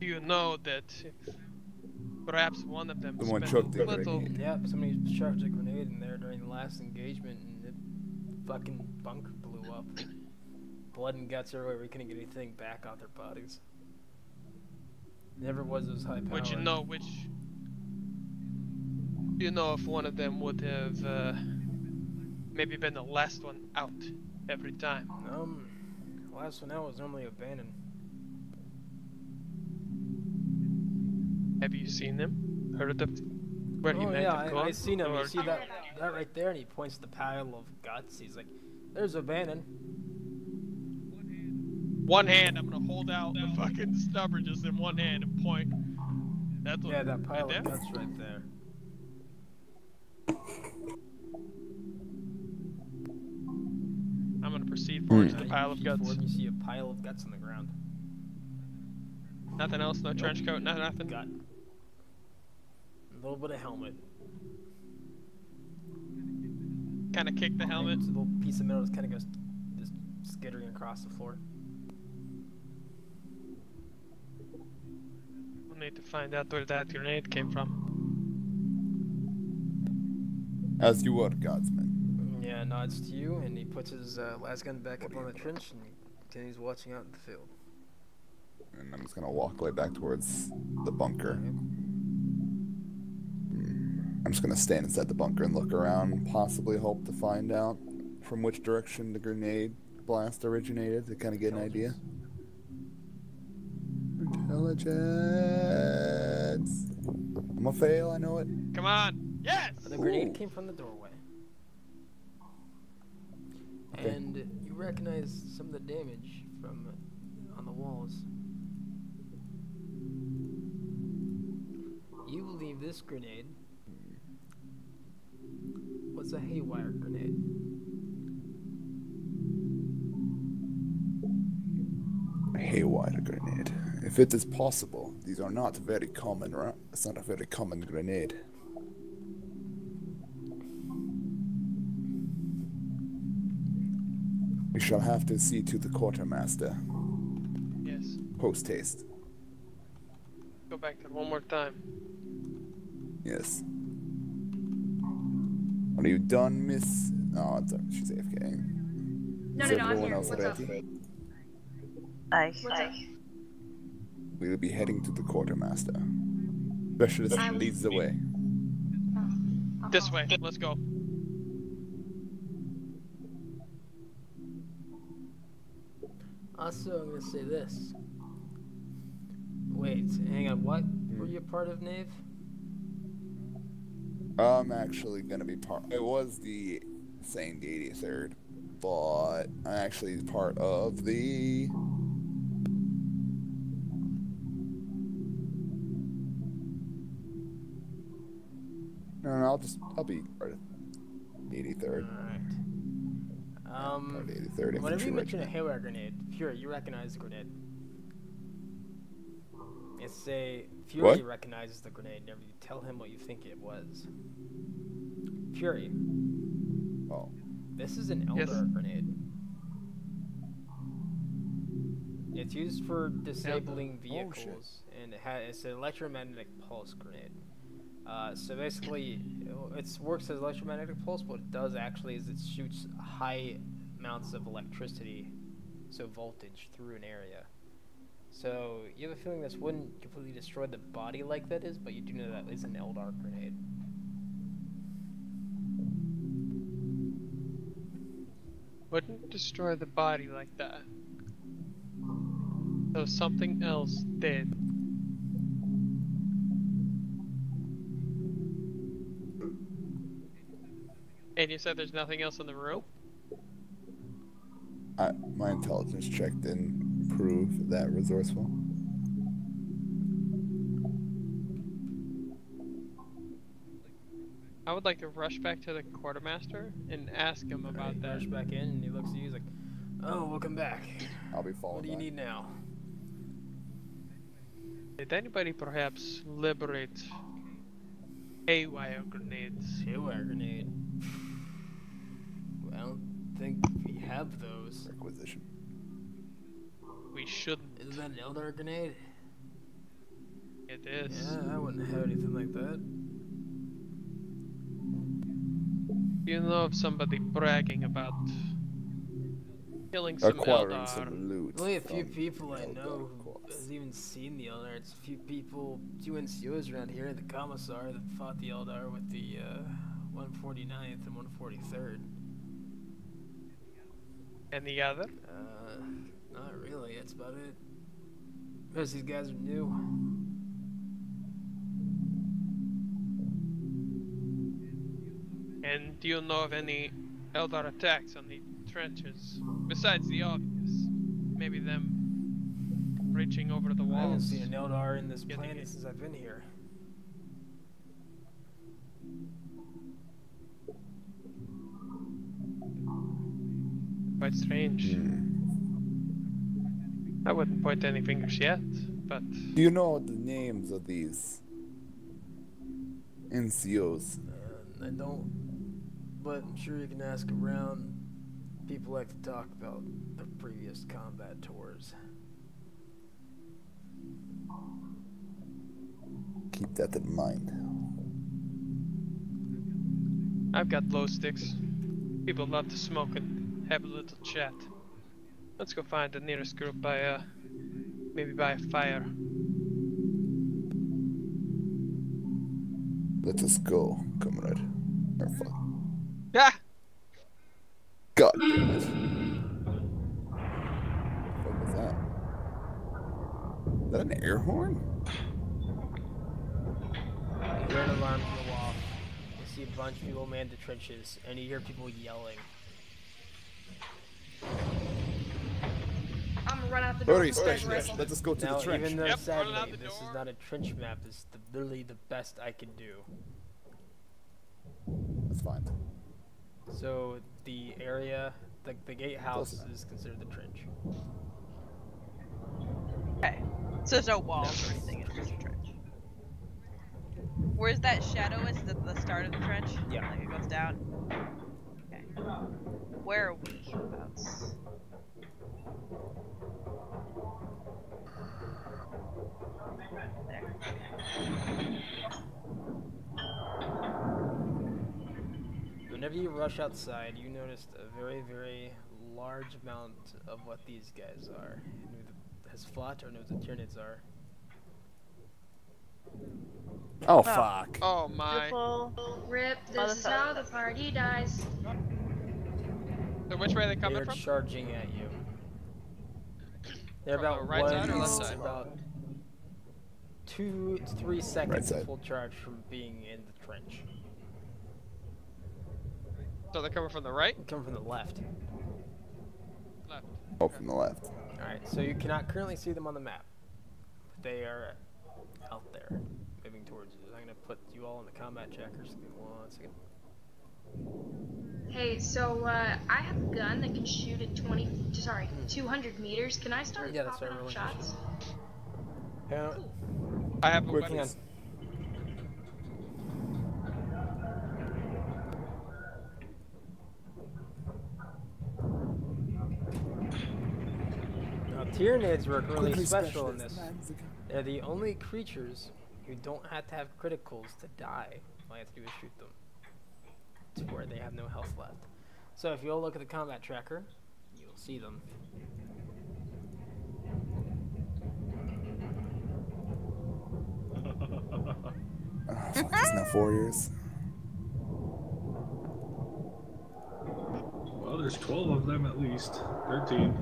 Do you know that if perhaps one of them Someone spent chucked a a little... grenade. Yep, somebody chucked a grenade in there during the last engagement and the fucking bunker blew up. Blood and guts everywhere. We couldn't get anything back out their bodies. Never was as high powered. Would you know which... Do you know if one of them would have maybe been the last one out every time? Last one out was normally O'Bannon. Have you seen them? Heard of them? Where he Oh might yeah, have gone? I seen him. Or- You see that right there, and he points to the pile of guts. He's like, "There's O'Bannon." One hand, I'm gonna hold out the fucking stubber just in one hand and point. That's what. Yeah, that pile right of there? guts right there. I'm gonna proceed forward to the You pile of keep guts. forward, you see a pile of guts on the ground. Nothing else? No trench coat? No nothing? Gut. A little bit of helmet. Kind of kick the helmet. It's a little piece of metal that kind of goes just skittering across the floor. We'll need to find out where that grenade came from. As you were, Godsman. Yeah, nods to you, and he puts his las gun back up on the trench and continues watching out in the field. And I'm just gonna walk way back towards the bunker. I'm just gonna stand inside the bunker and look around and possibly hope to find out from which direction the grenade blast originated to kind of get an idea. Intelligence. I'm gonna fail, I know it. Come on. Yes. The grenade Ooh. came from the doorway. Okay. And you recognize some of the damage from on the walls. You believe this grenade was a haywire grenade. A haywire grenade. If it is possible, these are not very common, right? It's not a very common grenade. We shall have to see to the quartermaster. Yes. Post haste. Go back there one more time. Yes. Are you done, Miss? Oh, it's she's AFK. No, Is no, no, I'm everyone here. else What's up? ready? Aye. What's up? We will be heading to the quartermaster. Specialist I will- leads the way. This way. Let's go. Also, I'm gonna say this. Wait, hang on. What were you a part of, Knave? I'm actually gonna be part. It was the saying the 83rd, but I'm actually part of the. No, I'll be part of the 83rd. Alright. Part of the 83rd Whenever you infantry mention a regiment. haywire grenade, Fury, you recognize the grenade. You say Fury What? recognizes the grenade. Never you tell him what you think it was. Fury, Oh, this is an Yes. Eldar grenade. It's used for disabling Oh, shit. vehicles, and it's an electromagnetic pulse grenade. So basically, it works as electromagnetic pulse. What it does actually is it shoots high amounts of electricity, so voltage, through an area. So you have a feeling this wouldn't completely destroy the body like that is, but you do know that is an Eldar grenade. Wouldn't destroy the body like that. So something else did. And you said there's nothing else in the room? my intelligence check didn't prove that resourceful. I would like to rush back to the quartermaster and ask him about that. Rush back in, and he looks at you. He's like, "Oh, welcome back. I'll be following. What do you that. need now?" Did anybody perhaps liberate haywire grenades? Haywire grenade. I don't think we have those. Requisition. We shouldn't. Is that an Eldar grenade? It is. Yeah, I wouldn't have anything like that. You know of somebody bragging about killing some Acquiring Eldar? some loot. Only a few from people I Eldar know who corpse. has even seen the Eldar. It's a few people, two NCOs around here, the Commissar that fought the Eldar with the 149th and 143rd. And the other? Not really. That's about it. Most of these guys are new. And do you know of any Eldar attacks on the trenches? Besides the obvious. Maybe them reaching over the walls. I haven't seen an Eldar in this Getting planet it. since I've been here. Quite strange. I wouldn't point any fingers yet, but Do you know the names of these NCOs? I don't, but I'm sure you can ask around. People like to talk about their previous combat tours. Keep that in mind. I've got glow sticks. People love to smoke and have a little chat. Let's go find the nearest group by, maybe by a fire. Let us go, comrade. Have fun. Ah! God damn it. What was that? Is that an air horn? You hear an alarm go off. You see a bunch of people man the trenches, and you hear people yelling. I'm gonna run out the door. Hurry, with my specialist. rifle. Let us go to Now, the trench. even though Yep, running out sadly the this is door. not a trench map, it's literally the best I can do. That's fine. So the area, the gatehouse Close enough. is considered the trench. Okay. So there's no walls or anything, it's just a trench. Where's that shadow? Is it the start of the trench? Yeah. Like it goes down? Okay. Where are we hereabouts? There. Whenever you rush outside, you noticed a very, very large amount of what these guys are. You know has fought or knows what Tyranids are. Oh, fuck. Oh my. Triple. Rip, this is how the party dies. So which way are they They coming are from? charging at you. They're From about the right side or left one, side? about 2 to 3 seconds Right of side. full charge from being in the trench. So they're coming from the right? Coming from the left. Left. Oh, from the left. Alright, so you cannot currently see them on the map. But they are out there, moving towards you. I'm going to put you all in the combat checkers. Give me 1 second. Hey, so I have a gun that can shoot at 200 meters. Can I start Yeah, that's popping right, off rolling shots? I have a Working weapon. on. Now, Tyranids work really Quickly, special in specialist. this. Man's the gun. They're the only creatures who don't have to have criticals to die. All you have to do is shoot them to where they have no health left. So if you'll look at the combat tracker, you'll see them. Oh, fuck, he's now 4 years. Well, there's 12 of them at least. 13.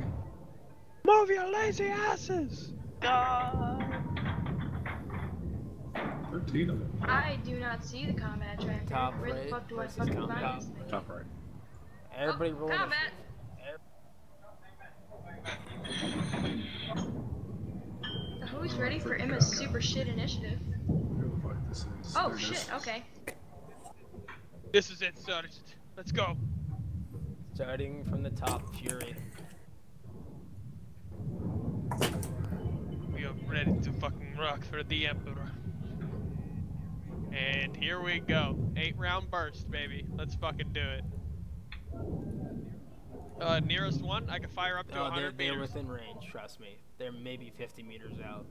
Move your lazy asses! God. 13 of them. I do not see the combat tracker. Top Where the right fuck do I versus fucking combat. find this thing? Top right. Everybody Oh, roll combat! Who's ready for Emma's super shit initiative? Who the fuck this is? Oh There it shit, is. okay. This is it, Sergeant. Let's go. Starting from the top, Fury. We are ready to fucking rock for the Emperor. And here we go. 8-round burst, baby. Let's fucking do it. Nearest one, I can fire up to Oh, 100 they're meters. within range, trust me. They're maybe 50 meters out.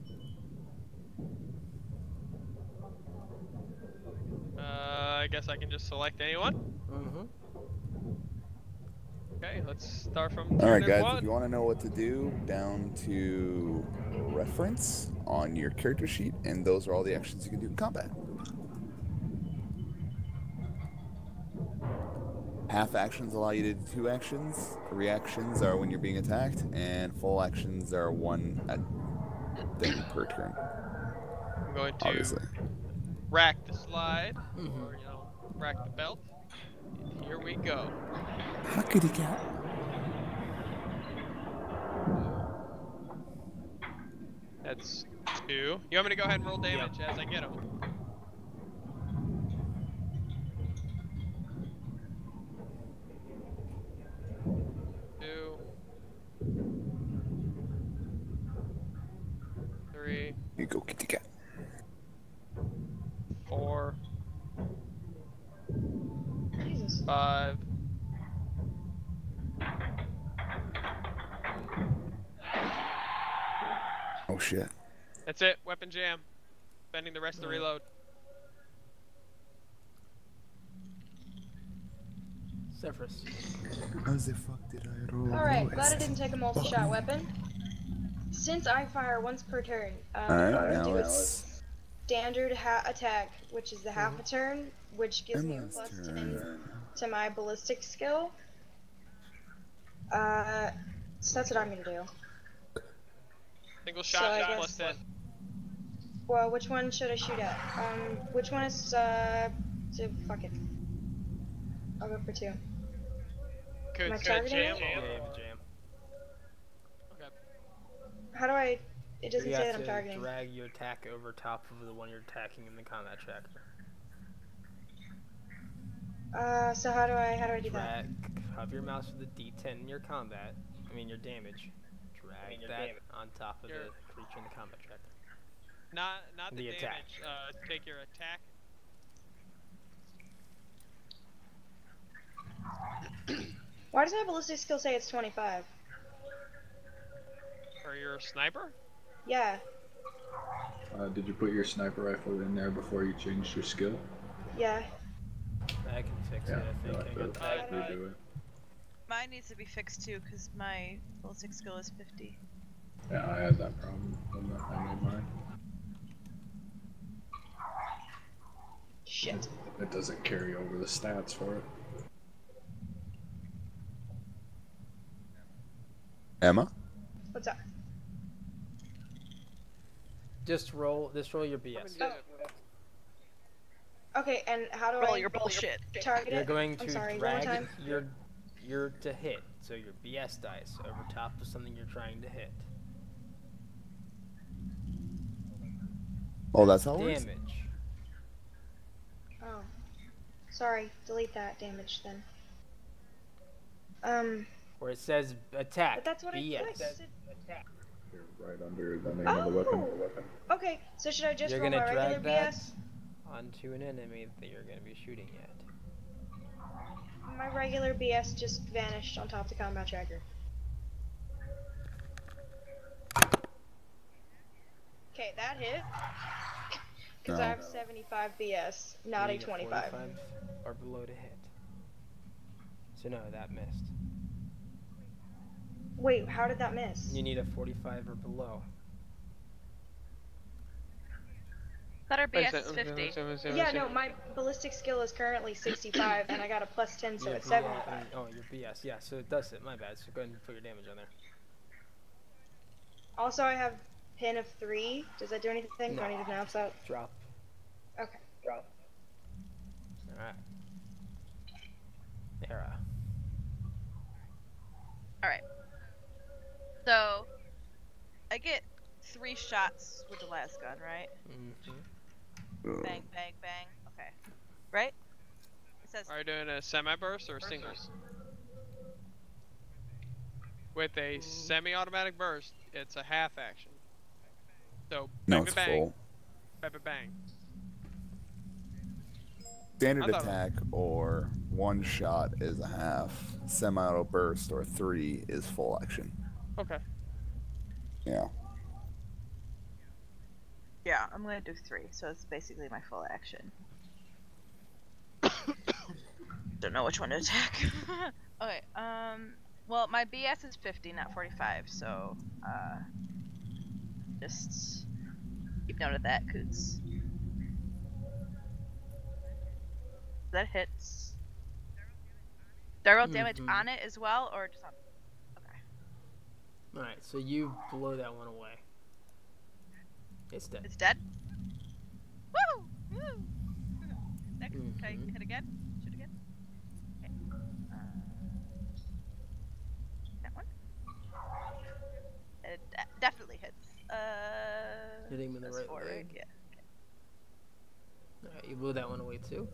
I guess I can just select anyone. Mm-hmm. Okay, let's start from Alright, Tyranids guys, one. if you want to know what to do, down to reference on your character sheet, and those are all the actions you can do in combat. Half actions allow you to do 2 actions. Reactions are when you're being attacked, and full actions are 1 thing per turn. I'm going to Obviously. rack the slide, Mhm. or, you know, rack the belt. And here we go. Huckity cat. That's 2. You want me to go ahead and roll damage as I get them? Two. 3, Here you go, kitty cat. 4, Jesus. 5. Oh shit. That's it. Weapon jam. Spending the rest of the reload. Zephyrus. How the fuck did I roll? Alright, glad I didn't take a multi-shot weapon. Since I fire once per turn, Alright, I'm now gonna do let's standard attack, which is the half a turn, which gives me a Emma's plus turn. 10 to my ballistic skill. So that's what I'm gonna do. Single So shot I is guess- plus 10. Well, which one should I shoot at? Which one is, fuck it. I'll go for 2. Could I targeting jam. it? Yeah, you have a jam. Okay. How do I, it doesn't You say have that I'm to targeting. drag your attack over top of the one you're attacking in the combat tracker. So how do I do that? Hover your mouse with the D10 in your combat. I mean your damage. Drag that on top of the creature in the combat tracker. Not the The attack. damage. Take your attack. Why does my ballistic skill say it's 25? Or your sniper? Yeah, Did you put your sniper rifle in there before you changed your skill? yeah. I can fix Yeah, it, I you'll think. I have got to that. redo it. Mine needs to be fixed too, because my ballistic skill is 50. Yeah, I had that problem when I made mine. Shit. It doesn't carry over the stats for it. Emma? What's up? Just roll your BS. Okay, and how do Roll I your bullshit. target You're it? going to I'm sorry, one drag more time. your to hit, so your BS dice over top of something you're trying to hit. Oh, that's how it works? Damage. Oh. Sorry, delete that damage then. Where it says attack. But that's what I BS. clicked. You're right under the name of the weapon. Oh! Okay, so should I just You're roll gonna my regular drag that BS? onto an enemy that you're gonna be shooting at. My regular BS just vanished on top of the combat tracker. Okay, that hit. Because I No. have 75 BS, not You a need 25. 45 or below to hit. So no, that missed. Wait, how did that miss? You need a 45 or below. Thought our BS is 50. Yeah, no, my ballistic skill is currently 65, and I got a plus 10, so Your it's BS 75. oh, your BS. Yeah, so it does hit. My bad. So go ahead and put your damage on there. Also, I have pin of 3. Does that do anything? Do I need to announce that? Drop. Okay. Alright. Era. Alright. So, I get 3 shots with the last gun, right? Mm-hmm. Bang, bang, bang. Okay. Right? It says Are you doing a semi-burst or singles? With a semi-automatic burst, it's a half action. So, No, bang, it's bang, full. bang, bang, bang. Standard I thought- attack or one shot is a half. Semi-auto burst or 3 is full action. Okay. Yeah. yeah, I'm gonna do 3, so it's basically my full action. Don't know which one to attack. Okay, well, my BS is 50, not 45, so, just keep note of that, cause that hits. Do I roll damage Mhm. on it as well, or just on? Okay. Alright, so you blow that one away. It's dead. It's dead? Woo! Woo! Next, can I Mhm. hit again? Shoot again? Okay. That one? It definitely hits. Hitting with the that's right 4, leg. Yeah. Alright, you blew that one away too.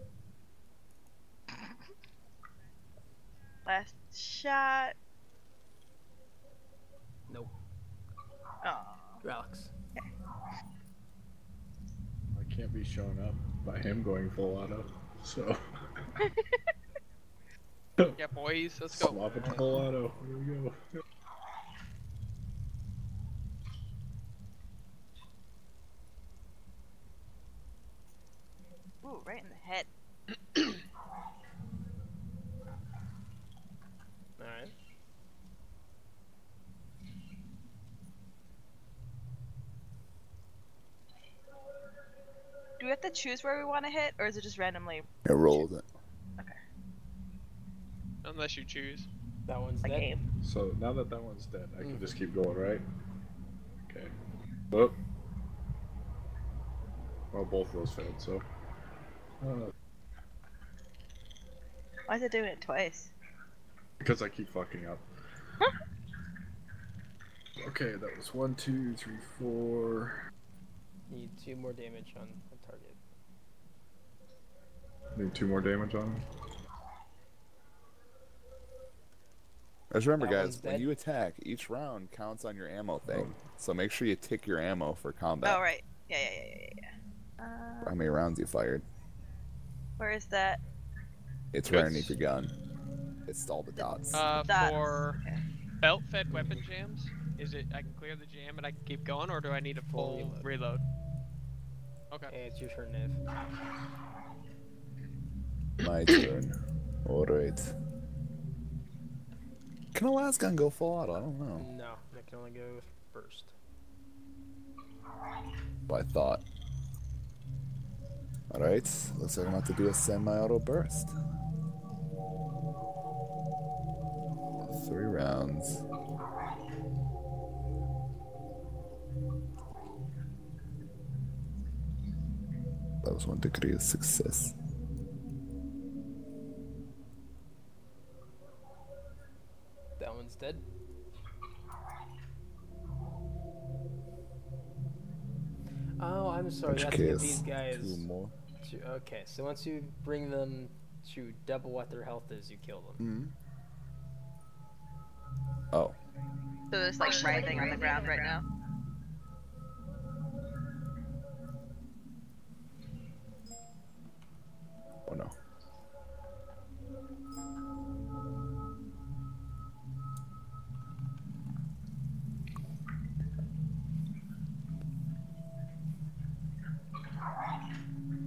Last shot. Nope. Oh. Alex. I can't be shown up by him going full auto, so Yeah, boys, let's go. swap it to full auto. Here we go. Ooh, right in the head. Alright. we have to choose where we want to hit, or is it just randomly? It rolled it. Okay. Unless you choose. That one's Like dead. aim. So now that one's dead, I can just keep going, right? Okay. Oh. Well, both of those failed, so. Why is it doing it twice? Because I keep fucking up. Okay, that was 1, 2, 3, 4. Need 2 more damage on the target. Need 2 more damage on him. Just remember, That one's guys, when dead. you attack, each round counts on your ammo thing. So make sure you tick your ammo for combat. Oh right. Yeah. How many rounds you fired? Where is that? It's Good. right underneath your gun. It's all the dots. Dots. For Okay. belt-fed weapon jams, is it I can clear the jam and I can keep going, or do I need a full reload? Okay. Hey, it's your turn, Niv. My turn. Alright. Can a last gun go full auto? I don't know. No, that can only go first. But I thought. Alright, looks like I'm about to do a semi-auto burst. 3 rounds. That was 1 degree of success. That one's dead. Oh, I'm sorry. Which That's to give case, these guys. 2 more. Okay, so once you bring them to double what their health is, you kill them. Oh. So there's like writhing on the ground right now. Oh no.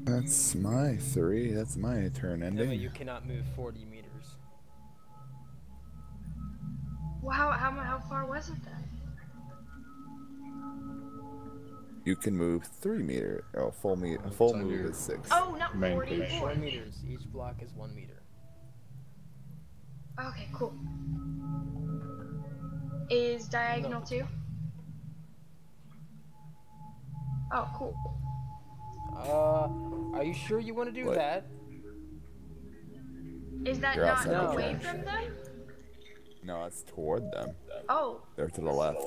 That's my 3. That's my turn No, ending. but you cannot move 40 meters. Well, how far was it then? You can move 3 meters. Oh, full on move your- is 6. Oh, not Main 40. page. 4 meters. Each block is 1 meter. Okay, cool. Is diagonal No. 2? Oh, cool. Are you sure you want to do What? that? Is that You're not outside the away junction. from them? No, it's toward them. Oh, They're to the left.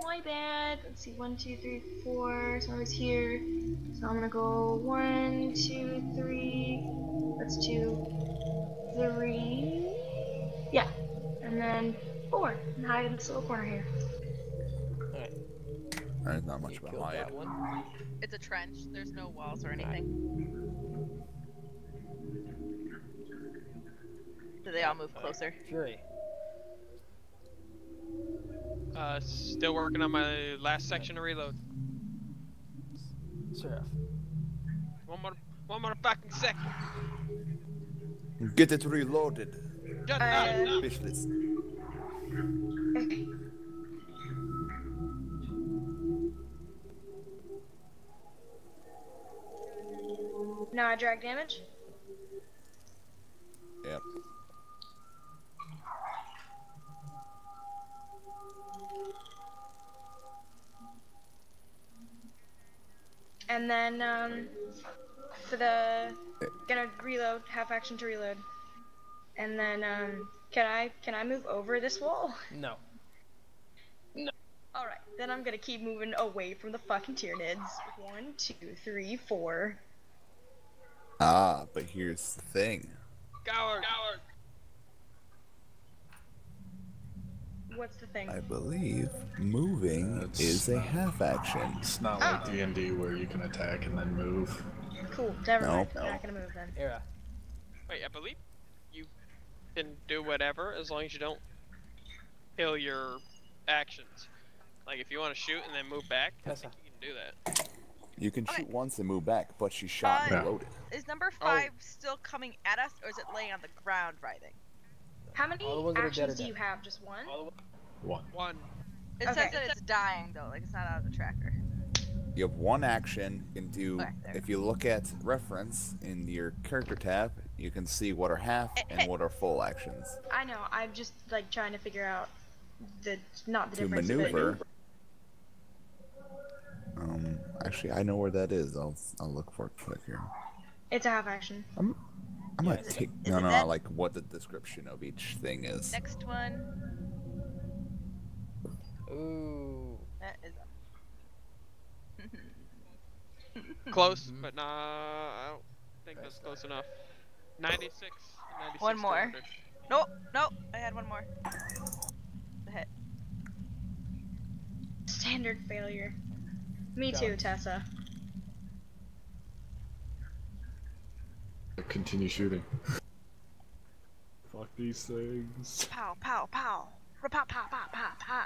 my bad. Let's see, 1, 2, 3, 4. So I was here. So I'm gonna go 1, 2, 3. That's 2, 3. Yeah, and then 4. And hide in this little corner here. Alright. There's not much You of a killed hide. that one. It's a trench. There's no walls or anything. Do they all move closer? Fury. Still working on my last section to reload. Seraph. One more fucking second. Get it reloaded. Shut up. Fishless. Okay. Now I drag damage? Yep. And then, for the, gonna reload, half action to reload. And then, can I move over this wall? No. Alright, then I'm gonna keep moving away from the fucking Tyranids. 1, 2, 3, 4. Ah, but here's the thing. Coward. What's the thing? I believe moving That's is a not- half action. It's not like D&D where you can attack and then move. Cool, never mind. No. I'm not gonna move then. Era. Wait, I believe you can do whatever as long as you don't kill your actions. Like if you want to shoot and then move back, I think you can do that. You can Okay. shoot once and move back, but she shot and Yeah. reloaded. Is number 5 still coming at us, or is it laying on the ground writhing? How many All the ones that are dead actions are do you dead. have? Just one? One. One. It Okay. says that it's dying though, like it's not out of the tracker. You have one action. You can do. Okay, there. If you look at reference in your character tab, you can see what are half and what are full actions. I know. I'm just like trying to figure out the To difference maneuver. Actually, I know where that is. I'll look for it quick here. It's a half action. I'm gonna Is it- take is no, it no, that? like what the description of each thing is. Next one. Ooh. That is. Close, but nah, I don't think that's close enough. 96. 96 One more. 200. Nope, nope. I had one more. The hit. Standard failure. Me too, Done. Tessa. Continue shooting. Fuck these things. Pow, pow, pow. Pow, pow, pow, pow, pow.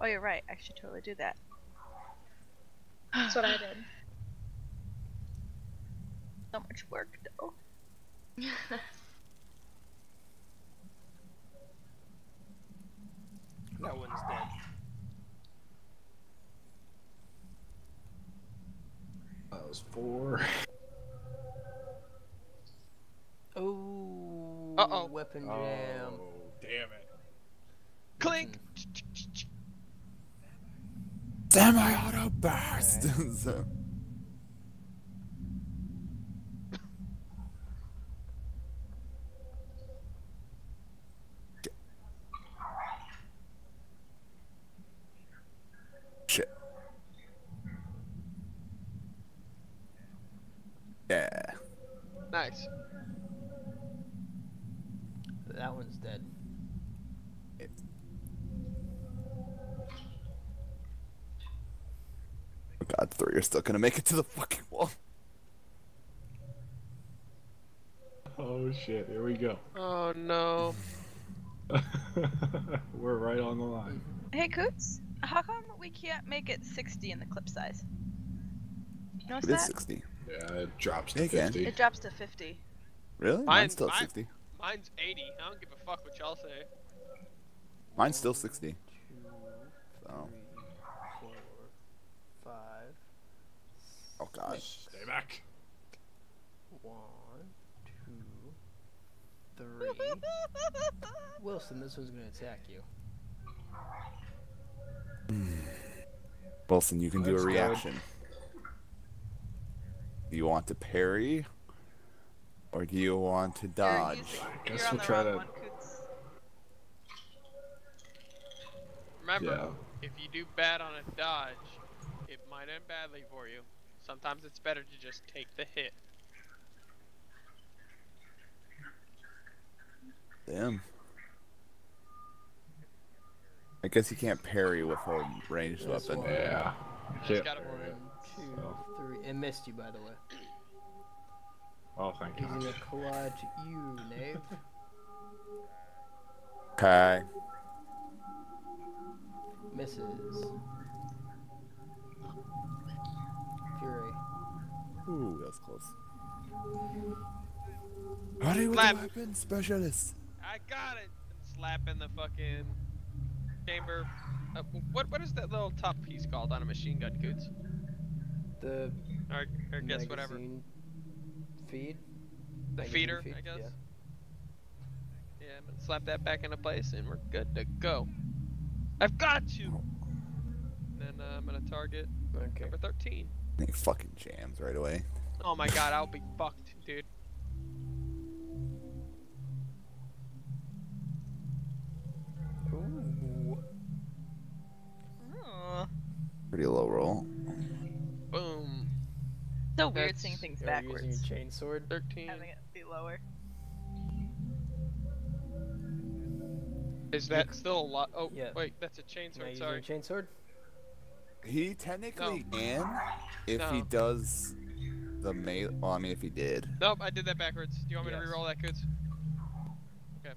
Oh, you're right. I should totally do that. That's what I did. So much work, though. That one's dead. That was 4. Oh. Uh-oh. Weapon jam. Oh, damn it. Clink! Semi-auto burst. So- Shit. Yeah. Nice. That one's dead. God, 3 are still gonna make it to the fucking wall. Oh shit, here we go. Oh no. We're right on the line. Hey, Coots. How come we can't make it 60 in the clip size? You notice It is that? 60. Yeah, it drops Yeah, to you can. 50. It drops to 50. Really? Mine- Mine's still mine- 60. Mine's 80. I don't give a fuck what y'all say. Mine's still 60. 2, So. 3, 4, 5. Oh god. Stay back. 1, 2, 3. Wilson, this one's gonna attack you. Wilson, you can do a That's good. reaction. Do you want to parry? Or do you want to dodge? Guess You're on we'll the try wrong to- one, Coots. Remember, Yeah. if you do bad on a dodge, it might end badly for you. Sometimes it's better to just take the hit. Damn. I guess you can't parry with a ranged This weapon. one. Yeah. Just Can't gotta- parry it. 1, 2, So. 3. It missed you, by the way. Oh, thank Using God. a collage, you knave. Okay. Misses. Fury. Ooh, that was close. Ready with Slap. the weapon specialist. I got it! Slapping the fucking chamber. What is that little top piece called on a machine gun, Coots? The Or guess whatever. magazine feed. The Magazine feeder, feed, I guess. yeah. Yeah, I'm gonna slap that back into place and we're good to go. I've got you! Then I'm gonna target Okay. number 13. And he fucking jams right away. Oh my god, I'll be fucked, dude. Ooh. Oh. Pretty low roll. Boom. So weird That's- seeing things You're using backwards. your chainsword. 13. Having it be lower. Is that still a lot? Oh, Yeah. wait, that's a Now chainsaw, using sorry. your chainsword. He technically can if he No. does the melee. Well, I mean, if he did. Nope, I did that backwards. Do you want me Yes. to reroll that, Coots? Okay.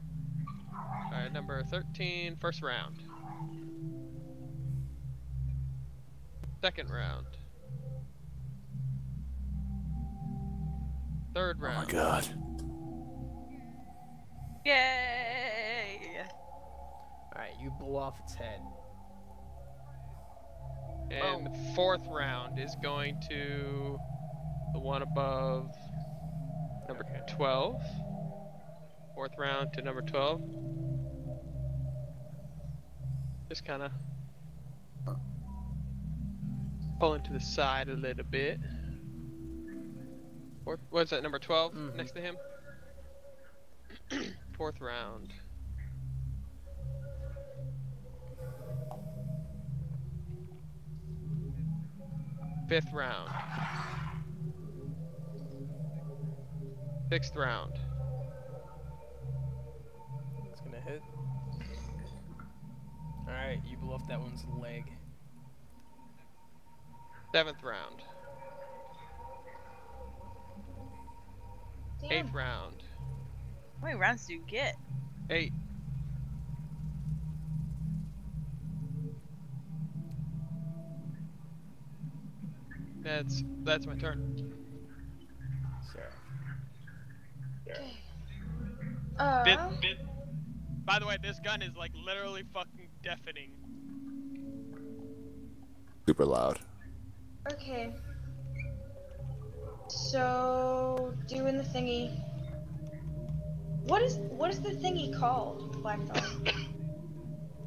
Alright, number 13, first round. Second round. Third Oh my round. god. Yay! Alright, you blow off its head. And the fourth round is going to the one above number 12. Fourth round to number 12. Just kind of pulling to the side a little bit. Fourth, what's that, number 12 next to him? Fourth round. Fifth round. Sixth round. It's gonna hit. Alright, you blow off that one's leg. Seventh round. Damn. Eighth round. How many rounds do you get? 8. That's my turn. Sarah. Okay. By the way, this gun is like literally fucking deafening. Super loud. Okay. So, doing the thingy. What is the thingy called, Blackthorn?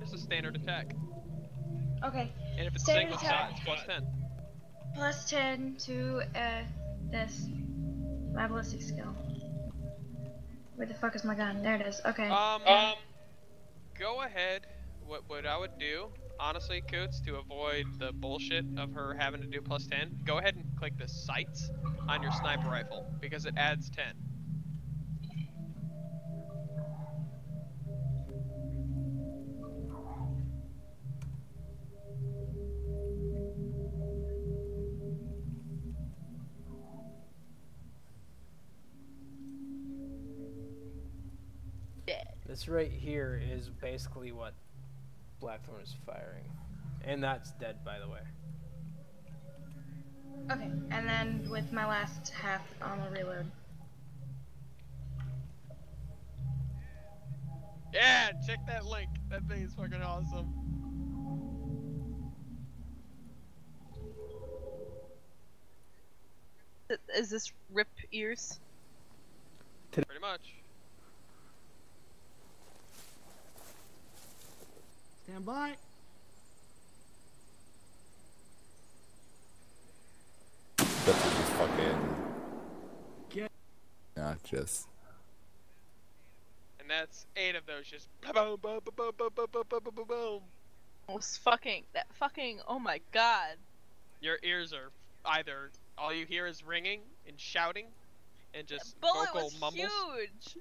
Just a standard attack. Okay. And if it's Standard single shot, attack. it's plus 10. Plus 10 to this. My ballistic skill. Where the fuck is my gun? There it is. Okay. Go ahead. What I would do, honestly, Coots, to avoid the bullshit of her having to do plus 10, go ahead and click the sights on your sniper rifle because it adds 10. This right here is basically what Blackthorn is firing. And that's dead, by the way. Okay, and then with my last half, I'm gonna reload. Yeah, check that link. That thing is fucking awesome. Is this rip ears? Pretty much. Stand by. That's just fucking. Get. Not just. And that's 8 of those just boom, boom, boom, boom, boom, boom, boom, boom, boom, boom. That fucking, oh my god. Your ears are either all you hear is ringing and shouting and just That bullet vocal was mumbles. huge.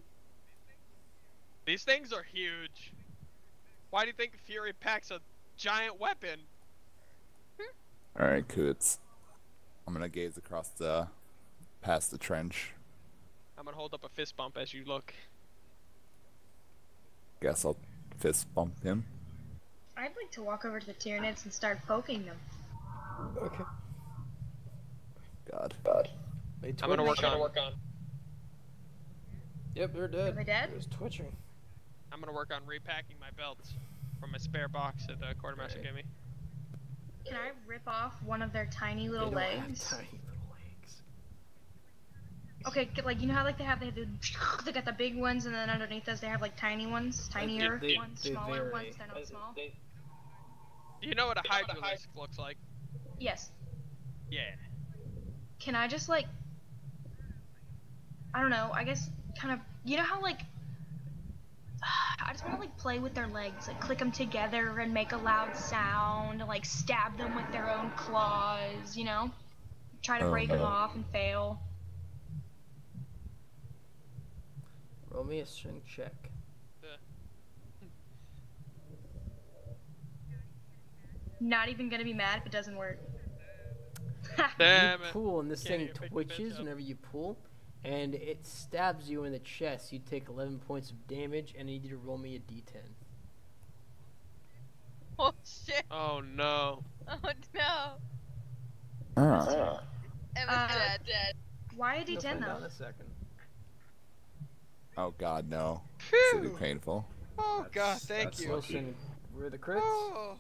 These things are huge. Why do you think Fury packs a giant weapon? Alright, Coots. I'm gonna gaze across the. past the trench. I'm gonna hold up a fist bump as you look. Guess I'll fist bump him. I'd like to walk over to the Tyranids and start poking them. Okay. God. They I'm gonna twitch. work on. Yep, they're dead. Are they dead? It was twitching. I'm gonna work on repacking my belts from my spare box that the quartermaster Right. gave me. Can I rip off one of their tiny little They don't have legs? tiny little legs. Okay, like you know how like they got the big ones and then underneath those they have like tiny ones, tinier ones, smaller vary. ones. They're not small. Do you know what a hydralisk looks like? Yes. Yeah. Can I just like, I don't know, I guess kind of, you know how like, I just want to like play with their legs, like click them together and make a loud sound, like stab them with their own claws, you know? Try to break them off and fail. Roll me a strength check. Not even gonna be mad if it doesn't work. Damn You it. pull and this Can't thing even pick the twitches fence up. whenever you pull, and it stabs you in the chest. You take 11 points of damage, and I need you to roll me a d10. Oh shit. Oh no. Oh no. Ah. Emma's dead. Why a You'll D10 find out in though? a second. Oh god, no. This will be Phew! painful. Oh god, thank That's you. lucky. Wilson, where the crits? Oh.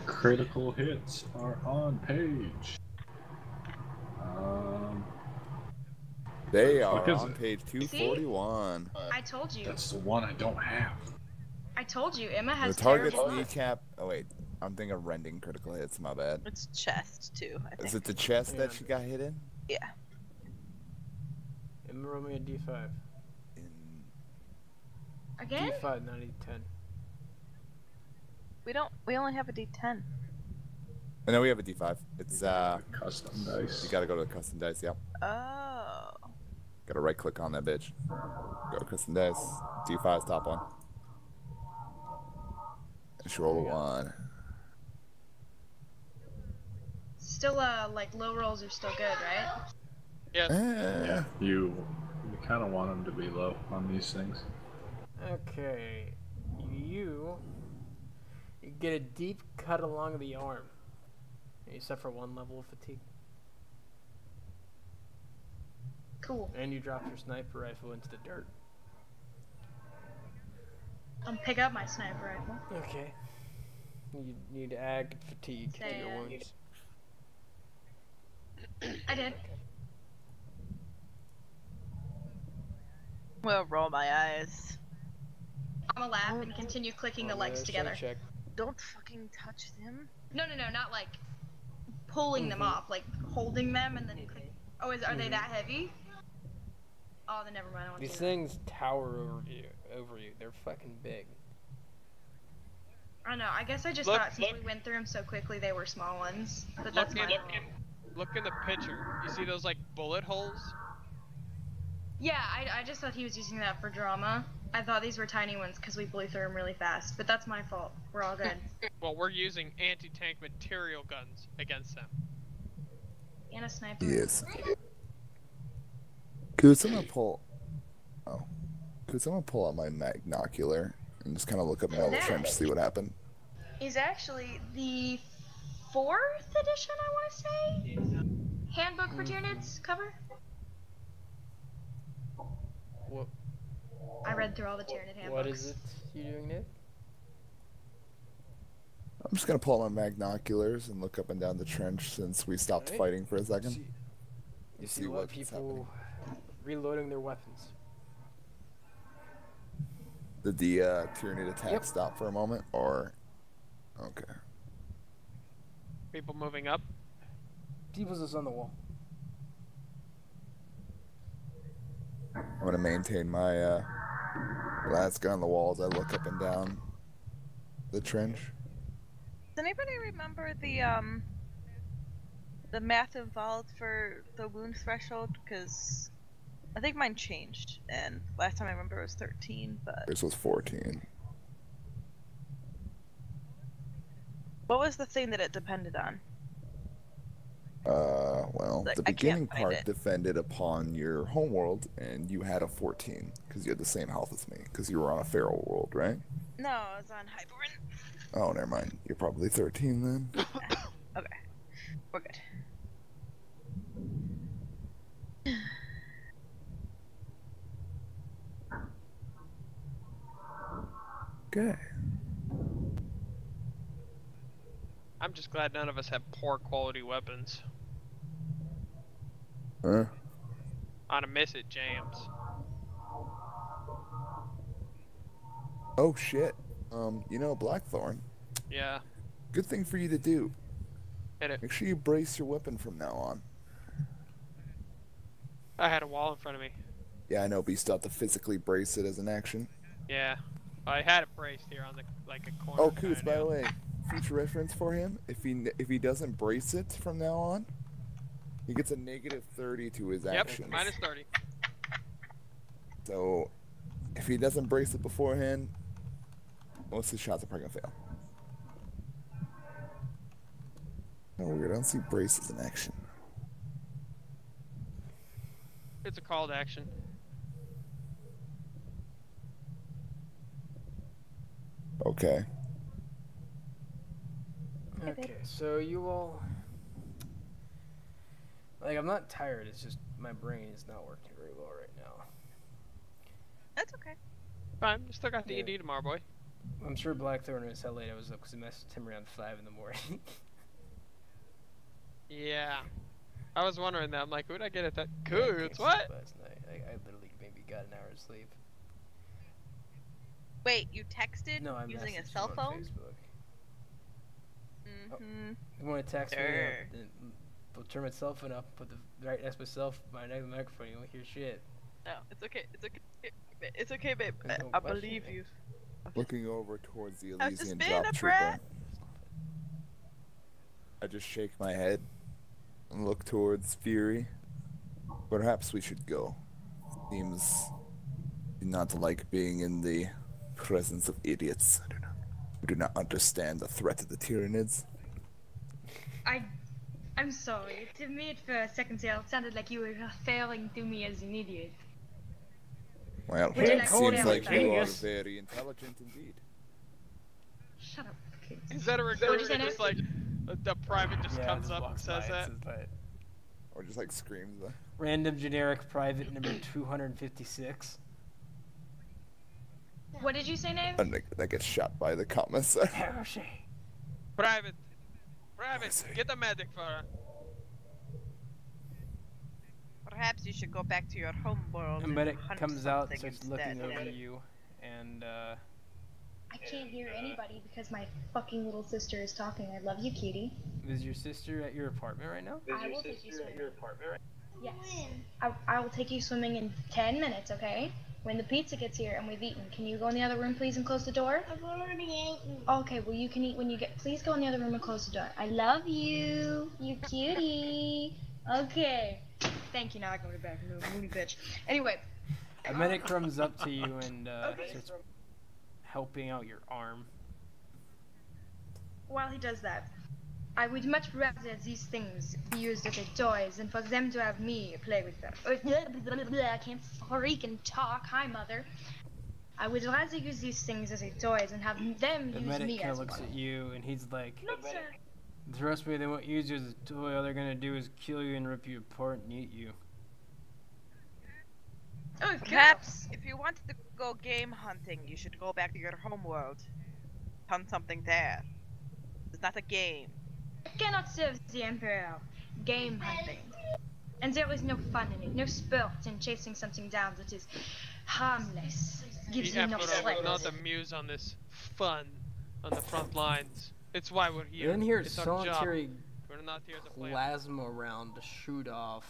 Critical hits are on page. Um, They fuck are is on it? page 241. I told you. That's the one I don't have. I told you. Emma The has target's terrible luck. kneecap. Oh wait, I'm thinking of rending critical hits. My bad. It's chest too, I think. Is it the chest that she got hit in? Yeah. Emma, roll me a D5. In... Again? D5, not a D10. We only have a D10. Oh, no, we have a D5. It's Custom dice. you gotta go to the custom dice. Yep. Oh. Gotta right click on that bitch. Go to custom dice. D5's top one. And she roll a 1. Still, like low rolls are still good, right? Yeah. Yeah, you kind of want them to be low on these things. Okay. You get a deep cut along the arm. You suffer 1 level of fatigue. Cool. And you drop your sniper rifle into the dirt. Pick up my sniper rifle. Okay. You need to add fatigue to Say, your wounds. I did. Well, roll my eyes. I'm gonna laugh and continue clicking the Roll me legs a together. strength check. Don't fucking touch them. No, not like pulling them off, like holding them and then click. Oh, are they that heavy? Oh, then never mind. I won't These do that. things tower over you. They're fucking big. I don't know. I guess I just Look- thought since look. we went through them so quickly, they were small ones. But that's my fault. Look in the picture. You see those like bullet holes? Yeah, I just thought he was using that for drama. I thought these were tiny ones because we blew through them really fast. But that's my fault. We're all good. Well, we're using anti-tank material guns against them. And a sniper. Yes. Could someone pull? Oh, could someone pull out my magnocular and just kind of look up and down the trench, see what happened? Is actually the 4th edition, I want to say. Handbook for Tyranids cover. What? I read through all the Tyranid handbooks. What is it you're doing, Nick? I'm just gonna pull out my magnoculars and look up and down the trench since we stopped Alright. fighting for a second. You See see a lot of what's people reloading their weapons. Did the Tyranid attack Yep. stop for a moment, or? Okay. People moving up. People's is on the wall. I'm gonna maintain my last gun on the wall as I look up and down the trench. Does anybody remember the math involved for the wound threshold? Because I think mine changed, and last time I remember it was 13. But This was 14. what was the thing that it depended on? Well, Like, the I can't beginning find part it. defended upon your homeworld, and you had a 14 because you had the same health as me because you were on a feral world, right? No, I was on Hyperin. Oh, never mind. You're probably 13 then. Okay, we're good. Okay. I'm just glad none of us have poor quality weapons. Huh? On a miss, it jams. Oh shit. You know, Blackthorn. Yeah, Good thing for you to do. hit it. Make sure you brace your weapon from now on. I had a wall in front of me. Yeah, I know, but you still have to physically brace it as an action. Yeah, I had it braced here on the like a corner. Oh, Coots, by kinda. the way, future reference for him, if he doesn't brace it from now on, he gets a -30 to his Yep, actions. minus 30. So, if he doesn't brace it beforehand, most of his shots are probably gonna fail. Oh, weird. I don't see braces in action. It's a call to action. Okay. Okay, so you all... Like, I'm not tired, it's just my brain is not working very well right now. That's okay. Fine, you still got the Yeah. ED tomorrow, boy. I'm sure Blackthorn knows how late I was up because I messaged him around 5 in the morning. Yeah. I was wondering that. I'm like, who'd I get at that? Yeah, I Cool, can't it's sleep what? last night. I literally maybe got an hour's sleep. Wait, you texted No, I using a messaged cell him on phone? Facebook. Mm-hmm. You want to text me? Sure. Then I'll turn my cell phone up, put the right next to myself, my next microphone. You won't hear shit. No, it's okay. It's okay. It's okay, babe. There's no I question believe there. you. Looking over towards the I've just Elysian been drop a trooper, brat. I just shake my head and look towards Fury. Perhaps we should go. Seems not to like being in the presence of idiots. I do not understand the threat of the Tyranids. I'm sorry. To me, at first, second there, it sounded like you were referring to me as an idiot. Well, Would you it like to seems hear like what you are genius? very intelligent indeed. Shut up, kids. Is that a What'd you recruiter say, just Nick? like the private just Yeah, comes just up and walks says by that? and that. Or just like screams. Random generic private number 256. What did you say, Nave? And that gets shot by the commissar. Heresy. Private, see. get the medic for her. Perhaps you should go back to your home world. A and medic hunt comes out, something starts instead. looking over you, and I can't hear anybody because my fucking little sister is talking. I love you, cutie. is your sister at your apartment right now? I will take you swimming. Yes. I will take you swimming in 10 minutes, okay? When the pizza gets here and we've eaten, can you go in the other room, please, and close the door? I've already eaten. Okay, well, you can eat when you get... Please go in the other room and close the door. I love you. You cutie. Okay. Thank you. Now I can go back. No, moody bitch. Anyway. A medic comes up to you and starts helping out your arm. While he does that, I would much rather these things be used as a toys than for them to have me play with them. I can't freaking talk. Hi, mother. I would rather use these things as a toys and have them The use medic me kind as of looks one. at you and he's like, No, sir. trust me, they won't use you as a toy. All they're gonna do is kill you and rip you apart and eat you. Oh, Perhaps if you wanted to go game hunting, you should go back to your home world. Hunt something there. It's not a game. I cannot serve the Emperor. Game hunting. And there is no fun in it, no sport in chasing something down that is harmless. Gives The you no Emperor will not strength. amuse on this fun on the front lines. It's why we're here. Then here's It's our job. solitary We're not here to play. plasma round to shoot off.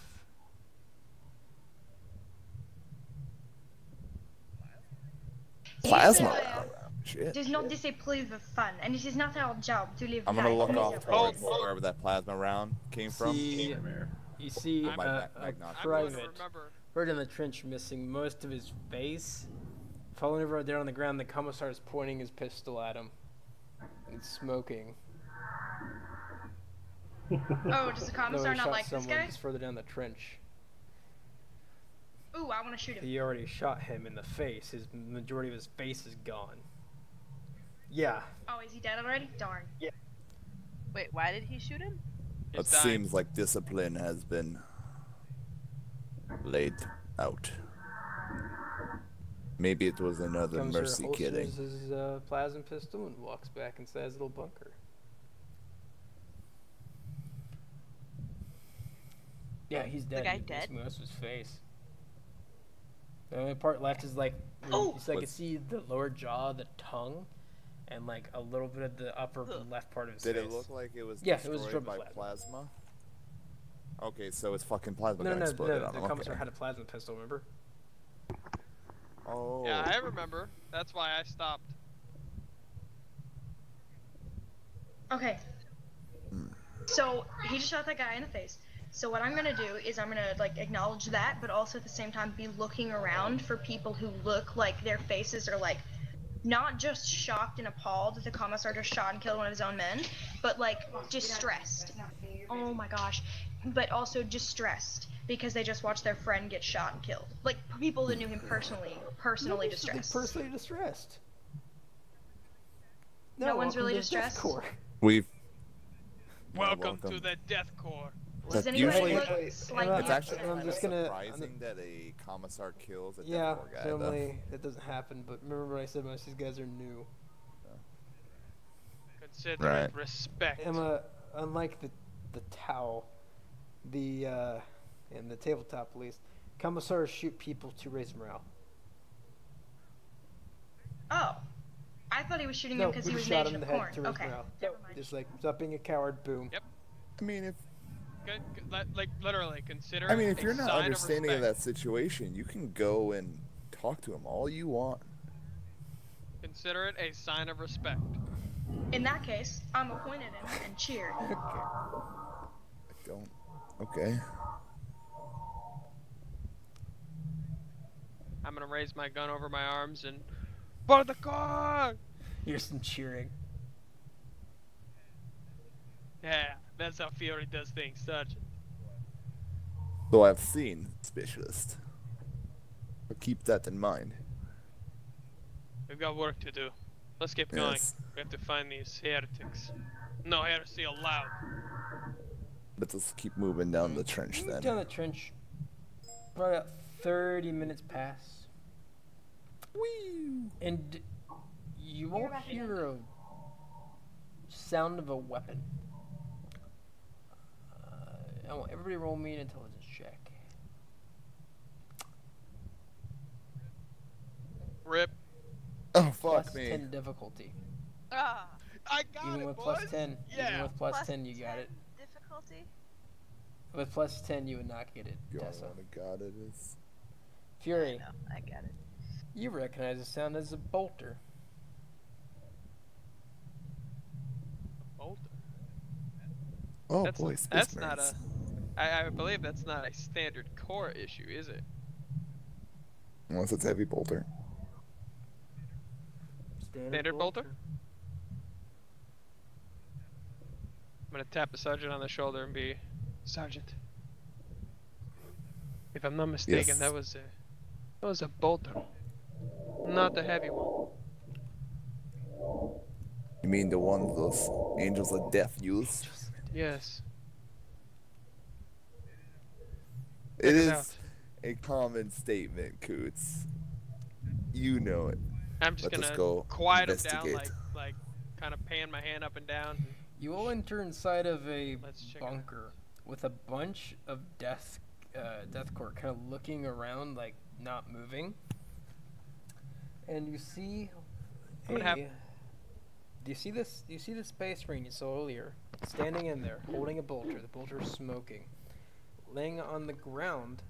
Plasma Emperor round. Shit. does not disapprove of fun, and it is not our job to live I'm gonna life look off miserably. towards wherever that plasma round came from. See, you see I'm- a Magnon. I'm going to private remember. right in the trench missing most of his face. Falling over down on the ground, the commissar is pointing his pistol at him. It's smoking. Oh, does the No, commissar he not shot like this someone guy? just further down the trench. Ooh, I want to shoot him. He already shot him in the face. His majority of his face is gone. Yeah. Oh, is he dead already? Darn. Wait, why did he shoot him? It It's dying. seems like discipline has been laid out. Maybe it was another Comes mercy killing. his plasma pistol and walks back inside his little bunker. Yeah, he's dead. guy He dead? missed most of his face. The only part left is like, Oh! so I can What's- see the lower jaw, the tongue, and like a little bit of the upper Ugh. left part of his Did face. it look like it was Yeah, it destroyed was destroyed by by plasma? Okay, so it's fucking plasma No, gun no, exploded no. on The him. commissar Okay. had a plasma pistol. Remember? Oh. Yeah, I remember. That's why I stopped. Okay. Hmm. So he just shot that guy in the face. So what I'm gonna do is I'm gonna like acknowledge that, but also at the same time be looking around for people who look like their faces are like not just shocked and appalled that the commissar just shot and killed one of his own men, but like distressed. Oh my gosh. But also distressed because they just watched their friend get shot and killed. Like people that knew him personally distressed. Personally distressed. No one's welcome really to distressed? Discord. We've Welcome to welcome. the Death Corps. Does That's anybody usually- look slightly It's actually I'm kind of just gonna- surprising that a commissar kills a Yeah, Death Corps guy, though. normally that doesn't happen, but remember what I said, most of these guys are new. Consider Right. it respect. Emma, unlike the towel, and the tabletop at least, commissars shoot people to raise morale. Oh. I thought he was shooting No, him because we he was just shot made him in of the head corn. to raise Okay. morale. Never mind. Just like, stop being a coward, boom. Yep. I mean, if Like literally, consider. I mean, it if a you're not sign understanding of of respect. that situation, you can go and talk to him all you want. Consider it a sign of respect. In that case, I'm gonna point at him and cheer. I don't. Okay. I'm gonna raise my gun over my arms and for the car. Here's some cheering. Yeah, that's how Fury does things, Sergeant. Though I've seen Specialist. But keep that in mind. We've got work to do. Let's keep going. Yes. We have to find these heretics. No heresy allowed. But let's keep moving down the trench Move then. down the trench. Probably about 30 minutes pass. Whee! And you won't hear a sound of a weapon. I want everybody roll me an intelligence check. Rip. Oh, fuck Plus me. 10 difficulty. Ah. I got Even it, with boys. plus 10. Yeah. Even with plus 10, you got it. Difficulty? With plus 10, you would not get it, You Tessa. want to God it is. Fury, No, I get it. you recognize the sound as a bolter. Bolter. Oh That's, boy, that's Space not Marines. I believe that's not a standard core issue, is it? Unless it's heavy bolter. Standard bolter? I'm gonna tap the sergeant on the shoulder and be, Sergeant. If I'm not mistaken, Yes. that was a bolter, not a heavy one. You mean the one those angels of death use? Yes. It Check it is out. a common statement, Coots. You know it. I'm just Let us gonna go quiet him down, investigate. like kind of pan my hand up and down. You will enter inside of a Let's check it out. bunker with a bunch of death corps kind of looking around, like not moving. And you see I'm gonna have- Do you see this? Do you see the space marine you saw earlier? Standing in there, holding a bolter. The bolter is smoking. Laying on the ground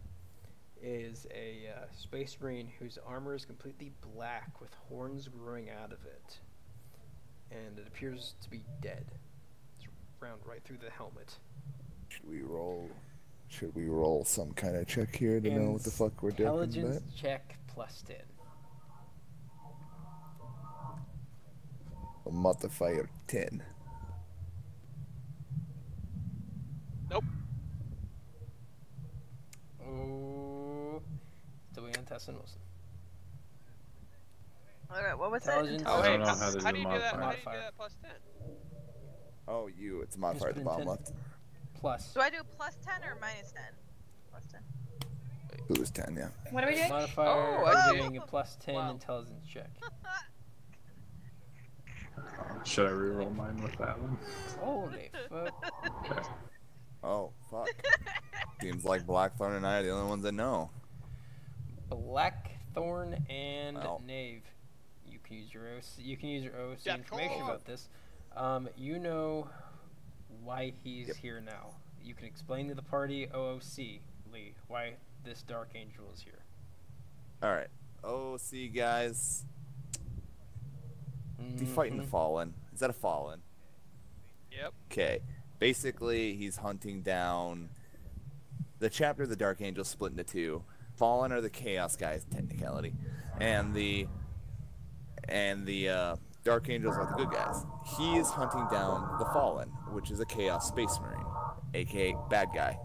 is a space marine whose armor is completely black with horns growing out of it. And it appears to be dead. It's round right through the helmet. Should we roll some kind of check here to know what the fuck we're doing? Intelligence check plus 10. A modifier 10. Nope. Oh, still on Tessa and Wilson. Alright, what was it? Intelligence. Oh, I hey, don't know how to how do do you do that? How do you do modifier. that plus 10? Oh, you. It's a modifier at the put in bottom 10. left. Plus. Do I do plus 10 or minus 10? Plus 10. It was 10, yeah. What are we doing? Modifier Oh, I see. doing a plus 10 Wow. intelligence check. Should I reroll mine with that one? Holy fuck. Okay. Oh, fuck. Seems like Blackthorn and I are the only ones that know. Blackthorn and Well. Knave. You can use your OC. You can use your OC Death information Corps. about this. You know why he's here now. You can explain to the party OOC Lee why this Dark Angel is here. Alright. Oh, see, guys. Is he fighting the Mhm. Fallen? Is that a Fallen? Yep. Okay. Basically, he's hunting down the chapter of the Dark Angel split into two. Fallen are the Chaos guys, technicality, and the Dark Angels are the good guys. He is hunting down the Fallen, which is a Chaos Space Marine, aka bad guy.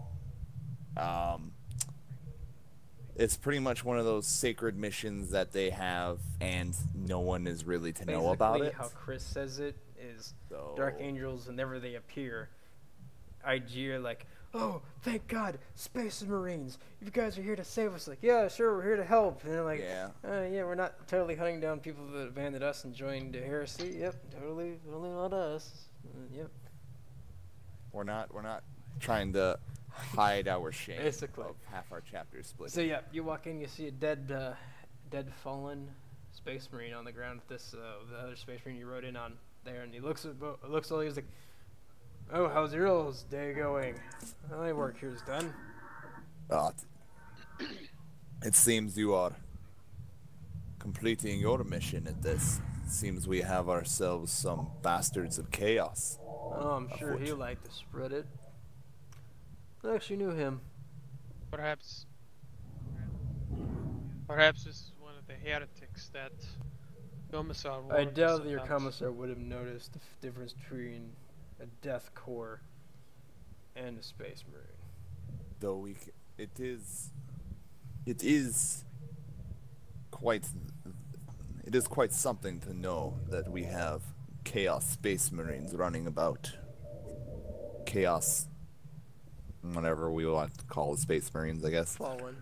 It's pretty much one of those sacred missions that they have, and no one is really to know about Basically, it. how Chris says it is So- Dark Angels, whenever they appear, IG are like, "Oh, thank God, Space Marines! You guys are here to save us." Like, "Yeah, sure, we're here to help." And they're like, Yeah. Yeah, we're not totally hunting down people that abandoned us and joined the heresy. Yep, totally not us. Yep." We're not trying to hide our shame Basically. of half our chapters split. So yeah, you walk in, you see a dead fallen Space Marine on the ground with this the other Space Marine you rode in on there, and he looks all, he's like, "Oh, how's your all's day going? My work here's done." It seems you are completing your mission at this. Seems we have ourselves some bastards of chaos. Oh, I'm sure he liked to spread it. I actually knew him. Perhaps this is one of the heretics that Commissar I warned us doubt that your about. commissar would have noticed the difference between a Death Corps and a Space Marine. Though it is quite something to know that we have Chaos Space Marines running about. Chaos, whatever we want to call the Space Marines, I guess. Fallen.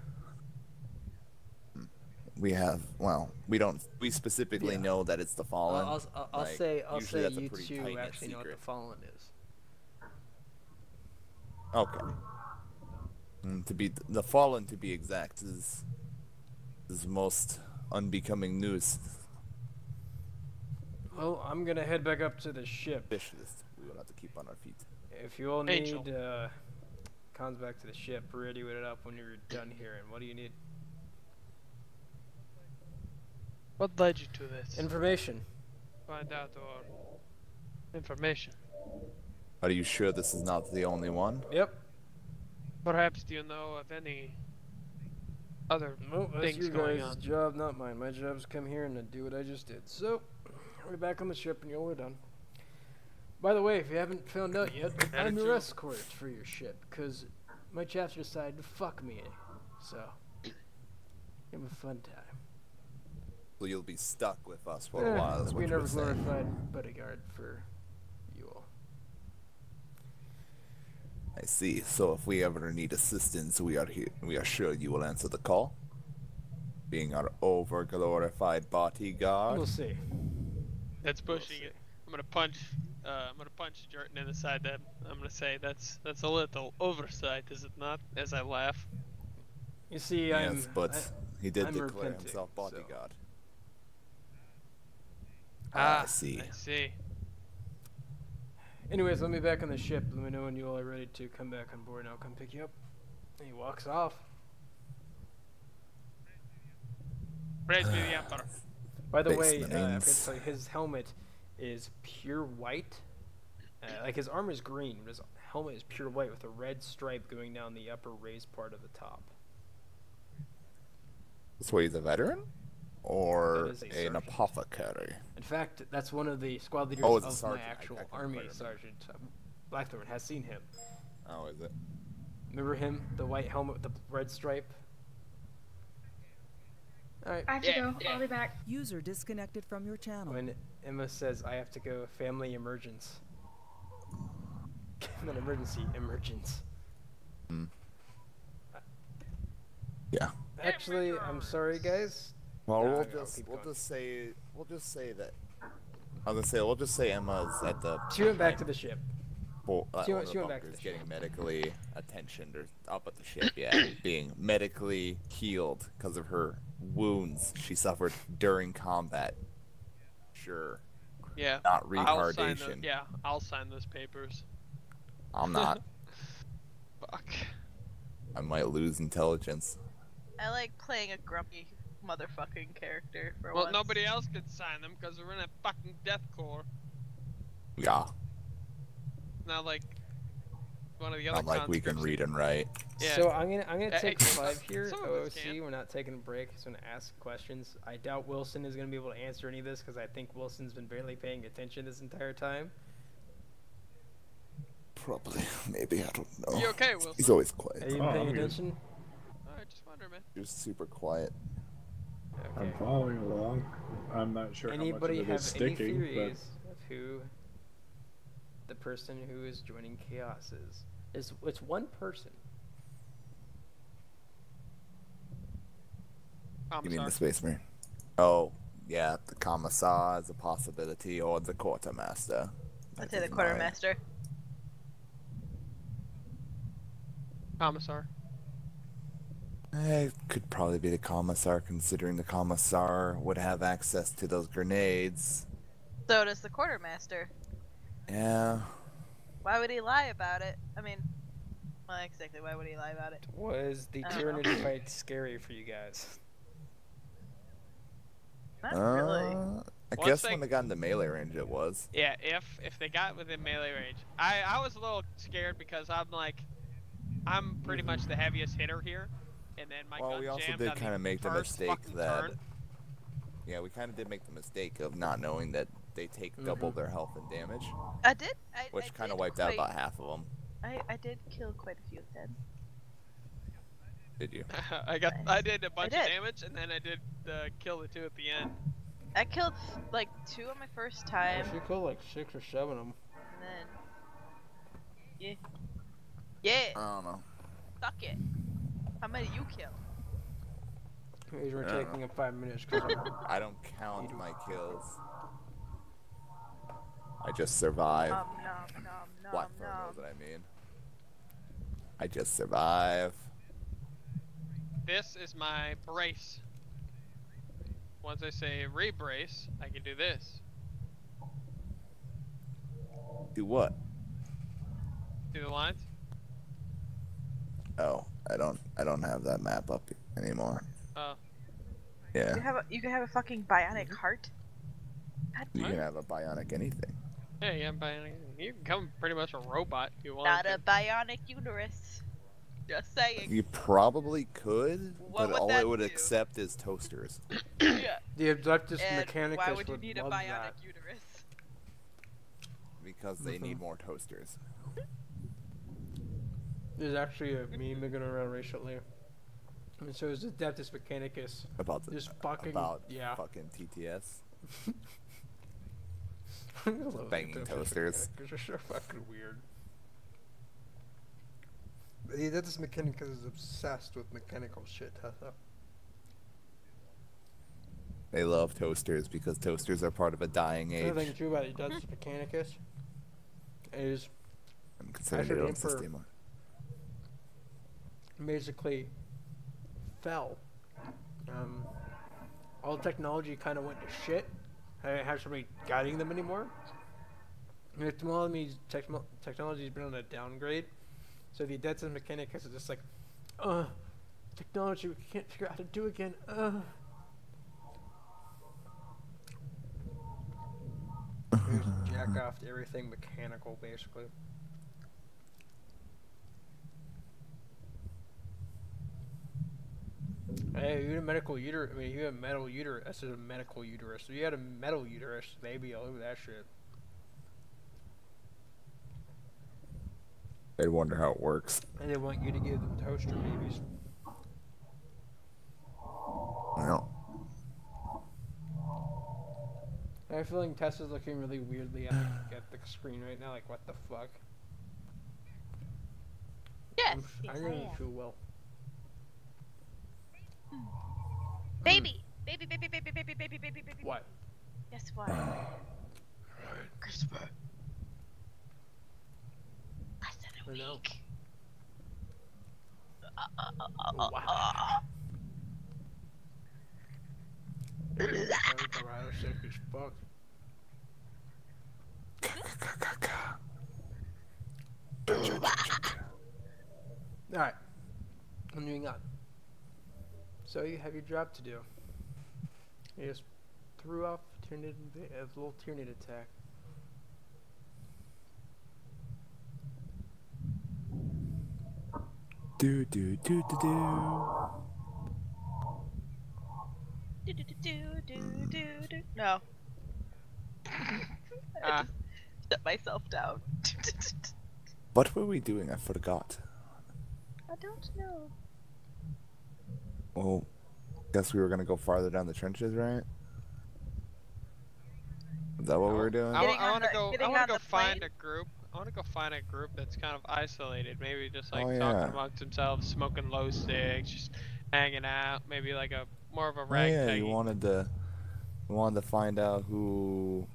We have, well, we specifically know that it's the Fallen. I'll say usually that's a you pretty two tight-knit actually know what the secret. Fallen is. Okay. The Fallen, to be exact, is most unbecoming news. Well, I'm gonna head back up to the ship. We will have to keep on our feet. If you all Angel. need cons back to the ship, ready with it up when you're done here. And what do you need? What led you to this? Information. Find out our information. Are you sure this is not the only one? Yep. Perhaps do you know of any other Well, that's things your going guys' on? job, not mine. My job is to come here and to do what I just did. So, we're back on the ship and you're done. By the way, if you haven't found out yet, I'm your escort for your ship, because my chaps decided to fuck me. So, have a fun time. So you'll be stuck with us for a while, is I'll what be you're another saying. glorified bodyguard for you all. I see. So if we ever need assistance, we are here. We are sure you will answer the call. Being our over-glorified bodyguard. We'll see. That's pushing it. I'm gonna punch Jordan in the side. That I'm gonna say that's a little oversight, is it not? As I laugh. You see, Yes, but he did I'm declare repenting, himself so- bodyguard. Ah, I see. I see. Anyways, let me back on the ship. Let me know when you all are ready to come back on board and I'll come pick you up. And he walks off. Praise be the Emperor. By the Space way, I forgot Marines. to tell you, his helmet is pure white. Like his armor is green, but his helmet is pure white with a red stripe going down the upper raised part of the top. So he's a veteran? Or That is a an sergeant. apothecary? In fact, that's one of the squad leaders Oh, it's a of sergeant. my I actual couldn't army quite remember. sergeant. Blackthorn has seen him. Oh, is it? Remember him? The white helmet with the red stripe? Alright. I have to go. I'll be back. User disconnected from your channel. When Emma says I have to go, family emergence. Not emergency, emergence. Yeah. Actually, I'm sorry, guys. Well, Nah, we'll I'll just keep we'll going. just say that. I was gonna say we'll just say Emma's at the. She went back to the ship. She went back to the getting ship. medically attentioned or up at the ship. Yeah, being medically healed because of her wounds she suffered during combat. Sure. Yeah. Not I'll sign retardation. I'll sign those papers. I'm not. Fuck. I might lose intelligence. I like playing a grumpy motherfucking character for Well, once. nobody else could sign them because we're in a fucking death corps. Yeah. Not like one of the other Not like we can conscripts. read and write. Yeah. So I'm gonna take hey, 5 here. some of us OOC, can. we're not taking a break. Just gonna ask questions. I doubt Wilson is gonna be able to answer any of this because I think Wilson's been barely paying attention this entire time. Probably. Maybe. I don't know. You okay, Wilson? He's always Are quiet. you Oh, paying I'm good. attention? Alright, just wondering, man. He was super quiet. Okay. I'm following along. I'm not sure Anybody how much of it have is any sticking, theories of who the person who is joining Chaos is? It's one person. You mean the Commissar. Space Marine? Oh, yeah, the Commissar is a possibility, or the Quartermaster. I'd say the quartermaster. Commissar. It could probably be the Commissar, considering the Commissar would have access to those grenades. So does the quartermaster. Yeah. Why would he lie about it? I mean, well, exactly. Why would he lie about it? Was the I don't know. Tyranid fight scary for you guys? Not really. I Once guess they- when they got into melee range, it was. Yeah, if they got within melee range. I was a little scared because I'm pretty much the heaviest hitter here. And then my Well, gun we also jammed did on kind of make the first mistake fucking that. turn. Yeah, we kind of did make the mistake of not knowing that they take double their health and damage, I did. which kind of wiped out about half of them. I did kill quite a few of them. Did you? I did a bunch of did. damage, and then I did kill the 2 at the end. I killed like 2 on my first time, She killed like 6 or 7 of them. and then yeah, I don't know. suck it. How many you kill? These were Yeah. taking up 5 minutes because I don't count my kills. I just survive. Nom nom nom nom Blackthorn knows nom. what I mean. I just survive. This is my brace. Once I say re-brace, I can do this. Do what? See the lines? Oh, I don't have that map up anymore. Oh. Yeah, You can have a fucking bionic heart. God, you What? can have a bionic anything. Yeah, yeah, bionic. You can become pretty much a robot if you want. not a bionic uterus. Just saying. You probably could, What but would all that it would do? accept is toasters. Yeah. the Abductus And Mechanicus why would you need a love bionic that. uterus? Because they need more toasters. There's actually a meme going around recently. And so is the Adeptus Mechanicus. About the, Just fucking about yeah. fucking TTS. I love Banging Adeptus toasters. Mechanicus are so fucking weird. The Adeptus Mechanicus is obsessed with mechanical shit, Tessa. They love toasters because toasters are part of a dying The other age. thing too about Adeptus Mechanicus is I'm considering Actually, their own Emperor- system. basically fell. All the technology kind of went to shit. I didn't have somebody guiding them anymore. And technology's been on a downgrade. So the Adeptus Mechanicus is just like, technology we can't figure out how to do again. They just jack off to everything mechanical, basically. Hey, you had a medical uterus. I mean, you had a metal uterus. This is a medical uterus. So you had a metal uterus, baby, all over that shit. They wonder how it works. And they want you to give them toaster babies. Well, I have a feeling Tessa's looking really weirdly at the screen right now, like, what the fuck? Yes. I didn't feel well. Baby. Baby, baby, baby, baby, baby, baby, baby, baby. What? Guess what? Christopher. Less than a I know. week. Wow. I'm sick as fuck. Alright. Moving on. So you have your job to do. You just threw off a little Tyranid attack. do do do do do. Do do do do do do. No. I just shut myself down. What were we doing? I forgot. I don't know. Well, guess we were gonna go farther down the trenches, right? Is that what we were doing? I Getting want on to the- go. I getting want on to go the find plane? a group want to go find a group that's kind of isolated. Maybe just like Oh, talking yeah. amongst themselves, smoking low sticks, just hanging out. Maybe like a more of a Oh yeah, ragtag. you wanted to find out who.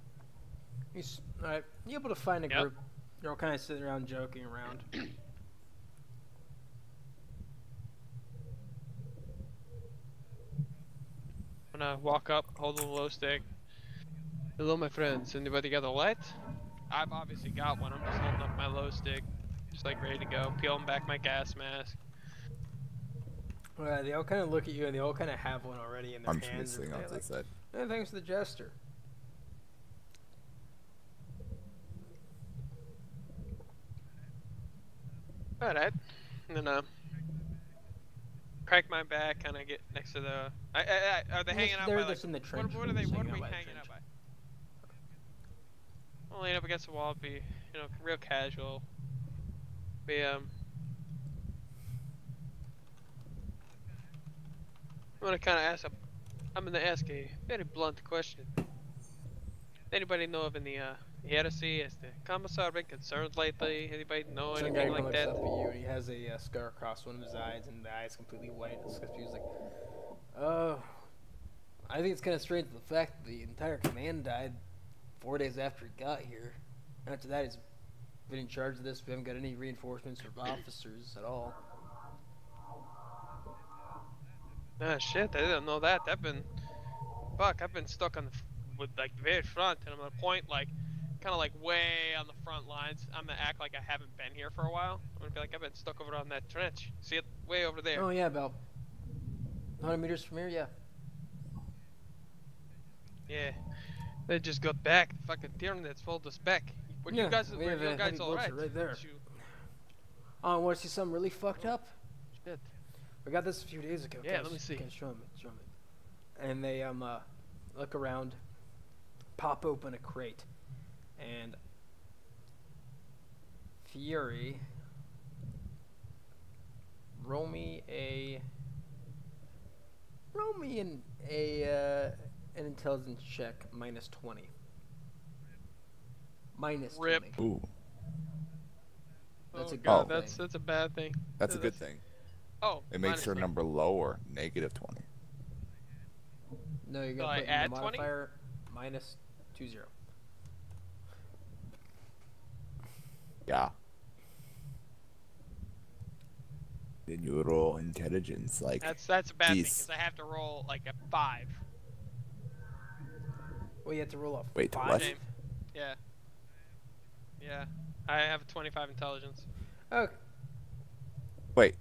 Alright, you able to find a Yep. group. They're all kind of sitting around joking around. I'm gonna walk up, hold the low stick. Hello, my friends. Anybody got a light? I've obviously got one. I'm just holding up my low stick, just like ready to go. Peeling back my gas mask. They all kind of look at you and they all kind of have one already in their I'm just hands. missing And on they're this like, side. "Eh, thanks for the jester." Alright. And then crank my back, kind of get next to the. Are they hanging out They're by like? just in the trench. What are they? just What are hanging we out by the hanging out trench. by? I'll lean up against the wall, be real casual. Be I'm gonna kind of ask I'm gonna ask a very blunt question. Anybody know of any heresy? Has the commissar been concerned lately? Anybody know Some guy anything like comes that? up at you and he has a scar across one of his eyes and the eye's completely white. It's confused like, I think it's kind of strange the fact that the entire command died 4 days after he got here. After that, he's been in charge of this. We haven't got any reinforcements or officers at all. Ah shit, I didn't know that. I've been stuck on with like the very front, and I'm gonna point like kind of like way on the front lines. I'm gonna act like I haven't been here for a while. I'm gonna be like, I've been stuck over on that trench. See it way over there. Oh yeah, about 100 meters from here, yeah. Yeah, they just got back. The fucking Tyranids followed us back. What Yeah, you guys? we Were have you a guys heavy all right? vulture right there. Did you- Oh, want to see something really fucked up? Shit. We got this a few days ago. Yeah, guys. let me see. Okay, show me. And they look around, pop open a crate, and Fury, roll me an intelligence check minus 20. Minus Rip. 20. Ooh, That's Oh a good god, thing. that's a bad thing. that's a good thing. Oh, It makes minus your 20. number lower, -20. No, you're So gonna I put in add the 20? modifier minus 20. Yeah. Then you roll intelligence like. That's a bad thing Jeez. because I have to roll like a 5. Well, you have to roll off. Wait, 5. what? Shame. Yeah. Yeah. I have a 25 intelligence. Oh, Wait.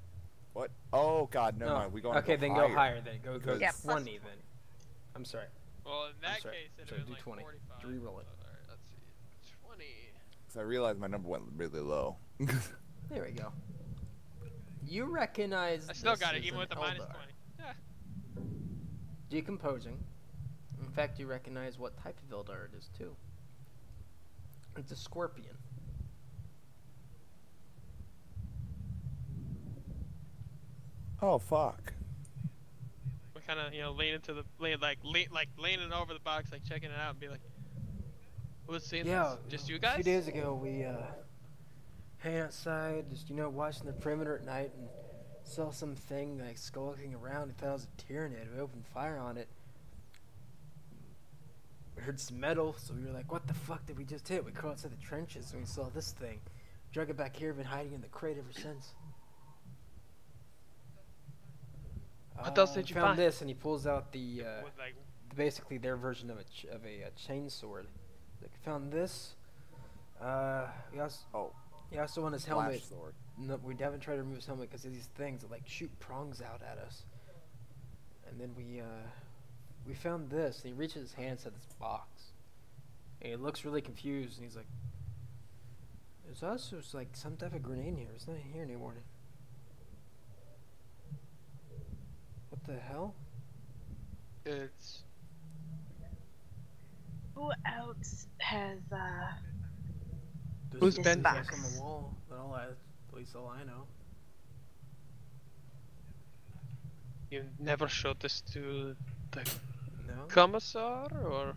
What? Oh God, never no. mind. We go. Okay, then go higher. Then go Because- Yeah, 20 then. I'm sorry. Well, in that sorry. case, it'd Sorry, have been do like 20. 45. To reroll it. Alright, let's see. 20. Because I realized my number went really low. There we go. You recognize. I still this got it, as even an with the minus Eldar. 20. Yeah. Decomposing. In fact, you recognize what type of Eldar it is too. It's a scorpion. Oh fuck. We kind of, lean into the leaning over the box, like checking it out, and be like, "Who's seeing Yeah, this? Just you A guys?" few days ago, we hang outside, just watching the perimeter at night, and saw something like skulking around. We thought it was a Tyranid. We opened fire on it. We heard some metal, so we were like, "What the fuck did we just hit?" We crawled outside the trenches, and we saw this thing. Drug it back here. Been hiding in the crate ever since. What else did you found find? this, and he pulls out the With, like, basically their version of a chain sword. Like, found this. He also on his helmet. Flash sword. No, we haven't tried to remove his helmet because of these things that like shoot prongs out at us. And then we found this, and he reaches his hands at this box, and he looks really confused, and he's like, "There's also like some type of grenade here. It's not here anymore." What the hell? it's Who else has Who's There's been box box? on the wall? At least all I know. you never showed this to the No. commissar, or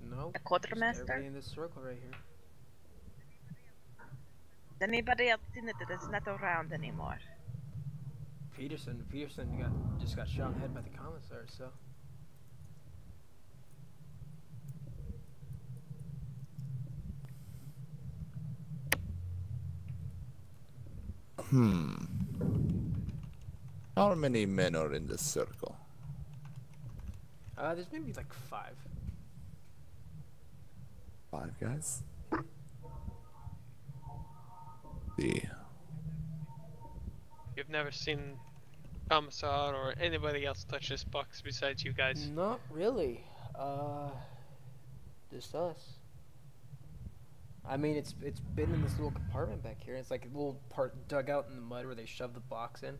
No. the quartermaster? Everybody in this circle right here. Anybody else seen it that is not around anymore? Peterson just got shot in the head by the commissar, so. How many men are in this circle? There's maybe like 5. 5 guys? See. You've never seen Commissar or anybody else touch this box besides you guys. Not really. Just us. I mean, it's been in this little compartment back here. It's like a little part dug out in the mud where they shoved the box in.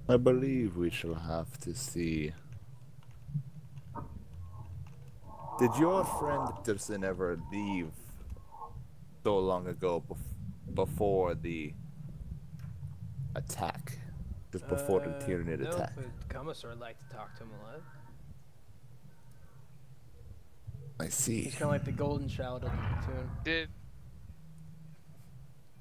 I believe we shall have to see. Did your friend Peterson ever leave so long ago before the attack? Just before the Tyranid attack? No, but Commissar liked to talk to him a lot. I see. He's kind of like the golden child of the platoon.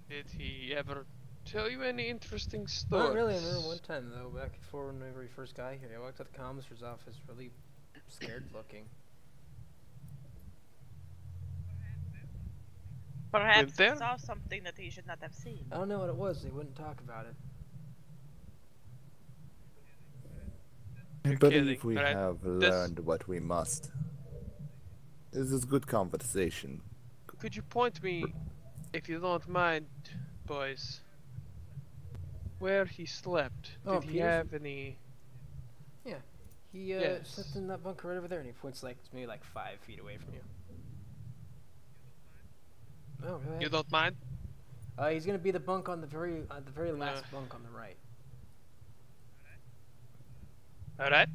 Did he ever tell you any interesting stories? Not really. I remember one time though, back before whenever he first got here, I walked to the commissar's office, really scared looking. Perhaps he saw something that he should not have seen. I don't know what it was. They wouldn't talk about it. I believe we have learned what we must. This is good conversation. Could you point me, if you don't mind, boys, where he slept? Did he have any... Yeah. He slept in that bunker right over there, and he points like maybe like 5 feet away from you. Oh, go ahead. You don't mind? He's gonna be the bunk on the very last bunk on the right. Alright.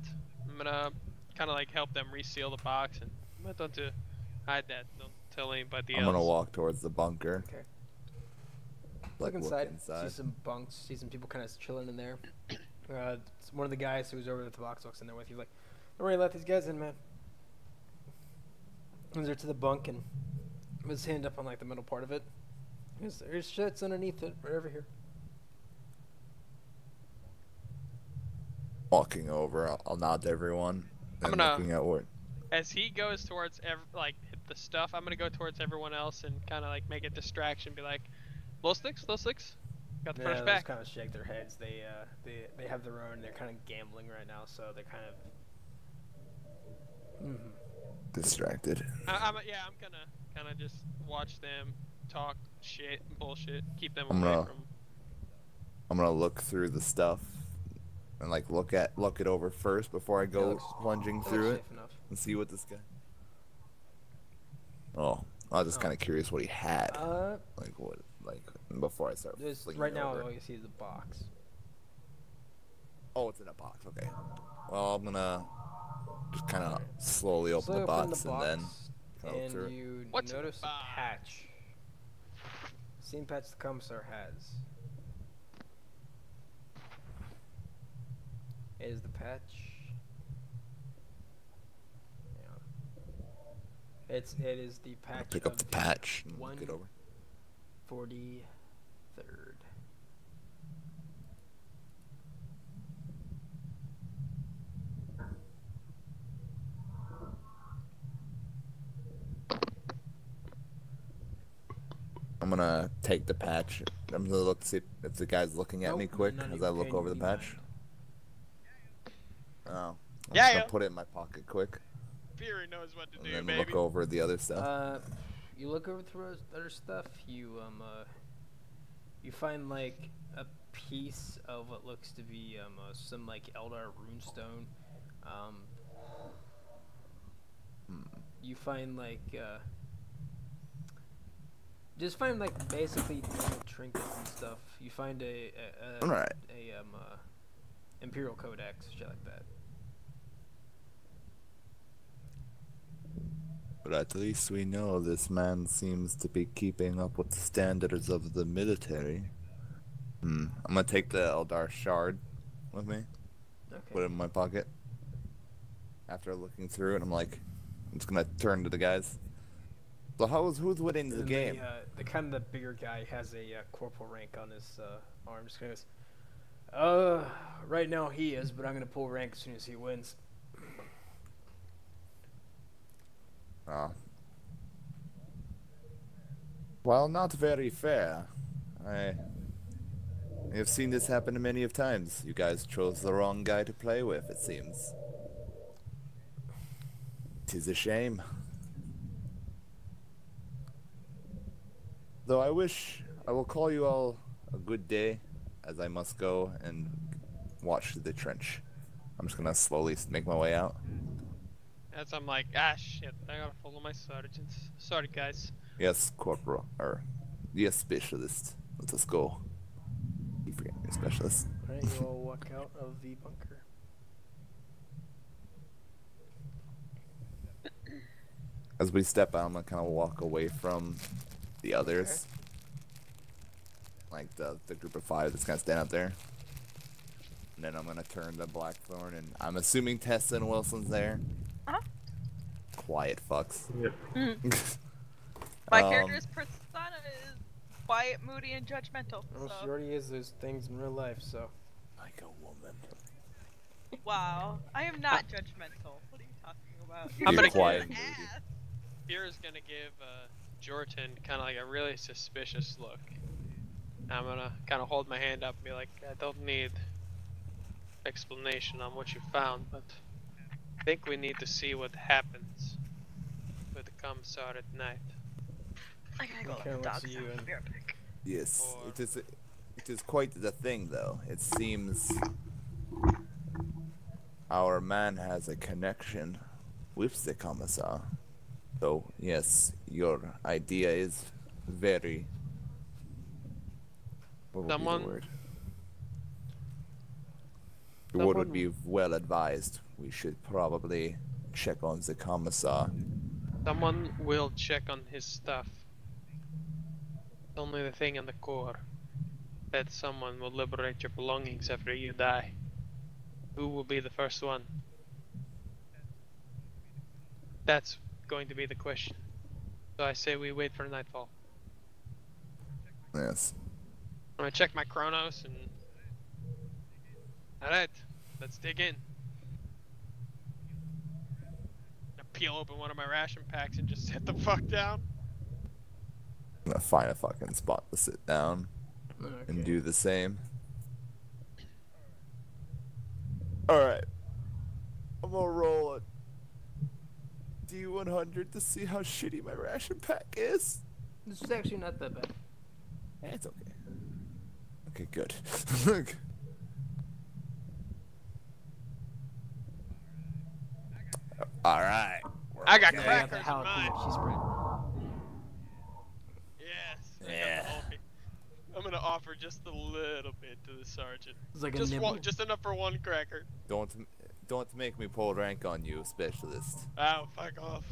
I'm gonna kind of like help them reseal the box, and I'm not to hide that. Don't tell anybody else. I'm gonna walk towards the bunker. Okay. Like Look inside. inside. See some bunks. See some people kind of chilling in there. One of the guys who was over at the box walks in there with you. Like, don't worry, let these guys in, man. Comes there to the bunk and with his hand up on like the middle part of it. There's shit's underneath it, right over here. Walking over, I'll nod to everyone. I'm And gonna, looking at what. as he goes towards the stuff, I'm gonna go towards everyone else and kind of like make a distraction, be like, low sticks, got the Yeah, first they back. just kind of shake their heads. They have their own. They're kind of gambling right now, so they're kind of. Distracted. I'm gonna kind of just watch them talk shit and bullshit, keep them I'm away gonna look through the stuff and like look it over first before I go plunging through it and see what this guy. Oh, I was just kind of curious what he had. Before I start. Right now, over. all you see is a box. Oh, it's in a box. Okay. Well, I'm gonna just kind of slowly open the box and then and through you What's notice a a patch. Same patch the commissar has. It is the patch. Yeah. It is the patch. Pick up the patch and look it over. 43rd. I'm gonna take the patch. I'm gonna look to see if the guy's looking at me quick as I look over the patch. Oh. I'm just gonna put it in my pocket quick. Fury knows what to do, And then baby. look over the other stuff. You look over through other stuff. You find like a piece of what looks to be some like Eldar runestone. You find like just find like basically normal trinkets and stuff. You find a Imperial Codex, shit like that. But at least we know this man seems to be keeping up with the standards of the military. I'm gonna take the Eldar shard with me. Okay. Put it in my pocket. After looking through it, I'm like, I'm just gonna turn to the guys. So who's winning the And game? The kind of the bigger guy has a corporal rank on his arm. Just goes, right now he is, but I'm gonna pull rank as soon as he wins. Oh. Well, not very fair. I have seen this happen many of times. You guys chose the wrong guy to play with, it seems. 'Tis a shame. Though I will call you all a good day, as I must go and watch the trench. I'm just gonna slowly make my way out. As I'm like, shit, I gotta follow my sergeants. Sorry, guys. Yes, Corporal, or yes, Specialist. Let us go. Keep forgetting your Specialist. Alright, you all walk out of the bunker. As we step out, I'm gonna kind of walk away from the others. Like the group of 5 that's gonna stand up there. And then I'm gonna turn to Blackthorn, and I'm assuming Tessa and Wilson's there. Uh-huh. Quiet fucks. Yep. My character's persona is quiet, moody, and judgmental. Well, So. she already is those things in real life, so. Like a woman. Wow, I am not judgmental. What are you talking about? I'm You're gonna quiet. give Fear's gonna give Jordan kind of like a really suspicious look. I'm gonna kind of hold my hand up and be like, I don't need explanation on what you found, but I think we need to see what happens with the commissar at night. I gotta go Okay, let the let's dogs see you out. in. Be right back. Yes, Or- it is quite the thing, though. It seems our man has a connection with the Commissar. So, yes, your idea is very... What would be Someone- the word? The word would be well advised. We should probably check on the Commissar. Someone will check on his stuff. It's only the thing in the core that someone will liberate your belongings after you die. Who will be the first one? That's going to be the question. So I say we wait for nightfall. Yes. I'm gonna check my chronos and... Alright, let's dig in. I'm gonna peel open one of my ration packs and just sit the fuck down. I'm gonna find a fucking spot to sit down and do the same. Alright. I'm gonna roll a D100 to see how shitty my ration pack is. This is actually not that bad. It's okay. Okay, good. Alright. I got Yeah, I got the crackers in mine. jalapeno cheese bread. Yes. I got Yeah. the whole thing. I'm gonna offer just a little bit to the sergeant. It's like a Just nibble. one, just enough for one cracker. Don't make me pull rank on you, Specialist. Oh, fuck off.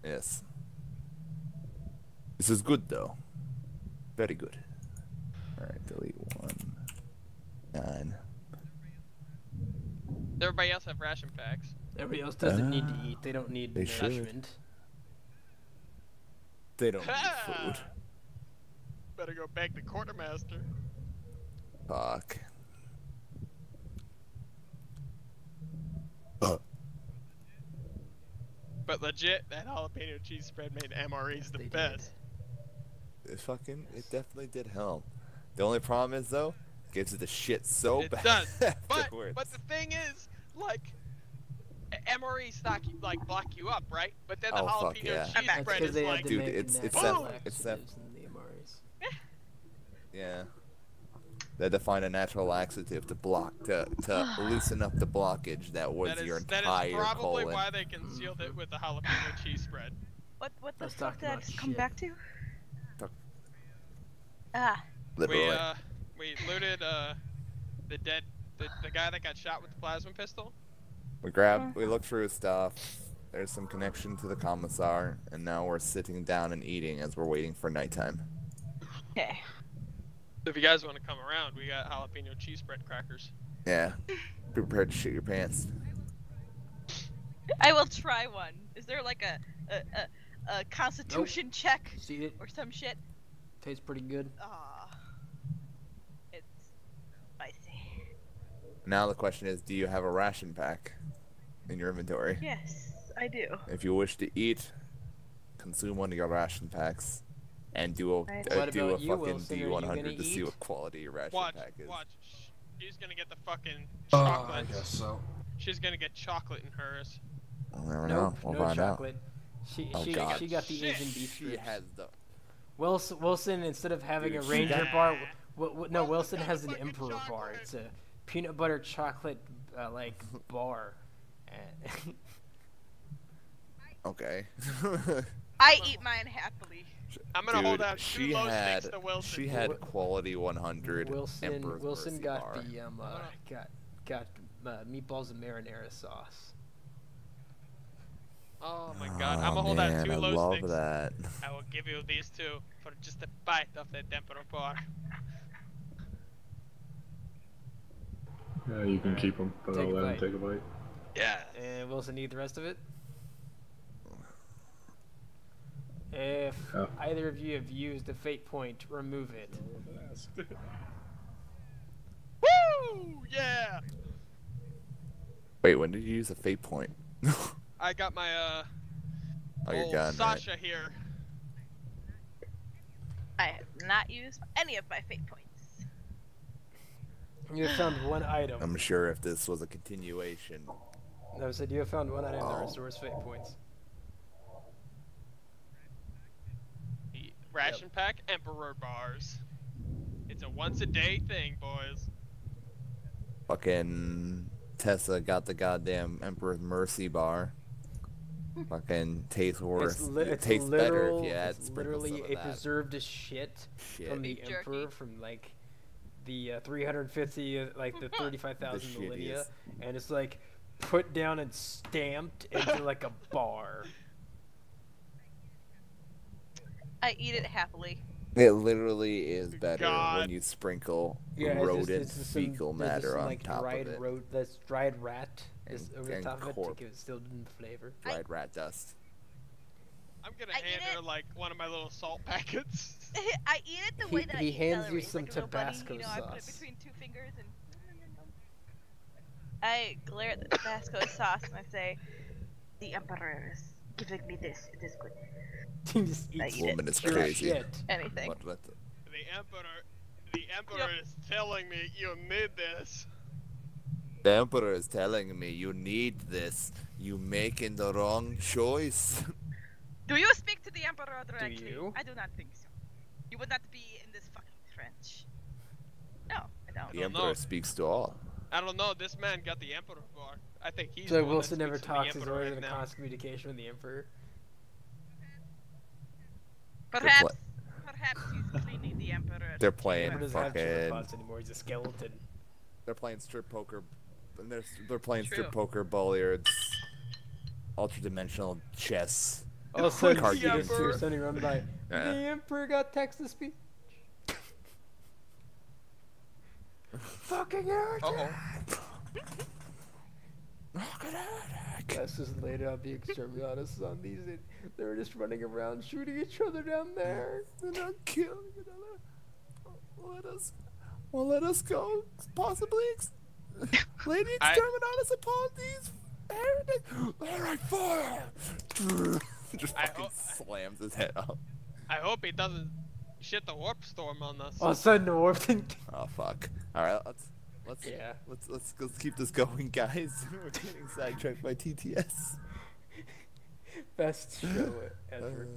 Yes. This is good, though. Very good. Alright, delete 1. 9. Does everybody else have ration packs? Everybody else doesn't need to eat. They don't need they should. nourishment. They don't need food. Better go beg the quartermaster. Fuck. But legit, that jalapeno cheese spread made MREs the They did. best. It definitely did help. The only problem is, though, it gives it the shit so It bad does. afterwards. But the thing is, like, MREs block you up, right? But then the Oh, fuck jalapeno yeah. cheese I'm back. spread Because is they like, had to Dude, make it's natural that- it's that- laxatives in the MREs. Yeah. They had to find a natural laxative to loosen up the blockage that was your that entire is probably colon. why they concealed it with the jalapeno cheese spread. What the Let's fuck talk did I about just come shit. back to? Talk- Ah, Literally. We looted the guy that got shot with the plasma pistol. We looked through his stuff. There's some connection to the commissar, and now we're sitting down and eating as we're waiting for nighttime. okay. So if you guys want to come around, we got jalapeno cheese spread crackers. Yeah. Be prepared to shit your pants. I will try one. Is there like a constitution check See it? or some shit? Tastes pretty good. It's spicy. Now the question is, do you have a ration pack in your inventory? Yes, I do. If you wish to eat, consume one of your ration packs, and do a What do a about you, fucking Wilson? Are you gonna D100 to see eat? what quality your ration Watch, pack is. watch. She's gonna get the fucking I chocolate. guess so. She's gonna get chocolate in hers. We'll never Nope, know. We'll no find chocolate. Oh, God. She got the Shit. Asian beef She strips. has the. Wilson, instead of having Dude, a she Ranger got- bar, Well, Wilson got has a an fucking Emperor bar. chocolate. It's a peanut butter chocolate like bar. And Okay. I eat mine happily. I'm gonna Dude, hold out 2 she low had sticks to Wilson. she had quality 100 Emperor's Wilson Mercy got bar. the got meatballs and marinara sauce. Oh my god, I'm gonna hold out man, 2 I low love sticks. that. I will give you these 2 for just a bite of that Emperor bar. Yeah, you can keep them, but Take I'll a let him bite. take a bite. Yeah. And Wilson eat the rest of it. If Yeah. either of you have used a fate point, remove it. Woo! Yeah! Wait, when did you use a fate point? I got my Oh, you're old gone, right? Sasha here. I have not used any of my fate points. You have found one item. I'm sure if this was a continuation. No, I said you have found one item that Oh. restores fate points. The ration pack Emperor bars. It's a once a day thing, boys. Fucking Tessa got the goddamn Emperor's Mercy bar. Fucking tastes worse. It tastes better if you add it's sprinkles literally of a that preserved as shit from the Beef jerky. Emperor from like the 350, like the 35,000 The millennia, shittiest. and it's like put down and stamped into like a bar. I eat it happily. It literally is better God. when you sprinkle Yeah, rodent it's just fecal there's matter some, on like, top dried of it. That's dried rat is And- over the and top of it to corp. give it still the flavor. Dried rat dust. I'm gonna I eat hand her it. like one of my little salt packets. I eat it the way that I He eat hands you celery, some like a little bunny, Tabasco you know, I put it sauce. between 2 fingers and I glare at the Tabasco sauce and I say, "The Emperor is giving me this. It is good." He just I eats eat it. Woman is pure crazy. shit. Anything. What The Emperor is telling me you need this. the Emperor is telling me you need this. You making the wrong choice. Do you speak to the Emperor directly? you? I do not think so. You would not be in this fucking French. No, I don't. The don't Emperor know. speaks to all. I don't know. This man got the Emperor bar. I think he's. So the one that Wilson never speaks to the talks. He's Emperor always right in a now. constant communication with the Emperor. Perhaps he's cleaning the Emperor. They're playing Emperor doesn't have children fucking. thoughts anymore. He's a skeleton. They're playing strip poker. And they're playing True. strip poker, billiards, ultra-dimensional chess. All of a sudden, Card you just games. hear somebody run by. Yeah. The Emperor got text to speech. Fucking urgent. Let's just lay down being extremely honest on these. They're just running around shooting each other down there. They're not killing another. Let us go. Possibly, Lady Exterminatus upon these heretics. Alright, fire! Just I fucking hope- slams his head up. I hope he doesn't shit the warp storm on us. All of a sudden, the warp thing. Oh fuck! All right, let's keep this going, guys. We're getting sidetracked by TTS. Best show ever.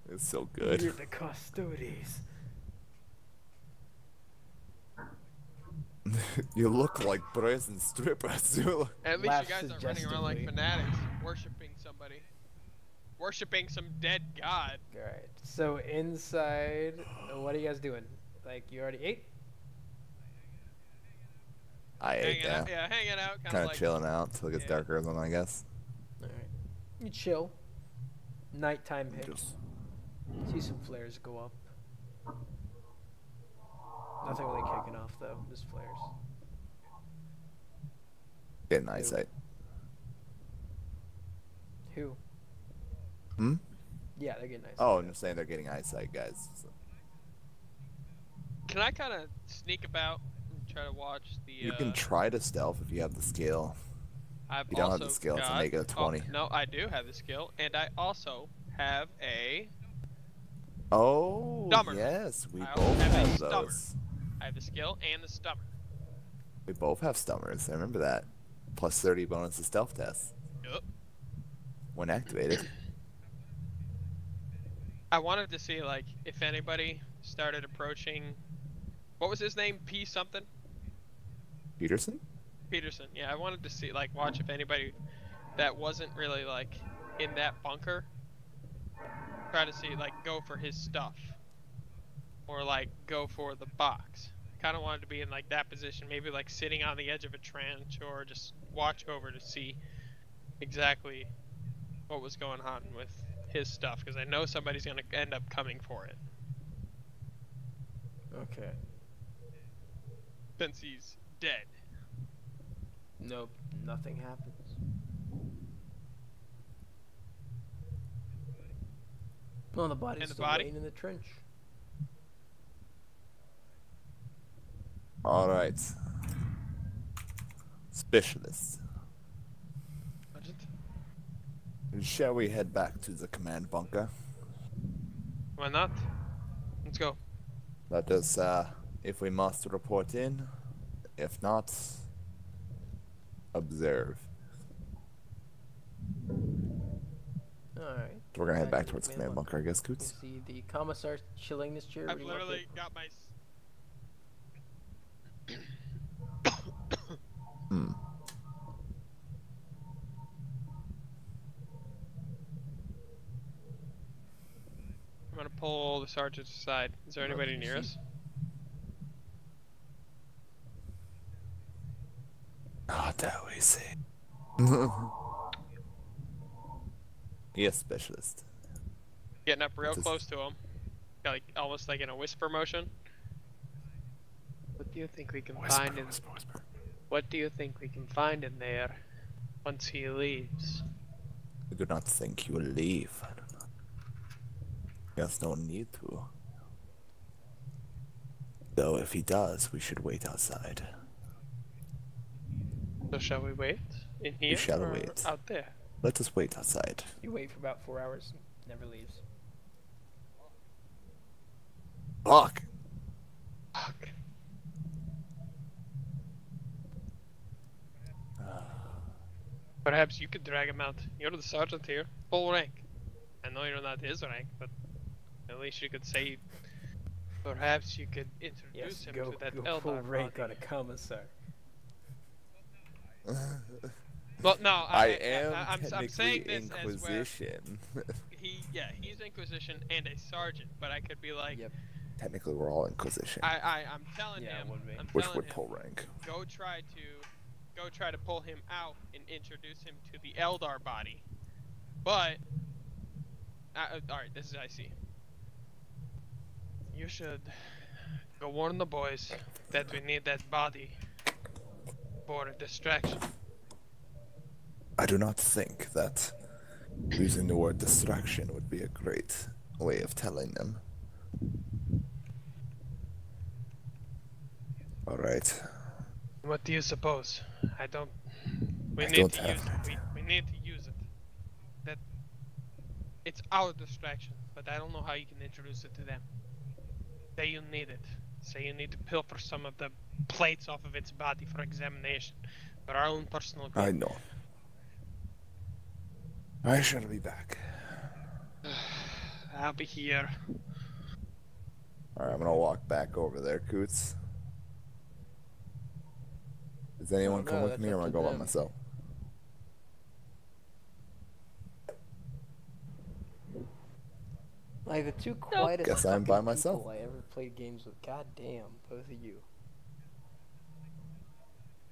It's so You're good. the custodies. You look like prison strippers. At least Laugh you guys aren't running around like suggestively. fanatics, worshipping somebody. Worshipping some dead god. Alright, so inside, what are you guys doing? Like, you already ate? I ate Hanging out, that. yeah, hanging out, kind Kind of of like. chilling out till it gets yeah. darker, then I guess. Alright. You chill. Nighttime hits. Just See some flares go up. Nothing really kicking off though. Just flares. Getting eyesight. Who? Hmm? Yeah, they're getting nice. Oh, I'm just saying they're getting eyesight, guys. So Can I kind of sneak about and try to watch the? you can try to stealth if you have the skill. I've You don't have also the skill got, to make it a 20. Oh, no, I do have the skill, and I also have a. Oh, Stummer. yes, we I both also have a have stummer. those. I have the skill and the stummer. We both have stummers. I remember that. Plus 30 bonus to stealth test Yup. when activated. I wanted to see like if anybody started approaching. What was his name? P something. Peterson? Peterson. Yeah, I wanted to see like watch if anybody that wasn't really like in that bunker. Try to see like go for his stuff. Or like go for the box. Kind of wanted to be in like that position, maybe like sitting on the edge of a trench or just watch over to see exactly what was going on with his stuff because I know somebody's gonna end up coming for it Okay. since he's dead. Nope. Nothing happens. Well, the body's And the still body? laying in the trench. All right. Specialist. Shall we head back to the command bunker? Why not? Let's go. Let us, if we must, report in. If not, observe. Alright. We're gonna head back towards the command bunker, I guess, You Coots. see the commissar chilling this chair. I've literally got my. Hmm. I'm gonna pull the sergeant aside. Is there anybody near us? Not that we see. Yes, specialist. Getting up real Just- close to him, like almost like in a whisper motion. What do you think we can find in? Whisper. What do you think we can find in there once he leaves? I do not think he will leave. He has no need to. Though if he does, we should wait outside. So shall we wait in here? We shall or wait. out there. Let us wait outside. You wait for about 4 hours. Never leaves. Fuck! Fuck. Perhaps you could drag him out. You're the sergeant here, full rank. I know you're not his rank, but at least you could say. Perhaps you could introduce Yes, him go, to that go full Eldar rank body. on a commissar. Well, no, I am I'm technically saying this Inquisition. as where he's Inquisition and a sergeant, but I could be like, Yep. Technically, we're all Inquisition, I'm telling Yeah, him, would be. I'm which telling would him, pull rank. go try to pull him out and introduce him to the Eldar body. But, alright, this is IC. You should go warn the boys that we need that body for a distraction. I do not think that using the word distraction would be a great way of telling them. Alright. What do you suppose? We I need don't to have use an it. idea. We need to use it. That it's our distraction, but I don't know how you can introduce it to them. Say you need it. Say you need to pilfer some of the plates off of its body for examination, for our own personal good. I know. I shall be back. I'll be here. Alright, I'm gonna walk back over there, Coots. Does anyone Oh, come no, with that's me or am up I to go by them. myself? Like the two quietest Guess I'm fucking by myself. people I ever played games with. God damn, both of you.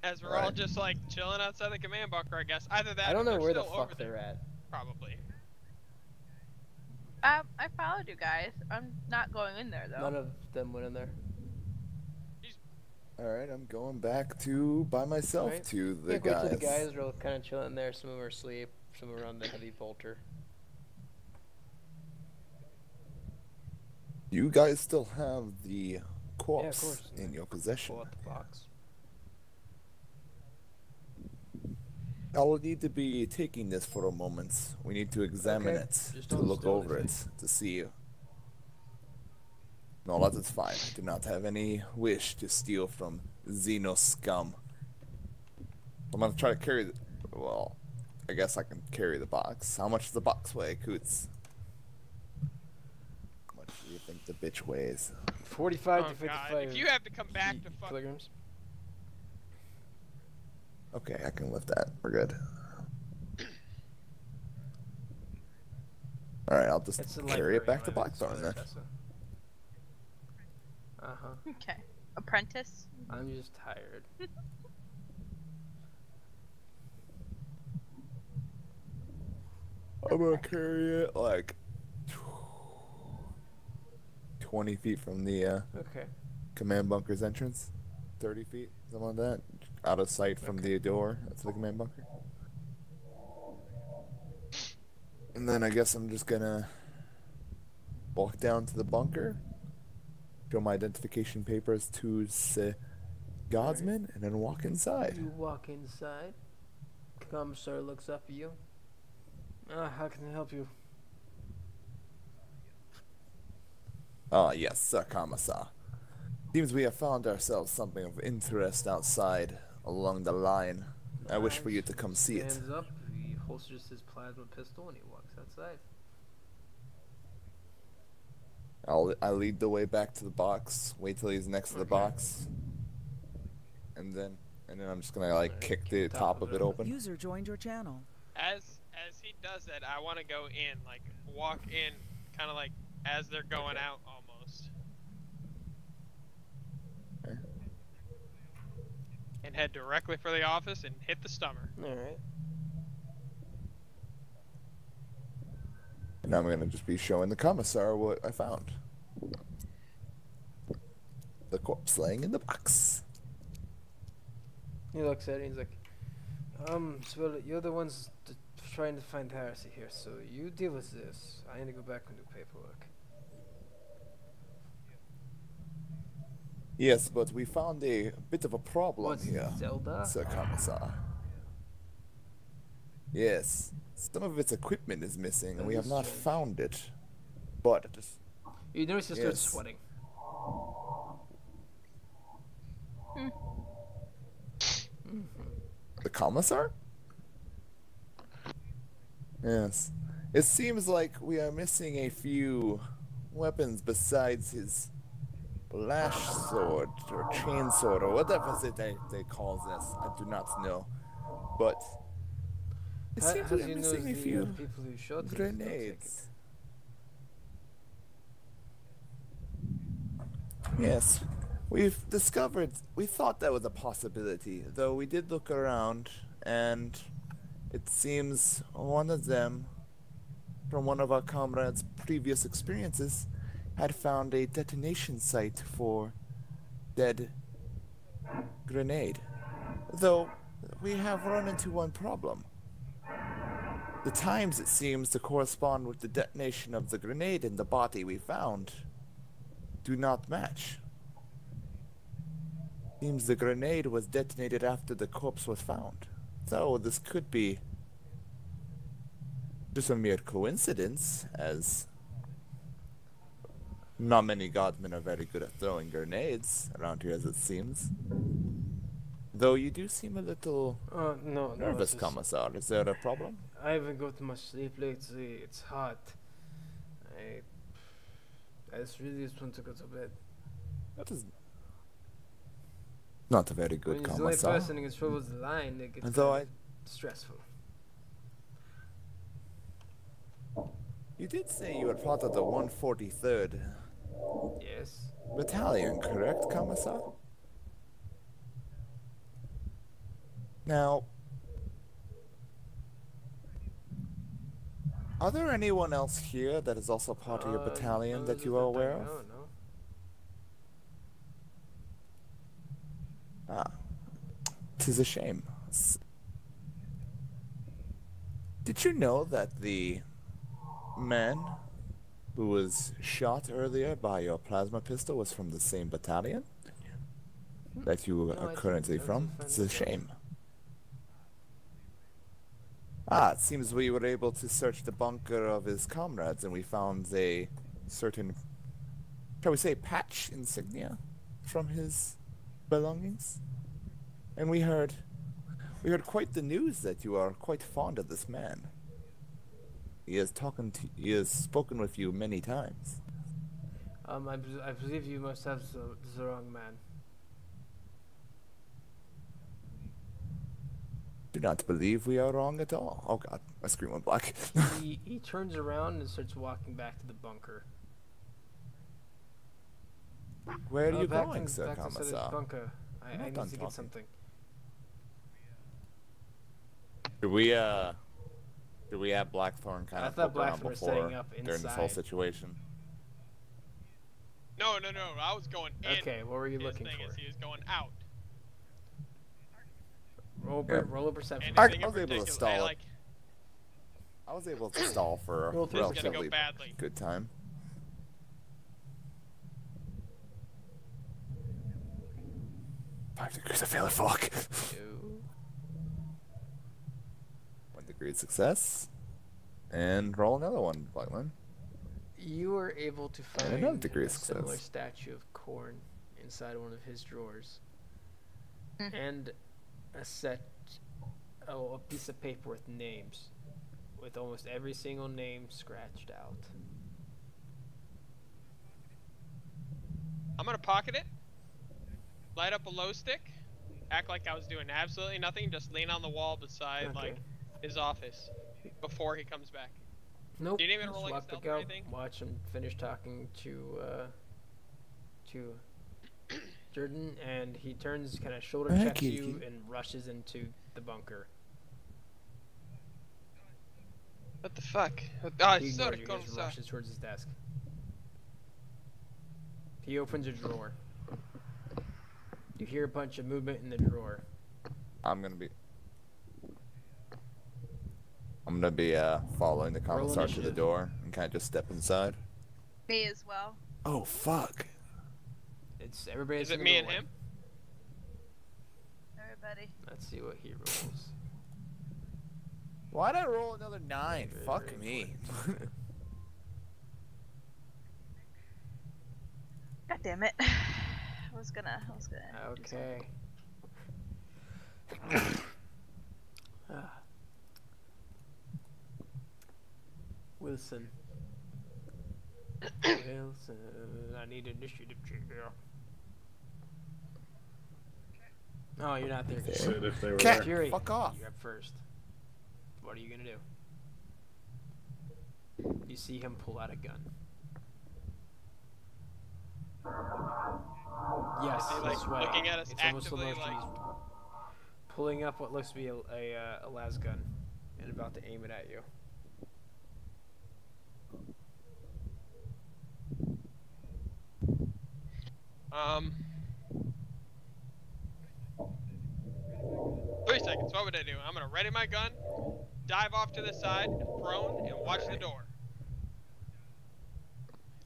As we're all Right. just like chilling outside the command bunker, I guess. Either that I or don't know they're where the still over fuck there, they're at. probably. I followed you guys. I'm not going in there though. None of them went in there. Alright, I'm going back to by myself Alright. to the Yeah, quickly, guys. the guys are all kind of chilling there. Some of them are asleep. Some are on the heavy bolter. You guys still have the corpse course. in your possession. Pull out the box. I'll need to be taking this for a moment. We need to examine Okay, it, just to don't look steal over it, anything. to see. No, that is fine. I do not have any wish to steal from Xeno scum. I'm gonna try to carry the... Well, I guess I can carry the box. How much does the box weigh, Coots? How much do you think the bitch weighs? 45 Oh to 55 god, if you have to come back to fuck. kilograms. Okay, I can lift that. We're good. Alright, I'll just It's a carry it library back to line, it's Blackthorn then. Tessa. Uh-huh. Okay. Apprentice. I'm just tired. I'm gonna carry it like 20 feet from the Okay. command bunker's entrance. 30 feet, something like that. Out of sight from the door. That's the command bunker. And then I guess I'm just gonna walk down to the bunker, show my identification papers to Godsman, and then walk inside. You walk inside. Commissar looks up at you. How can I help you? Ah, yes, Sir Commissar. Seems we have found ourselves something of interest outside along the line. I wish for you to come see it. Stands up, he holsters his plasma pistol, and he walks outside. I lead the way back to the box, wait till he's next to the box, and then I'm just gonna like kick the top of it open. User joined your channel. As he does that, I want to go in, like walk in, kind of like as they're going out almost, Okay. and head directly for the office and hit the stummer. Alright. And I'm gonna just be showing the commissar what I found. The corpse laying in the box. He looks at it and he's like, so you're the ones trying to find heresy here, so you deal with this. I need to go back and do paperwork. Yes, but we found a bit of a problem What's here, Zelda? Sir Commissar. Yes, some of its equipment is missing, and we have not Strange. found it. But You notice he starts Yes. sweating. the commissar? Yes. It seems like we are missing a few weapons besides his lash sword or chain sword or whatever they call this. I do not know. But it How seems do we are you know missing a the few people who shot us? grenades. Yes. We thought that was a possibility, though we did look around, and it seems one of them, from one of our comrades' previous experiences, had found a detonation site for dead grenade. Though, we have run into one problem. The times, it seems, to correspond with the detonation of the grenade and the body we found do not match. Seems the grenade was detonated after the corpse was found. So this could be just a mere coincidence, as not many godmen are very good at throwing grenades around here, as it seems. Though you do seem a little No, nervous, it's just- Commissar. Is there a problem? I haven't got much sleep lately. It's hot. I just want to go to bed. That is not a very good When you're the only Commissar. person who controls the line, it gets Though kinda stressful. You did say you were part of the 143rd Yes. Battalion, correct, Commissar? Now, are there anyone else here that is also part of your battalion no, that there's you a are aware battalion. of? No. 'Tis a shame. Did you know that the man who was shot earlier by your plasma pistol was from the same battalion that you No, are I currently didn't from? find It's a this out. shame. Ah, it seems we were able to search the bunker of his comrades and we found a certain, shall we say, patch insignia from his belongings. And we heard quite the news that you are quite fond of this man. He has spoken with you many times. I believe you must have the wrong man. Do not believe we are wrong at all. Oh god, my screen went black. He turns around and starts walking back to the bunker. Where are you back going, to, Sir back to Sutter's Commissar? bunker. I need to done get talking. something. Do we have Blackthorn kind I of thought poke around Blackthorn was before setting up during this whole inside. situation? No, I was going in. Okay, what were you His looking thing for? is he was going out. Roll a perception. Anything I in was able to particular, stall it. like, I was able to stall for a Roll things gonna go relatively badly. good time. Five degrees of failure, fuck. 1 degree of success. And roll another one, Blackman. You were able to find another degree a of success. similar statue of corn inside one of his drawers. And a piece of paper with names, with almost every single name scratched out. I'm gonna pocket it, light up a glow stick, act like I was doing absolutely nothing, just lean on the wall beside like his office before he comes back. Nope. You didn't even just roll like a walk stealth back or out, anything? watch him finish talking to Jordan, and he turns, kind of shoulder checks you, and rushes into the bunker. What the fuck? He ignores you, just rushes towards his desk. He opens a drawer. You hear a bunch of movement in the drawer. I'm gonna be following the commissar to the door and kind of just step inside. Me as well. Oh fuck! It's everybody. Is it me and him? Everybody. Let's see what he rolls. Why'd I roll another 9? Fuck me. God damn it. I was gonna. Okay. Wilson. Wilson, I need initiative check. No, you're not there. Said if they were Cat, there. Fury, fuck off. you're up first. What are you gonna do? You see him pull out a gun. Yes, Is he, like, he's sweating. looking at us It's almost actively, slow motion. like- He's pulling up what looks to be a las gun and about to aim it at you. Um. 3 seconds. What would I do? I'm gonna ready my gun, dive off to the side, and prone, and watch the door.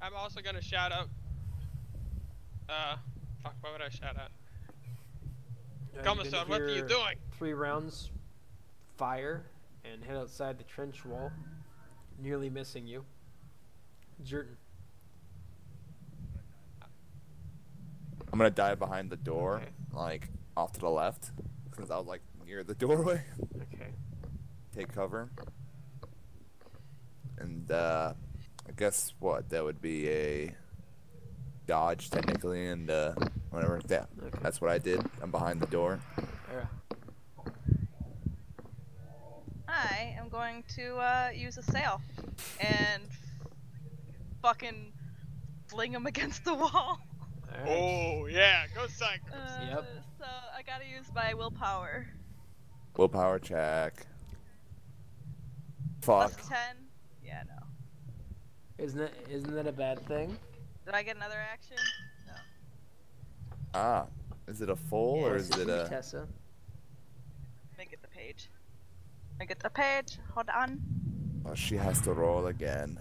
I'm also gonna shout out. Fuck. What would I shout out? Commissar, what are you doing? 3 rounds fire and hit outside the trench wall, nearly missing you. Jordan. I'm gonna dive behind the door, Okay. like off to the left, since I was like near the doorway. Okay. Take cover. And I guess what that would be a dodge technically, and whatever. Yeah, Okay. that's what I did. I'm behind the door. Era. I am going to use a sail and fucking fling him against the wall. Alright. Oh yeah, go Cyclops. Yep. So I gotta use my willpower. Willpower check. Fuck. Plus 10. Yeah, no. Isn't that a bad thing? Did I get another action? No. Ah, is it a full or Yes, is it a? Tessa. me get the page. I get the page. Hold on. Oh, she has to roll again.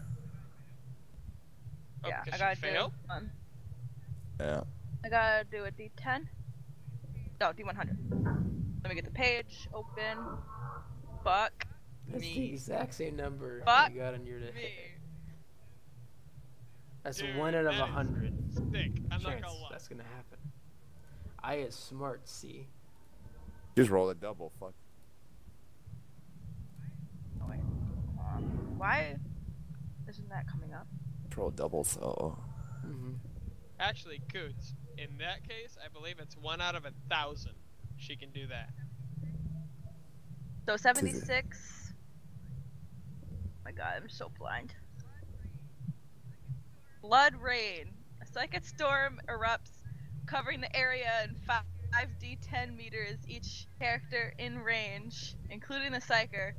Oh, Yeah, I because gotta she do. failed? Yeah. I gotta do a D10. No, D100. Let me get the page. Open. Fuck. That's the Me. exact same number Fuck you got on your. Me. That's Dude, 1 out of that is 100 sick. I'm not chance gonna lie. that's gonna happen. I is smart, see. Just roll a double. Fuck. Oh, wait. Why isn't that coming up? Just roll a double. So. Mm-hmm. Actually, Coots, in that case, I believe it's 1 out of 1,000. She can do that. So 76. Oh my god, I'm so blind. Blood rain. A psychic storm erupts, covering the area in 5d10 meters. Each character in range, including the psyker,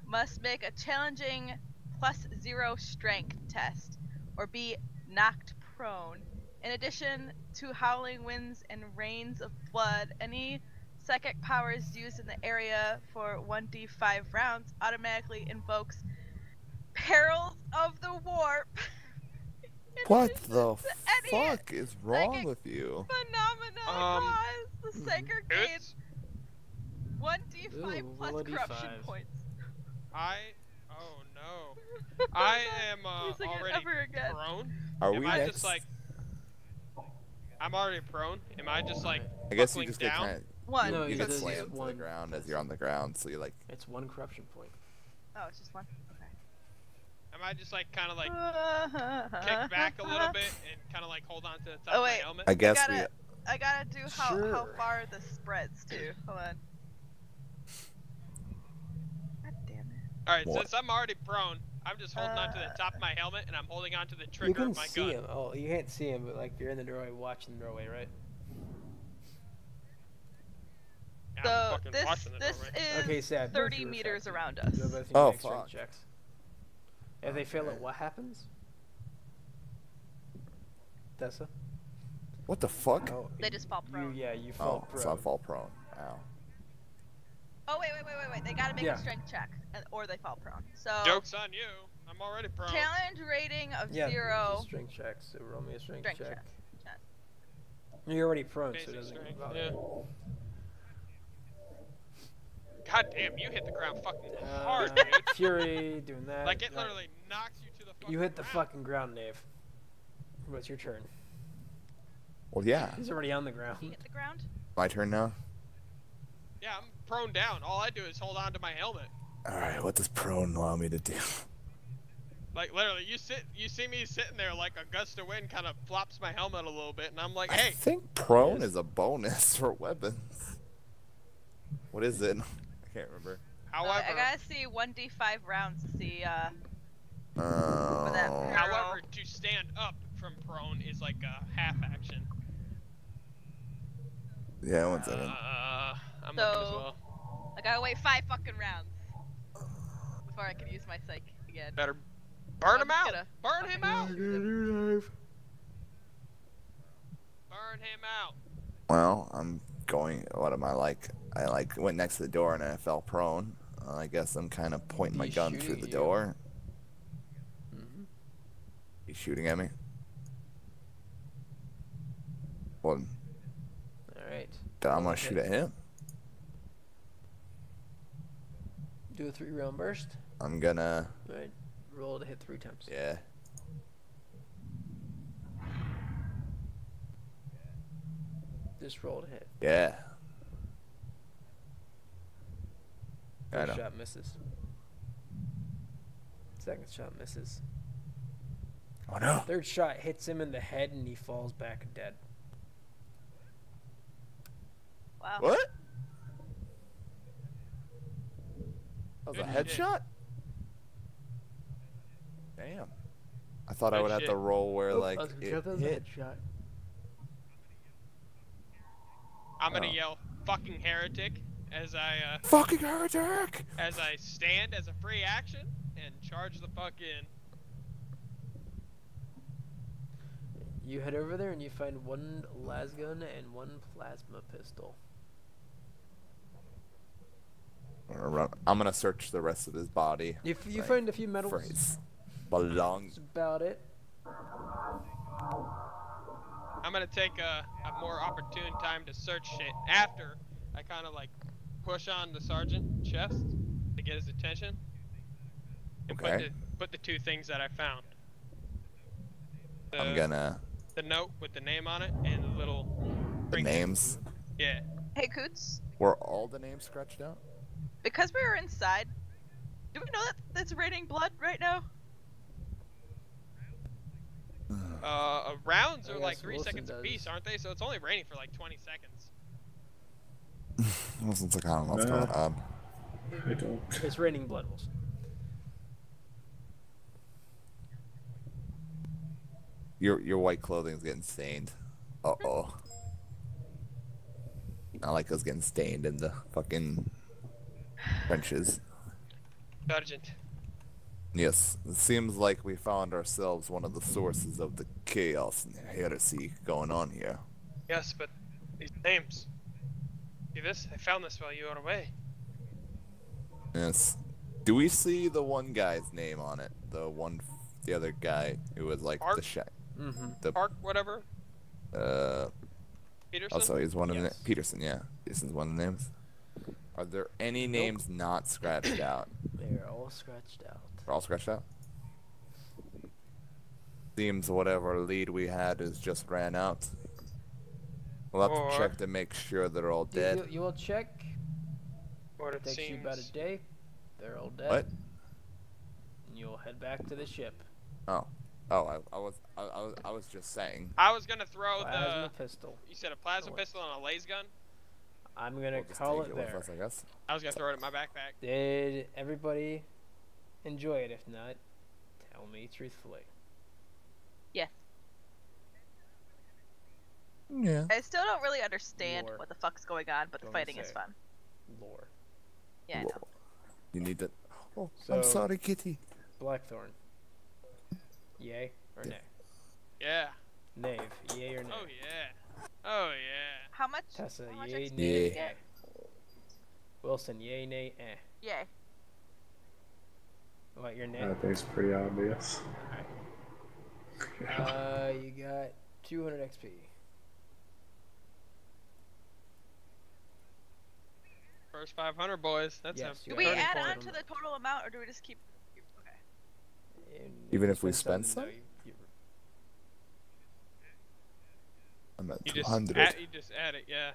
must make a challenging +0 strength test or be knocked prone. In addition to howling winds and rains of blood, any psychic powers used in the area for 1d5 rounds automatically invokes Perils of the Warp. What the Any fuck is wrong psychic with you? phenomena cause the psyker gains Coots? 1d5 Ooh, plus roll a D5. corruption points. Oh no. I am Using it already ever again. prone. Are Am we I next? just like... I'm already prone. Am I just like I guess you buckling just get down? kind of. One. No, You it get says slammed it's to the one. ground as you're on the ground, so you like. It's 1 corruption point. Oh, it's just one. Okay. Am I just like kind of like kick back a little bit and kind of like hold on to the top Oh, of my wait. helmet? I guess I gotta do how Sure. far this spreads too. Hold on. God damn it. Alright, What? since I'm already prone, I'm just holding on to the top of my helmet and I'm holding on to the You trigger can of my see gun. him. Oh, you can't see him, but like you're in the doorway watching the doorway, right? I'm So fucking this watching the this doorway. is Okay, Sab. 30 meters around us. You'll both need Oh, to make strength fuck. checks. If they fail Okay. it, what happens? Tessa? What the fuck? Oh, They just fall prone. you fall Oh, prone. so I fall prone. Ow. Oh wait. They gotta make Yeah. a strength check, or they fall prone. So Joke's on you. I'm already prone. challenge rating of Yeah, 0. just strength checks. So roll me a strength Strength check. check. You're already prone, so Basic it doesn't strength, bother. yeah. God damn, you hit the ground fucking hard, dude. Fury, doing that. Like it Right. literally knocks you to the fucking You hit the ground. fucking ground, Dave. What's your turn? Well, yeah. He's already on the You ground. hit the ground. My turn now. Yeah, I'm prone down. All I do is hold on to my helmet. All right. What does prone allow me to do? Like literally, you see me sitting there like a gust of wind kind of flops my helmet a little bit, and I'm like, I hey. think prone Yes. is a bonus for weapons. What is it? I can't remember. However, I gotta see 1d5 rounds to see that Oh. however, to stand up from prone is like a half action. Yeah, 1 second. I'm looking as So- well. I gotta wait 5 fucking rounds before I can use my psych again. Better burn I'm him out. gonna Burn him fucking out. shoot him. Burn him out. Well, I'm going. What am I like? I like went next to the door and I fell prone. I guess I'm kind of pointing my He's gun through shooting the you. door. Mhm. He's shooting at me. Well, Alright. I'm gonna shoot at him. Do a 3-round burst. I'm gonna. Alright. Roll to hit 3 times. Yeah. Just roll to hit. Yeah. I First know. shot misses. Second shot misses. Oh no. Third shot hits him in the head and he falls back dead. Wow. What? That was a Good shit. headshot? Damn. I thought I Good would have shit. to roll where like I was gonna it say, that was a hit. headshot. I'm gonna Oh. yell "fucking heretic" as I Fucking heretic! stand as a free action and charge the fuck in. You head over there and you find 1 lasgun and 1 plasma pistol. I'm gonna search the rest of his body. If you like, find a few medals, for his belongings. that's about it. I'm gonna take a more opportune time to search shit after I kind of like push on the sergeant chest to get his attention. And Okay. put the two things that I found. I'm gonna. The note with the name on it and the little. The names. Yeah. Hey, Coots. Were all the names scratched out? Because we were inside, do we know that it's raining blood right now? Rounds are I like guess 3 Wilson seconds does. apiece, aren't they? So it's only raining for like 20 seconds. Wilson's like, I don't know what's going on. I don't. It's raining blood, Wilson. Your white clothing's getting stained. Uh-oh. Not like us getting stained in the fucking trenches. Sergeant. Yes, it seems like we found ourselves one of the sources of the chaos and heresy going on here. Yes, but these names. See this? I found this while you were away. Yes. Do we see the one guy's name on it? The other guy who was like Park? the shack. Mm-hmm. Park, whatever. Peterson? Also, he's one of the Yes. Peterson. Yeah, Peterson's one of the names. Are there any names not scratched out? They're all scratched out. They're all scratched out. Seems whatever lead we had is just ran out. We'll have Or- to check to make sure they're all dead. You will check. What it Takes you seems. about a day. They're all dead. What? And you'll head back to the ship. Oh, I was just saying. I was gonna throw Plasma the. pistol. You said a plasma Oh, pistol and a laser gun? I'm gonna We'll just call take it with there. us, I guess. I was gonna throw it in my backpack. Did everybody enjoy it? If not, tell me truthfully. Yes. Yeah. I still don't really understand Lore. what the fuck's going on, but the Don't fighting is say. fun. Lore. Yeah, I know. Whoa. You need to. Oh, So- I'm sorry, Kitty. Blackthorn. Yay or Yeah. nay? Yeah. Knave. Yay or nay? Oh yeah. Oh yeah. How much? Tessa. how much Yay, XP nay, did you Yeah. get? Wilson. Yay, nay, eh. Yay. What? Your nay? I think it's pretty obvious. You got 200 XP. First 500 boys. That's Yes, a you Do we already add pulled on them to up. the total amount, or do we just keep? Okay. And Even you if we spend some? no, I'm at You 200. you just add it, yeah.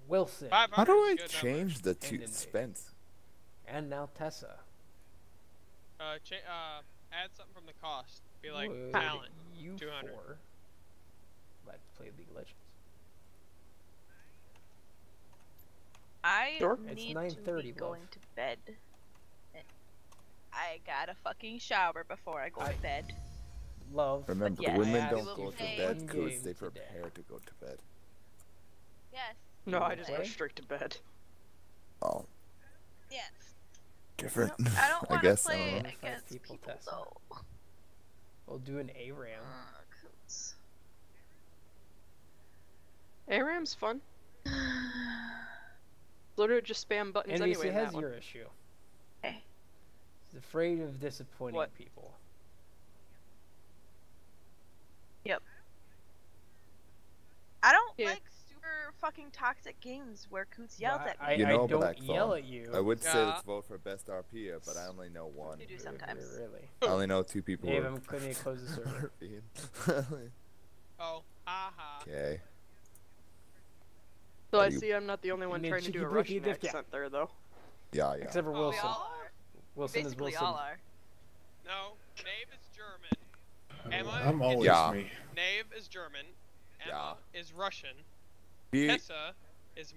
Wilson. 500 How do I is a good number. change the And then spent? And now Tessa. Add something from the cost. Be like Would talent. You 200. four like to play League of Legends? I Sure. It's need 9:30, to be going love. to bed. I gotta fucking shower before I go to bed. Love. Remember, yes, women I don't will go to play bed one because game they today. prepare to go to bed. Yes. No, You I wanna just play? go straight to bed. Oh, Yes. different. I don't I want guess. to I play don't know. Five against people, people, Tessa. though. We'll do an ARAM. Coots. ARAM's fun. Literally just spam buttons NBC anyway in has that one. your issue. Okay. He's afraid of disappointing What? people. Yep. I don't Yeah. like super fucking toxic games where Coots yells Well, at me. I, You I know, don't Black yell Thorn. at you. I would say Yeah. let's vote for best RP here, but I only know one. You do sometimes. Really. I only know two people. Dave, who I'm going to close the server. RPing. Oh, haha. Okay. So I You- see I'm not the only one need trying to do a cheeky Russian breaky dick, yeah. accent there, though. Yeah, yeah. Except for Oh, We Wilson. all are. Wilson is Basically Wilson. all are. No, Nave is German. Emma I'm always Yeah. me. Nave is German. Emma is Russian. He- Tessa is